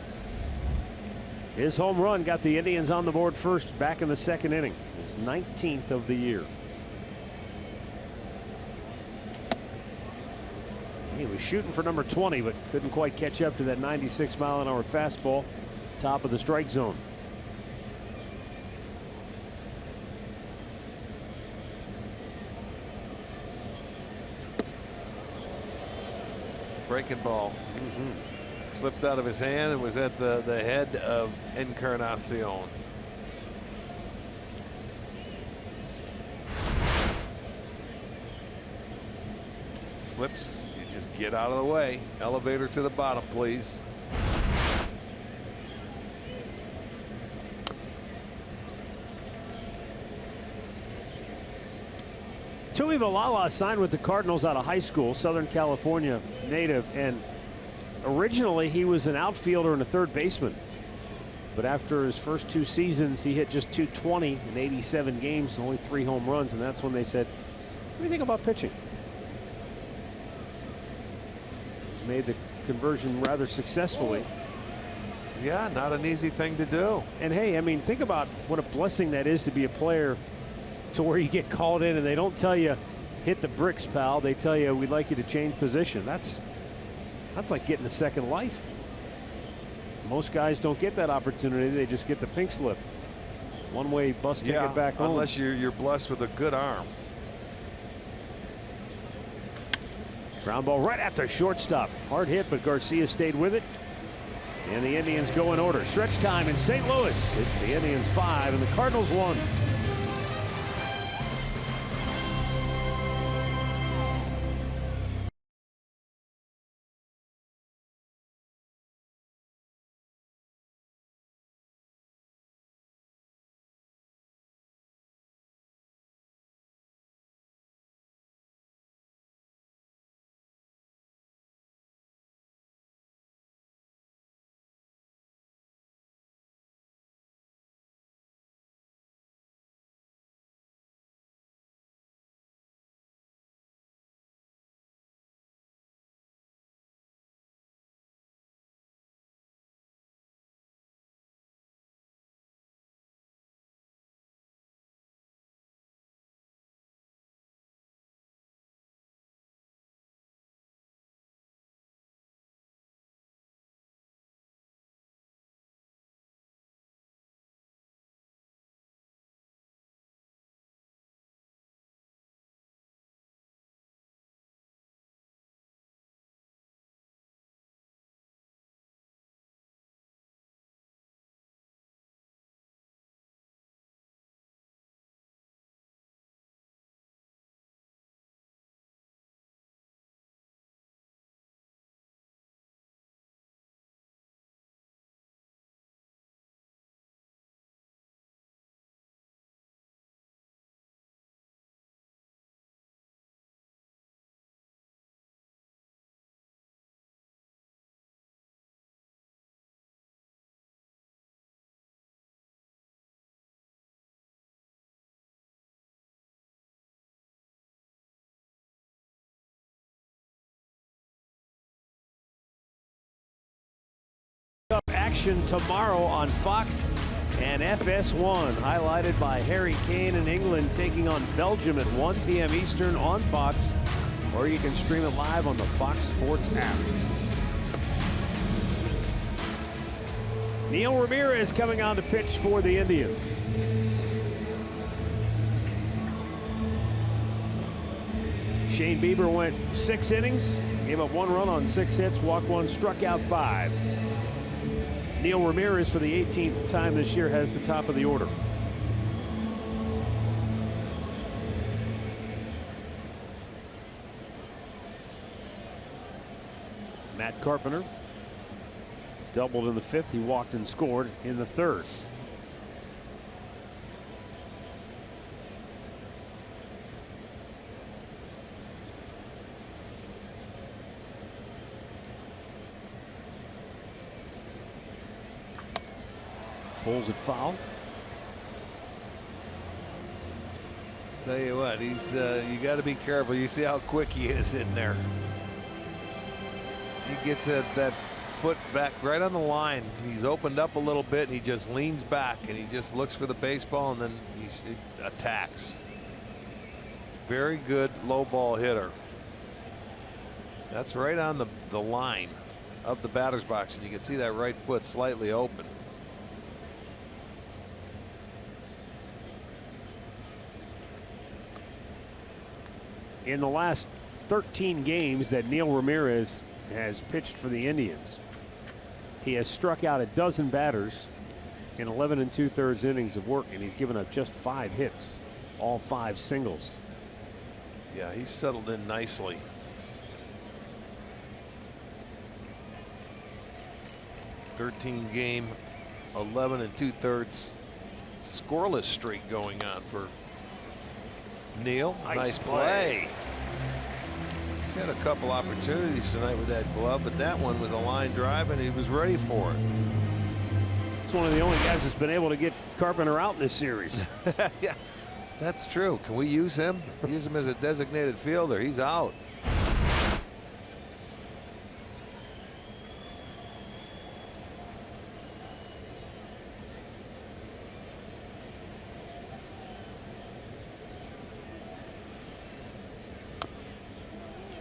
His home run got the Indians on the board first back in the second inning. His 19th of the year. He was shooting for number 20, but couldn't quite catch up to that 96-mile-an-hour fastball, top of the strike zone. Breaking ball. Slipped out of his hand and was at the head of Encarnacion. Slips, you just get out of the way. Elevator to the bottom, please. Tuivailala signed with the Cardinals out of high school, Southern California native, and originally he was an outfielder and a third baseman. But after his first 2 seasons, he hit just .220 in 87 games, only 3 home runs, and that's when they said, what do you think about pitching? He's made the conversion rather successfully. Yeah, not an easy thing to do. And hey, I mean, think about what a blessing that is to be a player to where you get called in and they don't tell you, hit the bricks, pal. They tell you, we'd like you to change position. That's like getting a second life. Most guys don't get that opportunity. They just get the pink slip. One-way bus ticket back home. Unless you're blessed with a good arm. Ground ball right at the shortstop. Hard hit, but Garcia stayed with it. And the Indians go in order. Stretch time in St. Louis. It's the Indians 5 and the Cardinals 1. Action tomorrow on Fox and FS1, highlighted by Harry Kane in England taking on Belgium at 1 p.m. Eastern on Fox, or you can stream it live on the Fox Sports app. Neil Ramirez coming on to pitch for the Indians. Shane Bieber went 6 innings, gave up 1 run on 6 hits, walked 1, struck out 5. Neil Ramirez, for the 18th time this year, has the top of the order. Matt Carpenter doubled in the 5th. He walked and scored in the 3rd. Pulls it foul. Tell you what, he's you got to be careful. You see how quick he is in there. He gets that foot back right on the line. He's opened up a little bit. And he just leans back and he just looks for the baseball and then he attacks. Very good low ball hitter. That's right on the line of the batter's box, and you can see that right foot slightly open. In the last 13 games that Neil Ramirez has pitched for the Indians, he has struck out a dozen batters in 11 2/3 innings of work, and he's given up just 5 hits, all 5 singles. Yeah, he's settled in nicely. .13-game, 11 2/3 scoreless streak going on for Neil. Nice play. He's had a couple opportunities tonight with that glove, but that one was a line drive and he was ready for it. It's one of the only guys that's been able to get Carpenter out in this series. Yeah, that's true. Can we use him? Use him as a designated fielder. He's out.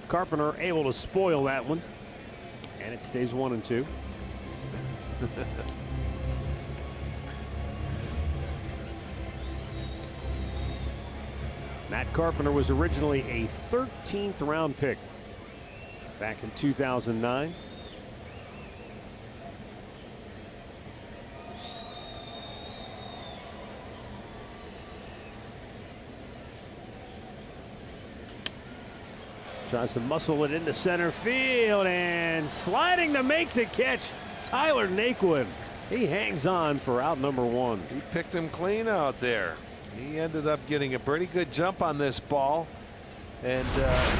Carpenter able to spoil that one, and it stays 1-2. Matt Carpenter was originally a 13th round pick back in 2009. Tries to muscle it into center field, and sliding to make the catch, Tyler Naquin. He hangs on for out number 1. He picked him clean out there. He ended up getting a pretty good jump on this ball, and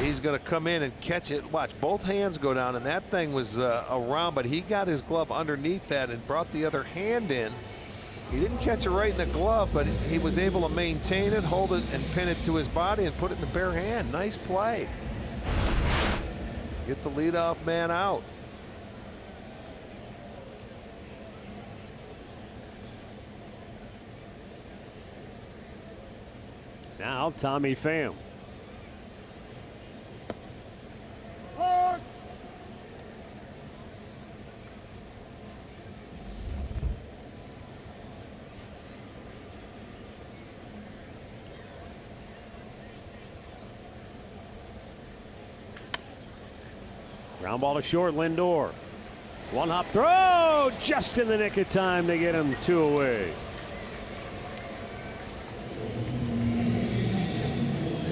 he's going to come in and catch it. Watch, both hands go down, and that thing was around, but he got his glove underneath that and brought the other hand in. He didn't catch it right in the glove, but he was able to maintain it, hold it, and pin it to his body and put it in the bare hand. Nice play. Get the leadoff man out. Now Tommy Pham. Ground ball to short, Lindor. One hop throw, just in the nick of time to get him 2 away.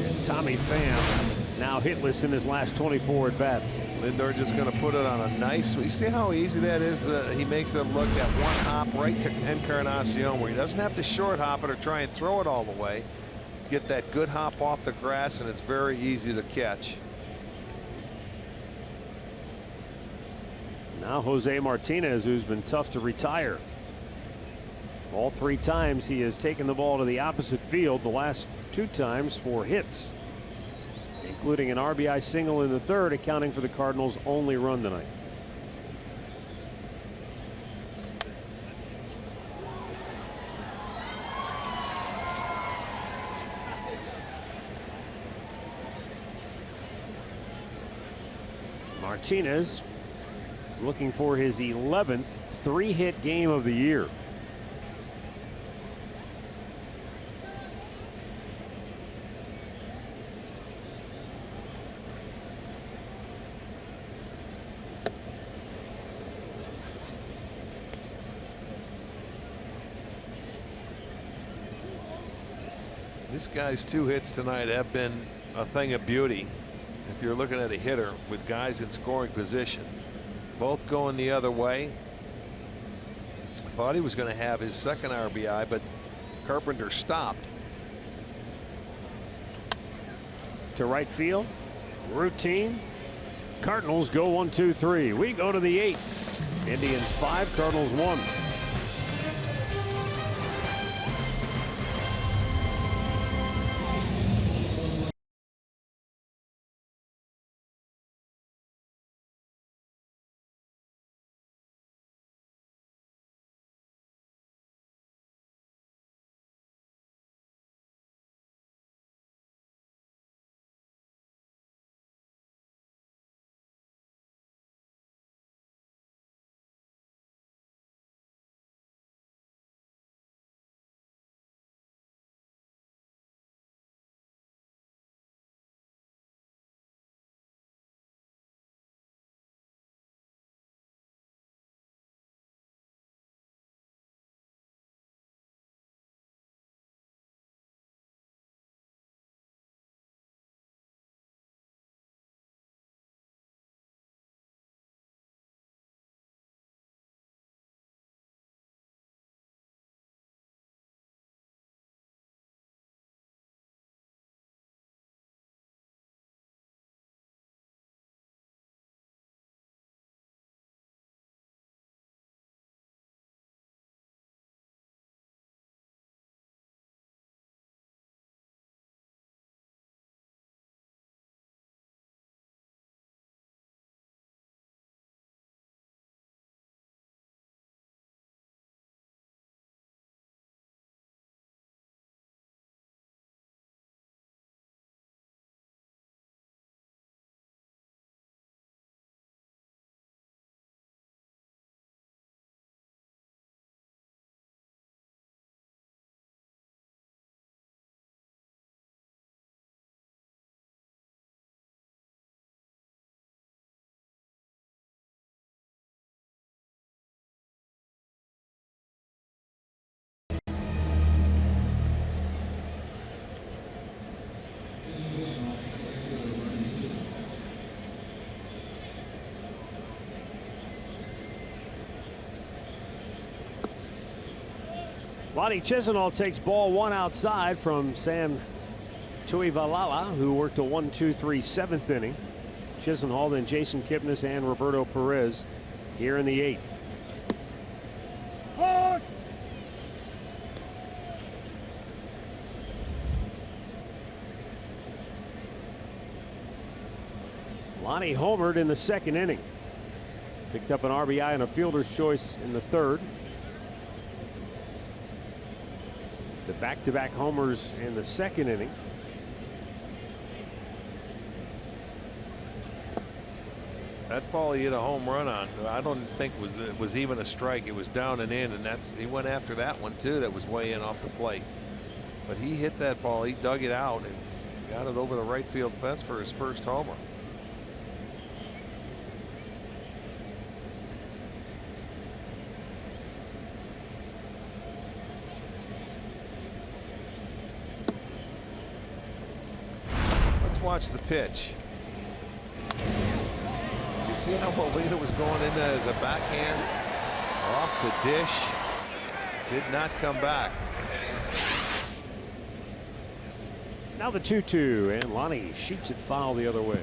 And Tommy Pham now hitless in his last 24 at bats. Lindor just going to put it on a nice. You see how easy that is? He makes it look at one hop right to Encarnacion, where he doesn't have to short hop it or try and throw it all the way. Get that good hop off the grass, and it's very easy to catch. Now Jose Martinez, who's been tough to retire. All 3 times he has taken the ball to the opposite field, the last 2 times for hits, including an RBI single in the 3rd, accounting for the Cardinals' only run tonight. Martinez looking for his 11th 3-hit game of the year. This guy's 2 hits tonight have been a thing of beauty. If you're looking at a hitter with guys in scoring position, both going the other way. I thought he was going to have his 2nd RBI, but Carpenter stopped. To right field, routine. Cardinals go 1-2-3. We go to the 8th. Indians 5, Cardinals 1. Lonnie Chisenhall takes ball 1 outside from Sam Tuivalala, who worked a 1-2-3 7th inning. Chisenhall, then Jason Kipnis and Roberto Perez here in the 8th. Lonnie homered in the 2nd inning. Picked up an RBI and a fielder's choice in the 3rd. The back-to-back homers in the 2nd inning. That ball he hit a home run on, I don't think was even a strike. It was down and in, and he went after that one too. That was way in off the plate. But he hit that ball. He dug it out and got it over the right field fence for his first homer. Let's watch the pitch. You see how Molina was going into as a backhand off the dish. Did not come back. Now the 2-2, and Lonnie shoots it foul the other way.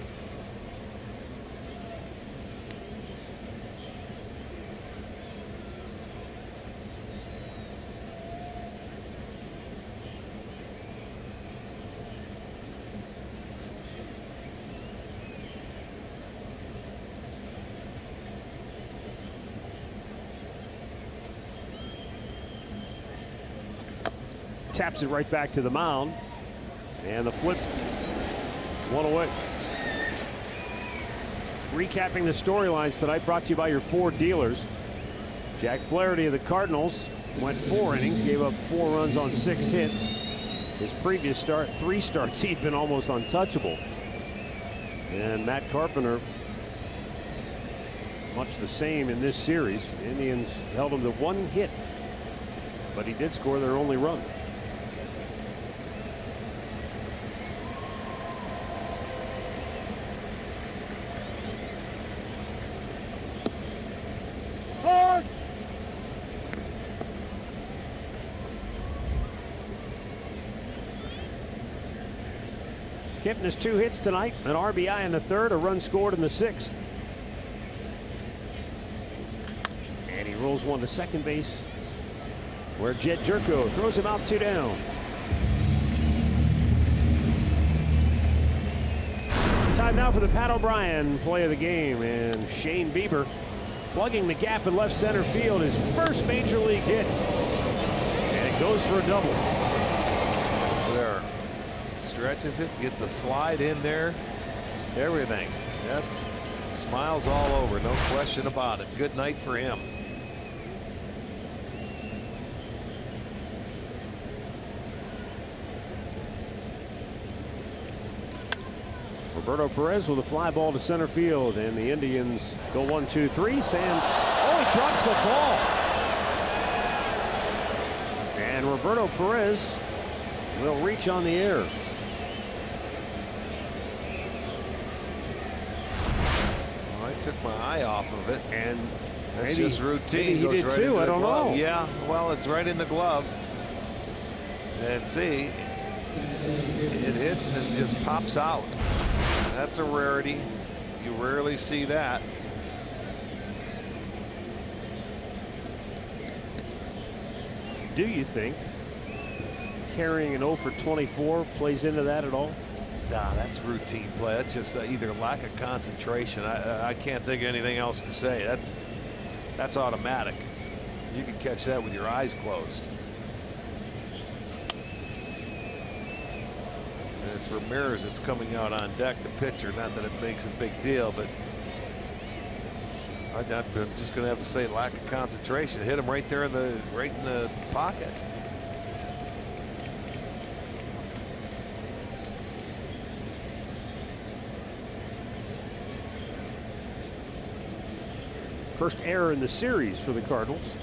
Taps it right back to the mound. And the flip, 1 away. Recapping the storylines tonight, brought to you by your Ford dealers. Jack Flaherty of the Cardinals went 4 innings, gave up 4 runs on 6 hits. His previous 3 starts, he'd been almost untouchable. And Matt Carpenter, much the same in this series. Indians held him to 1 hit, but he did score their only run. Kipnis 2 hits tonight, an RBI in the 3rd, a run scored in the 6th. And he rolls one to second base, where Jed Jerko throws him out 2 down. Time now for the Pat O'Brien play of the game, and Shane Bieber plugging the gap in left center field, his first major league hit, and it goes for a double. There. Stretches it, gets a slide in there, everything. That's smiles all over, no question about it. Good night for him. Roberto Perez with a fly ball to center field, and the Indians go 1-2-3. Sam, oh, he drops the ball. And Roberto Perez will reach on the air. I took my eye off of it, And that's maybe, just routine. maybe he Goes did right too. into I the don't glove. know. Yeah, well, it's right in the glove. And see, it hits and just pops out. That's a rarity. You rarely see that. Do you think carrying an 0 for 24 plays into that at all? Nah, that's routine play. That's just either lack of concentration. I can't think of anything else to say. That's automatic. You can catch that with your eyes closed. And as for Ramirez, it's coming out on deck, the pitcher. Not that it makes a big deal, but I'm just going to have to say lack of concentration. Hit him right there in the pocket. First error in the series for the Cardinals.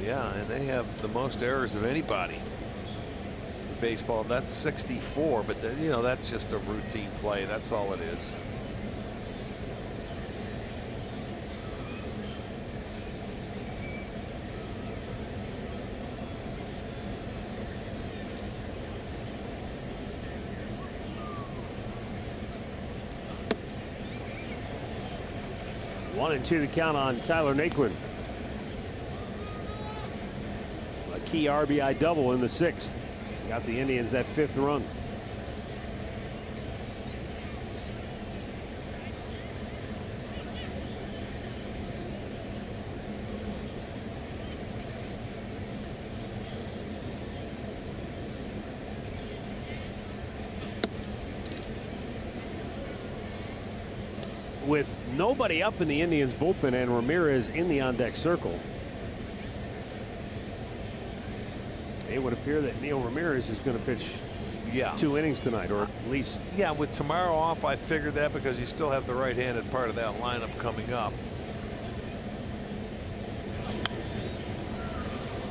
Yeah, and they have the most errors of anybody in baseball. That's 64, but you know, that's just a routine play. That's all it is. 1-2 the count on Tyler Naquin. A key RBI double in the 6th. Got the Indians that 5th run. With nobody up in the Indians bullpen and Ramirez in the on-deck circle, it would appear that Neil Ramirez is going to pitch 2 innings tonight, or at least. Yeah, with tomorrow off, I figured that because you still have the right-handed part of that lineup coming up.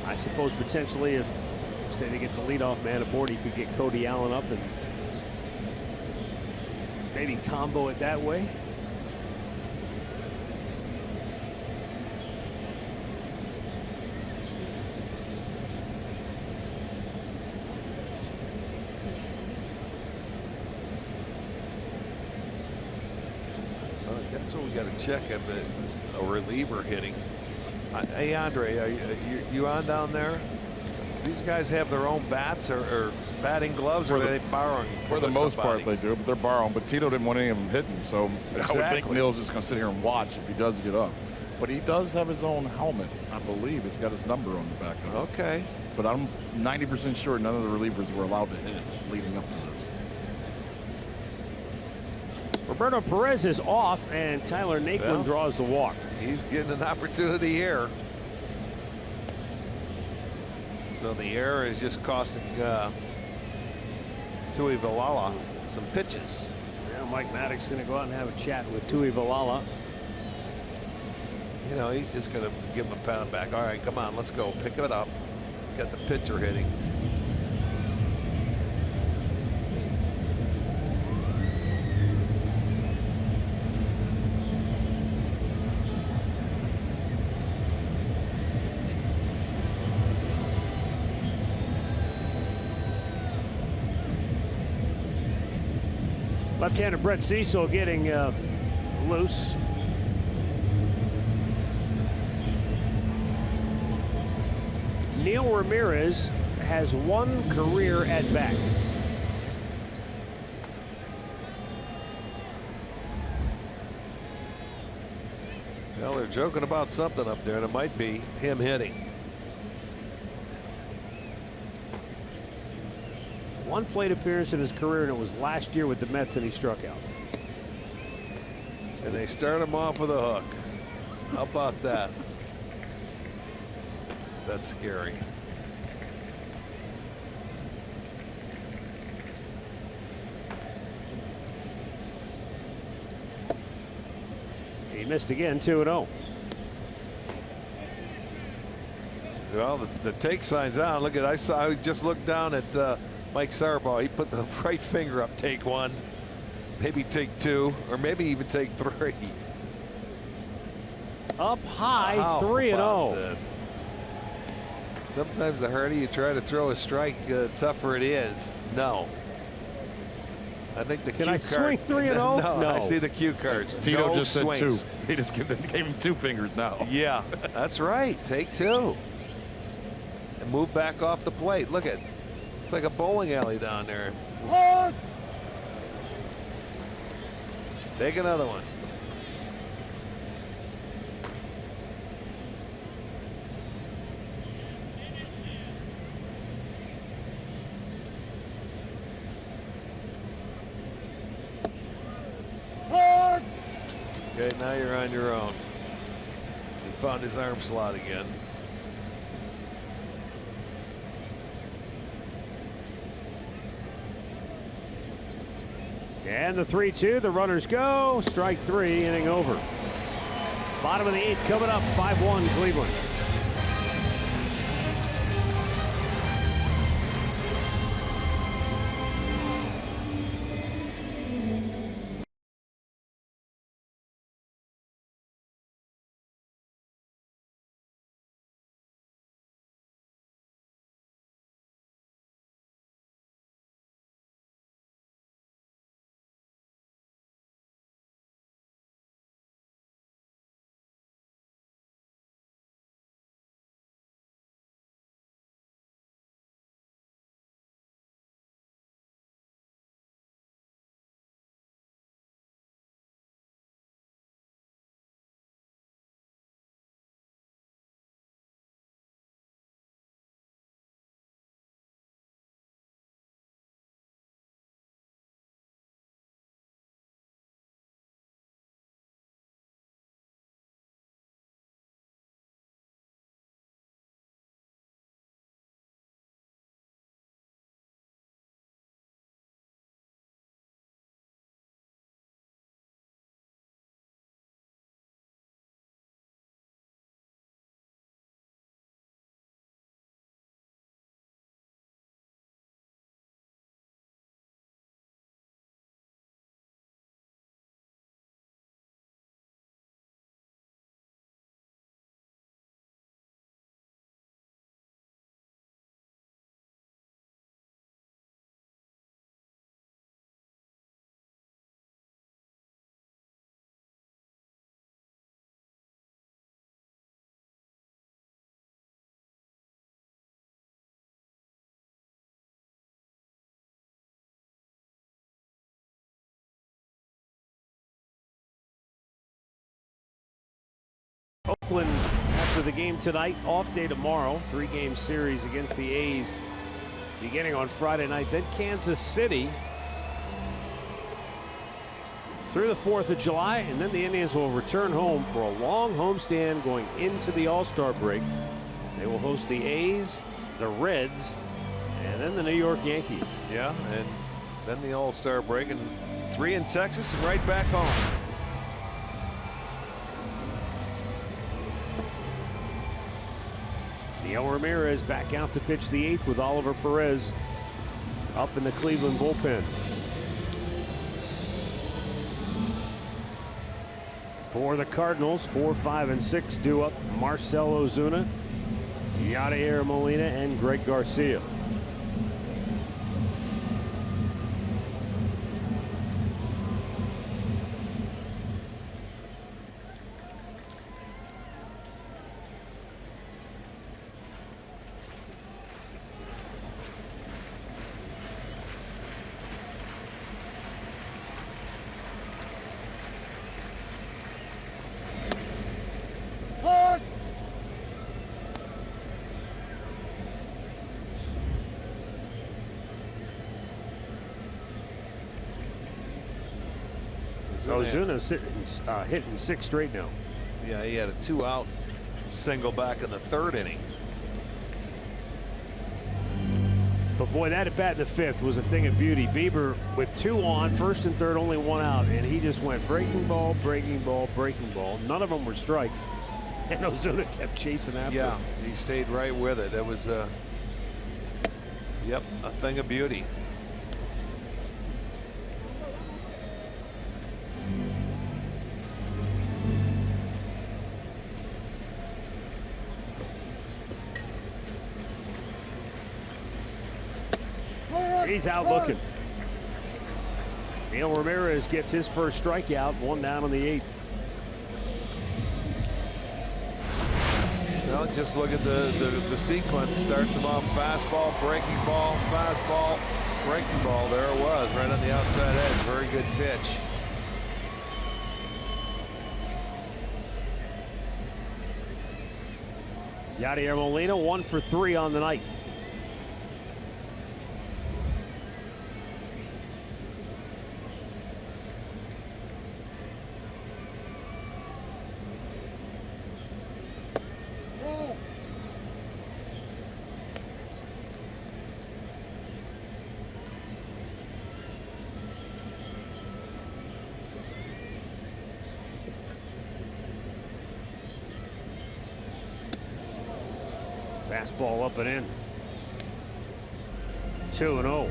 I suppose potentially if, say, they get the leadoff man aboard, he could get Cody Allen up and maybe combo it that way. That's what we got to check if a reliever hitting. Hey, Andre, are you on down there? These guys have their own bats or batting gloves, or are they borrowing? For the most part, they do, but they're borrowing. But Tito didn't want any of them hitting, so Exactly. I would think Neil's just going to sit here and watch if he does get up. But he does have his own helmet, I believe. It's got his number on the back of it. Okay. But I'm 90% sure none of the relievers were allowed to hit leading up to this. Roberto Perez is off, and Tyler Naquin draws the walk. He's getting an opportunity here. So the error is just costing Tui Villela some pitches. Now Mike Maddox going to go out and have a chat with Tui Villela. You know, he's just going to give him a pat on the back. All right, come on, let's go. Pick it up. Got the pitcher hitting. Left-hander Brett Cecil getting loose. Neil Ramirez has 1 career at bat. Well, they're joking about something up there, and it might be him hitting. 1 plate appearance in his career, and it was last year with the Mets, and he struck out. And they start him off with a hook. How about that? That's scary. He missed again, 2-0. Well, the take sign's on. Look at, I just looked down at Mike Sarbaugh. He put the right finger up, take 1, maybe take 2, or maybe even take 3. Up high, 3-0. Sometimes the harder you try to throw a strike, tougher it is. No. I think the Can cue I swing card, 3-0? No, I No. see the cue cards. Tito No just swings. said 2. He just gave him 2 fingers now. Yeah, that's right. Take 2. And move back off the plate. Look at, it's like a bowling alley down there. Take another one. Okay, now you're on your own. He found his arm slot again. And the 3-2, the runners go. Strike 3, inning over. Bottom of the 8th coming up, 5-1 Cleveland. after the game tonight, off day tomorrow, 3-game series against the A's beginning on Friday night, then Kansas City through the 4th of July, and then the Indians will return home for a long homestand going into the All-Star break. They will host the A's, the Reds, and then the New York Yankees. Yeah, and then the All-Star break, and 3 in Texas and right back home. Neil Ramirez back out to pitch the 8th with Oliver Perez up in the Cleveland bullpen. For the Cardinals, 4, 5, and 6 due up Marcell Ozuna, Yadier Molina, and Greg Garcia. Ozuna's hitting 6 straight now. Yeah, he had a 2-out single back in the 3rd inning. But boy, that at bat in the 5th was a thing of beauty. Bieber with 2 on, 1st and 3rd, only 1 out, and he just went breaking ball, breaking ball, breaking ball. None of them were strikes, and Ozuna kept chasing after. Yeah, he stayed right with it. That was, yep, a thing of beauty. He's out looking. Neil Ramirez gets his first strikeout, 1 down on the 8th. Well, just look at the sequence. Starts him off fastball, breaking ball, fastball, breaking ball. There it was, right on the outside edge. Very good pitch. Yadier Molina 1 for 3 on the night. Fastball up and in. 2-0.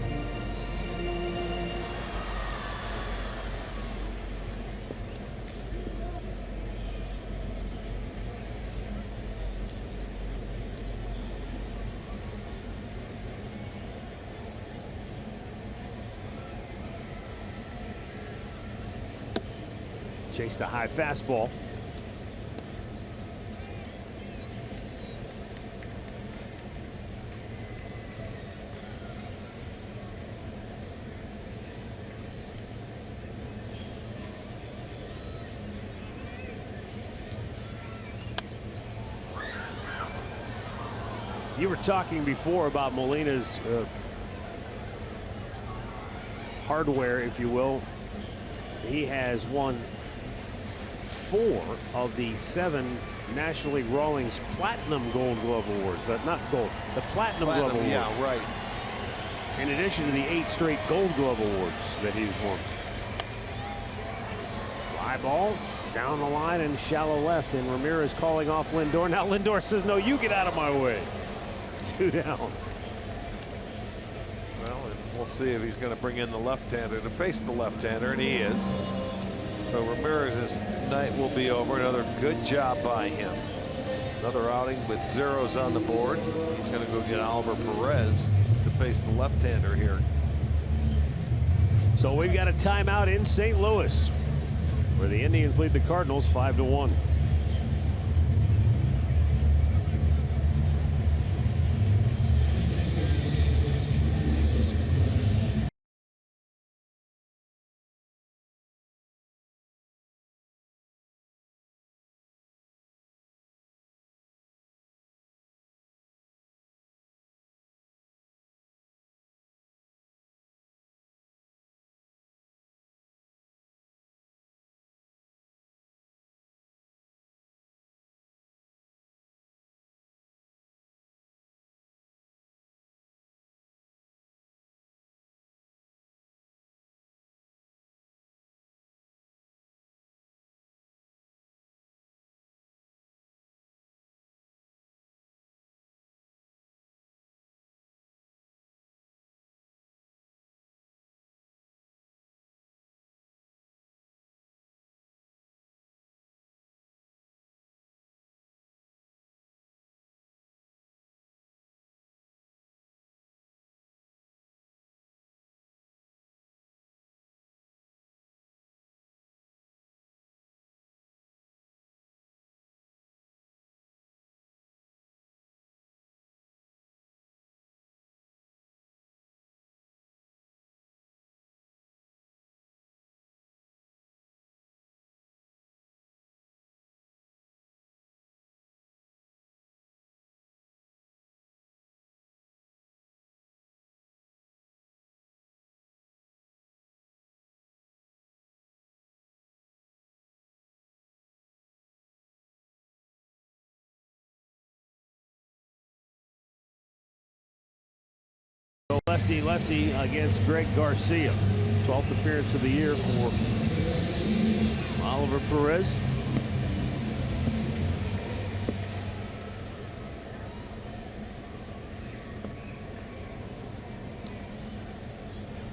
Chased a high fastball. You were talking before about Molina's hardware, if you will. He has won 4 of the 7 National League Rawlings Platinum Gold Glove Awards. Not gold, the Platinum Glove Awards. Yeah, right. In addition to the 8 straight Gold Glove Awards that he's won. Fly ball down the line and shallow left, and Ramirez calling off Lindor. Now Lindor says, no, you get out of my way. 2 down. Well, and we'll see if he's going to bring in the left-hander to face the left-hander, and he is. So Ramirez's night will be over. Another good job by him. Another outing with zeros on the board. He's going to go get Oliver Perez to face the left-hander here. So we've got a timeout in St. Louis, where the Indians lead the Cardinals 5-1. Lefty against Greg Garcia. 12th appearance of the year for Oliver Perez.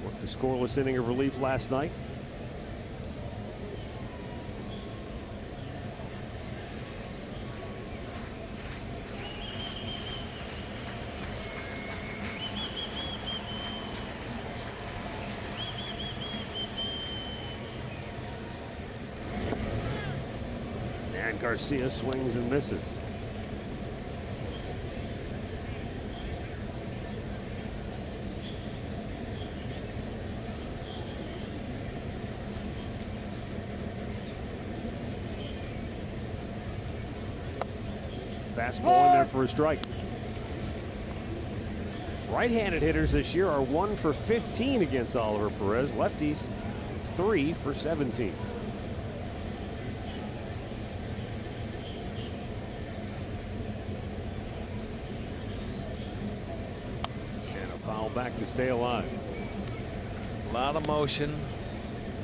Worked a scoreless inning of relief last night. Garcia swings and misses. Fastball in there for a strike. Right-handed hitters this year are 1 for 15 against Oliver Perez. Lefties 3 for 17. Back to stay alive. A lot of motion.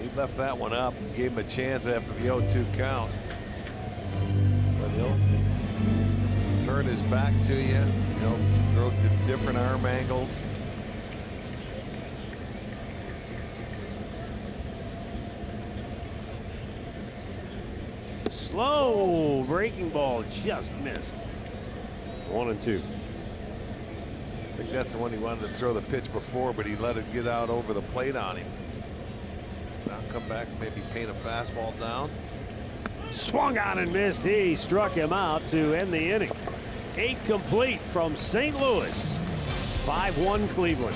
He left that one up and gave him a chance after the 0-2 count. But he'll turn his back to you. He'll throw to different arm angles. Slow breaking ball, just missed. 1-2. I think that's the one he wanted to throw the pitch before, but he let it get out over the plate on him. Now come back, maybe paint a fastball down. Swung on and missed. He struck him out to end the inning. 8 complete from St. Louis. 5-1 Cleveland.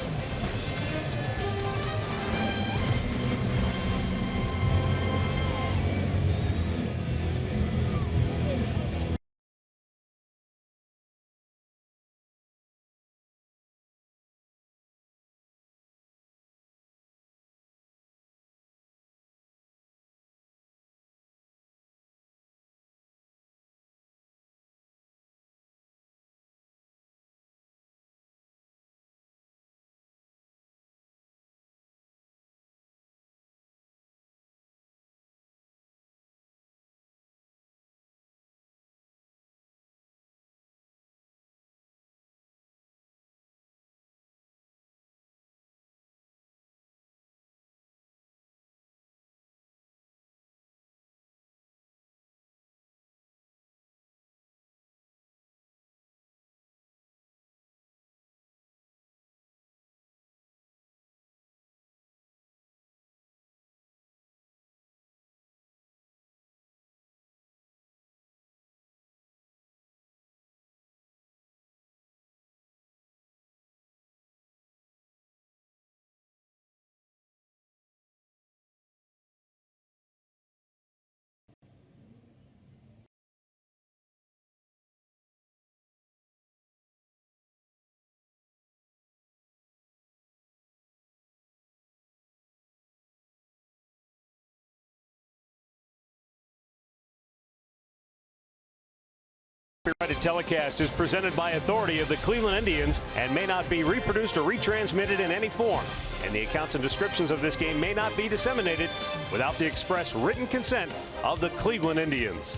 Copyrighted telecast is presented by authority of the Cleveland Indians and may not be reproduced or retransmitted in any form. And the accounts and descriptions of this game may not be disseminated without the express written consent of the Cleveland Indians.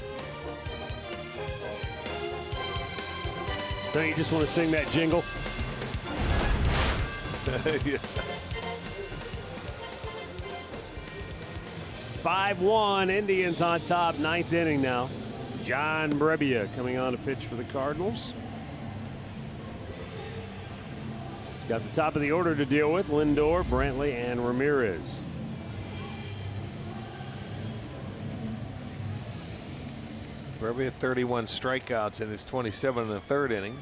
Don't you just want to sing that jingle? Yeah. 5-1 Indians on top, 9th inning now. John Brebbia coming on to pitch for the Cardinals. He's got the top of the order to deal with: Lindor, Brantley, and Ramirez. Brebbia 31 strikeouts in his 27 in the 3rd inning.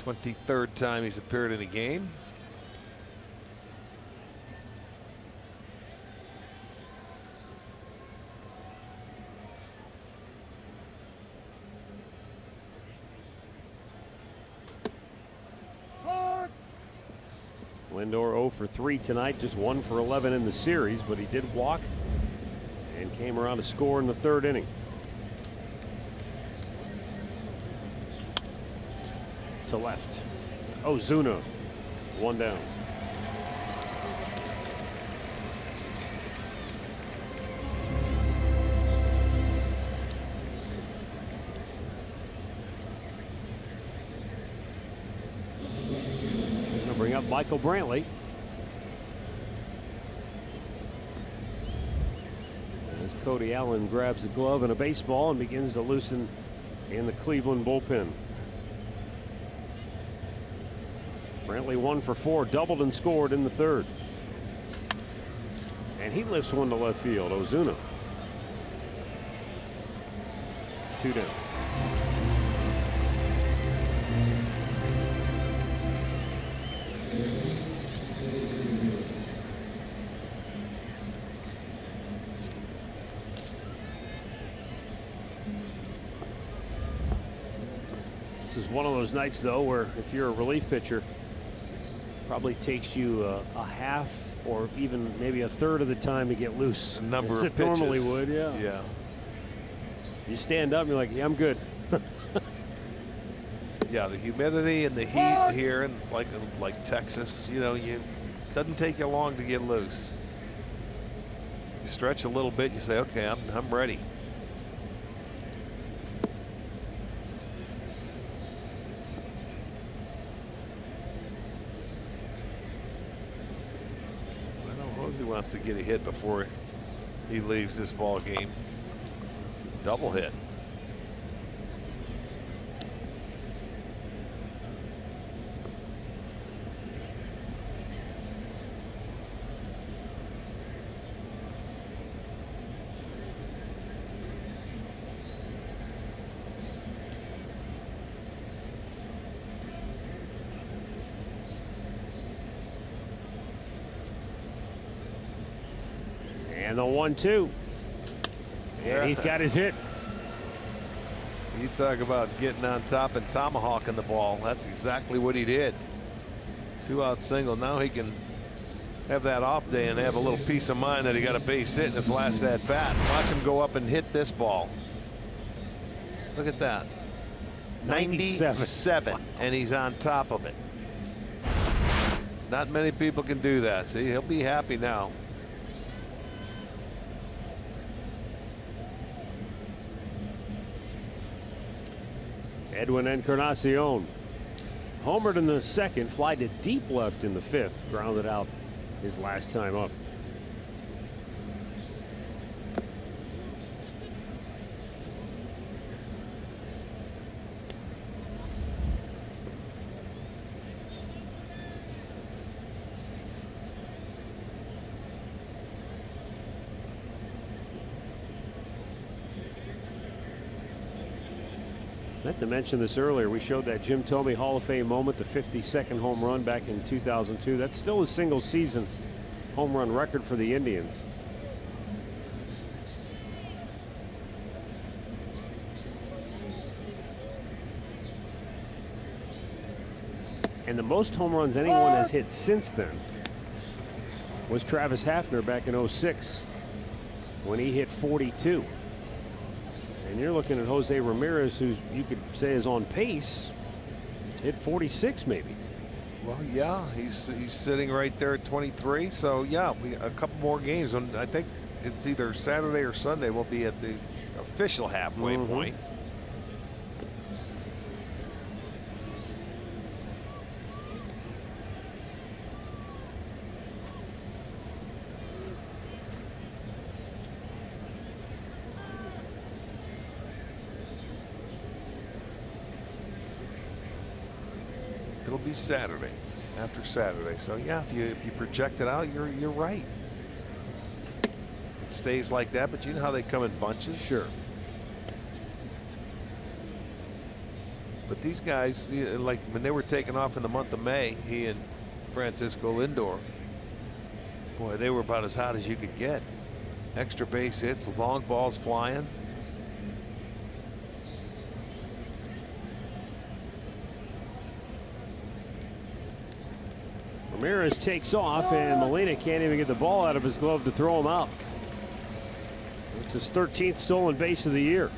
23rd time he's appeared in a game. Lindor 0 for 3 tonight, just 1 for 11 in the series, but he did walk and came around to score in the 3rd inning. To left, Ozuna. 1 down. Going to bring up Michael Brantley. As Cody Allen grabs a glove and a baseball and begins to loosen in the Cleveland bullpen. Brantley 1 for 4, doubled and scored in the 3rd. And he lifts one to left field. Ozuna. 2 down. This is one of those nights, though, where if you're a relief pitcher, probably takes you a half or even maybe a third of the time to get loose. A number as of it pitches. normally would, yeah. Yeah. You stand up and you're like, yeah, I'm good. Yeah, the humidity and the heat here, and it's like Texas, you know, doesn't take you long to get loose. You stretch a little bit, you say, okay, I'm ready. He wants to get a hit before he leaves this ball game. It's a double hit. And the 1-2. Yeah. And he's got his hit. You talk about getting on top and tomahawking the ball. That's exactly what he did. 2-out single. Now he can have that off day and have a little peace of mind that he got a base hit in his last at bat. Watch him go up and hit this ball. Look at that. 97. And he's on top of it. Not many people can do that. See, he'll be happy now. Edwin Encarnacion homered in the 2nd, fly to deep left in the 5th, grounded out his last time up. I meant to mention this earlier. We showed that Jim Thome Hall of Fame moment, the 52nd home run back in 2002. That's still a single season home run record for the Indians. And the most home runs anyone has hit since then was Travis Hafner back in 06 when he hit 42. And you're looking at Jose Ramirez, who you could say is on pace to hit 46 maybe. Well, yeah, he's sitting right there at 23. So yeah, a couple more games, and I think it's either Saturday or Sunday we'll be at the official halfway point. It'll be Saturday, after Saturday. So yeah, if you project it out, you're right. It stays like that, but you know how they come in bunches. Sure. But these guys, like when they were taking off in the month of May, he and Francisco Lindor, boy, they were about as hot as you could get. Extra base hits, long balls flying. Ramirez takes off, and Molina can't even get the ball out of his glove to throw him out. It's his 13th stolen base of the year.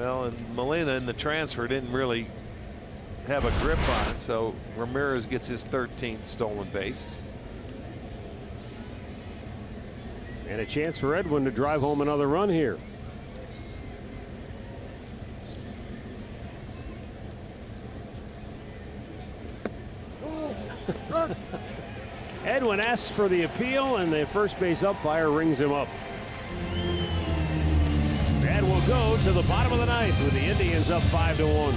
Well, and Molina in the transfer didn't really have a grip on it, so Ramirez gets his 13th stolen base. And a chance for Edwin to drive home another run here. Edwin asks for the appeal, and the first base umpire rings him up. And we'll go to the bottom of the ninth with the Indians up 5-1.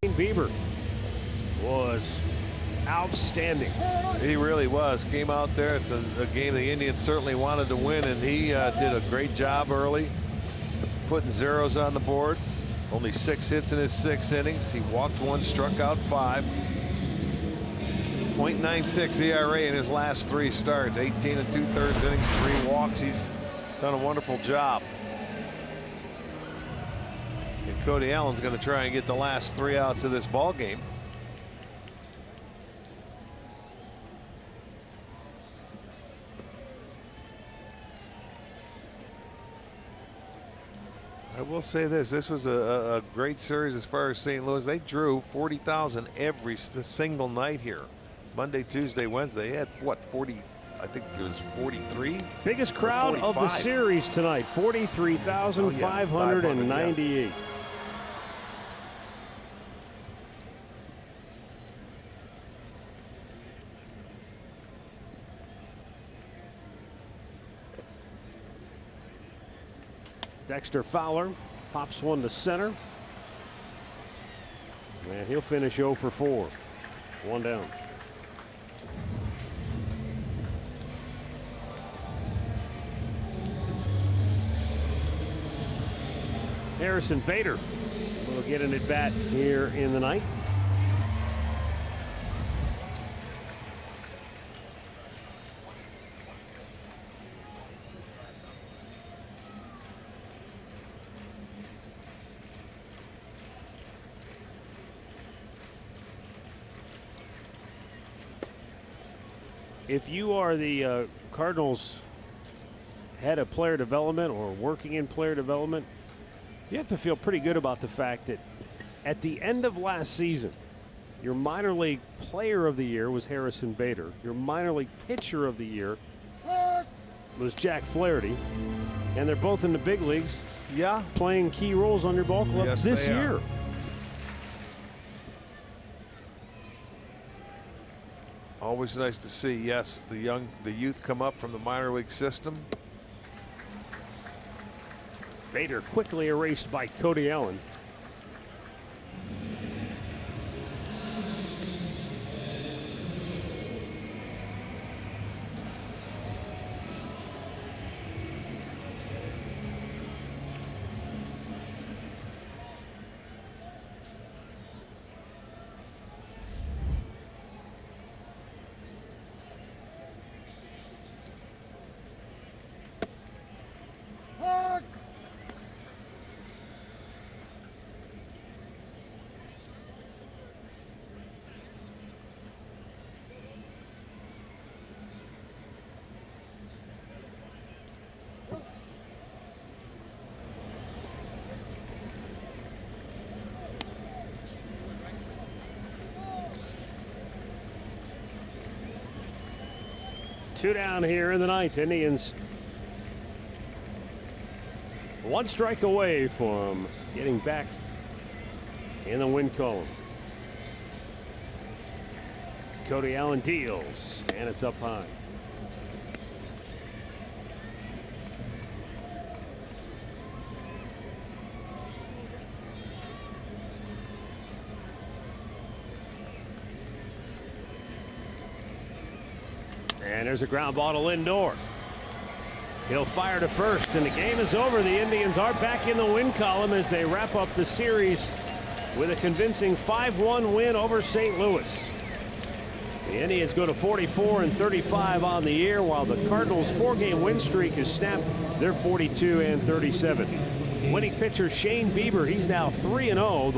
Shane Bieber was outstanding. He really was. Came out there. It's a game the Indians certainly wanted to win, and he did a great job early, putting zeros on the board. Only 6 hits in his 6 innings. He walked 1, struck out 5. .96 ERA in his last 3 starts. 18 2/3 innings, 3 walks. He's done a wonderful job. And Cody Allen's going to try and get the last 3 outs of this ball game. I will say this was a great series as far as St. Louis. They drew 40,000 every single night here. Monday, Tuesday, Wednesday. They had what, 40? I think it was 43. Biggest crowd of the series tonight, 43,598. Dexter Fowler pops one to center. And he'll finish 0 for 4. 1 down. Harrison Bader will get an at-bat here in the ninth. If you are the Cardinals head of player development or working in player development, you have to feel pretty good about the fact that at the end of last season, your minor league player of the year was Harrison Bader. Your minor league pitcher of the year was Jack Flaherty. And they're both in the big leagues, playing key roles on your ball club this year. Always nice to see, yes, the youth come up from the minor league system. Bader quickly erased by Cody Allen. 2 down here in the 9th. Indians 1 strike away from getting back in the win column. Cody Allen deals, and it's up high. And there's a ground ball to Lindor. He'll fire to first, and the game is over. The Indians are back in the win column as they wrap up the series with a convincing 5-1 win over St. Louis. The Indians go to 44-35 on the year, while the Cardinals' 4-game win streak is snapped. They're 42-37. Winning pitcher Shane Bieber, he's now 3-0.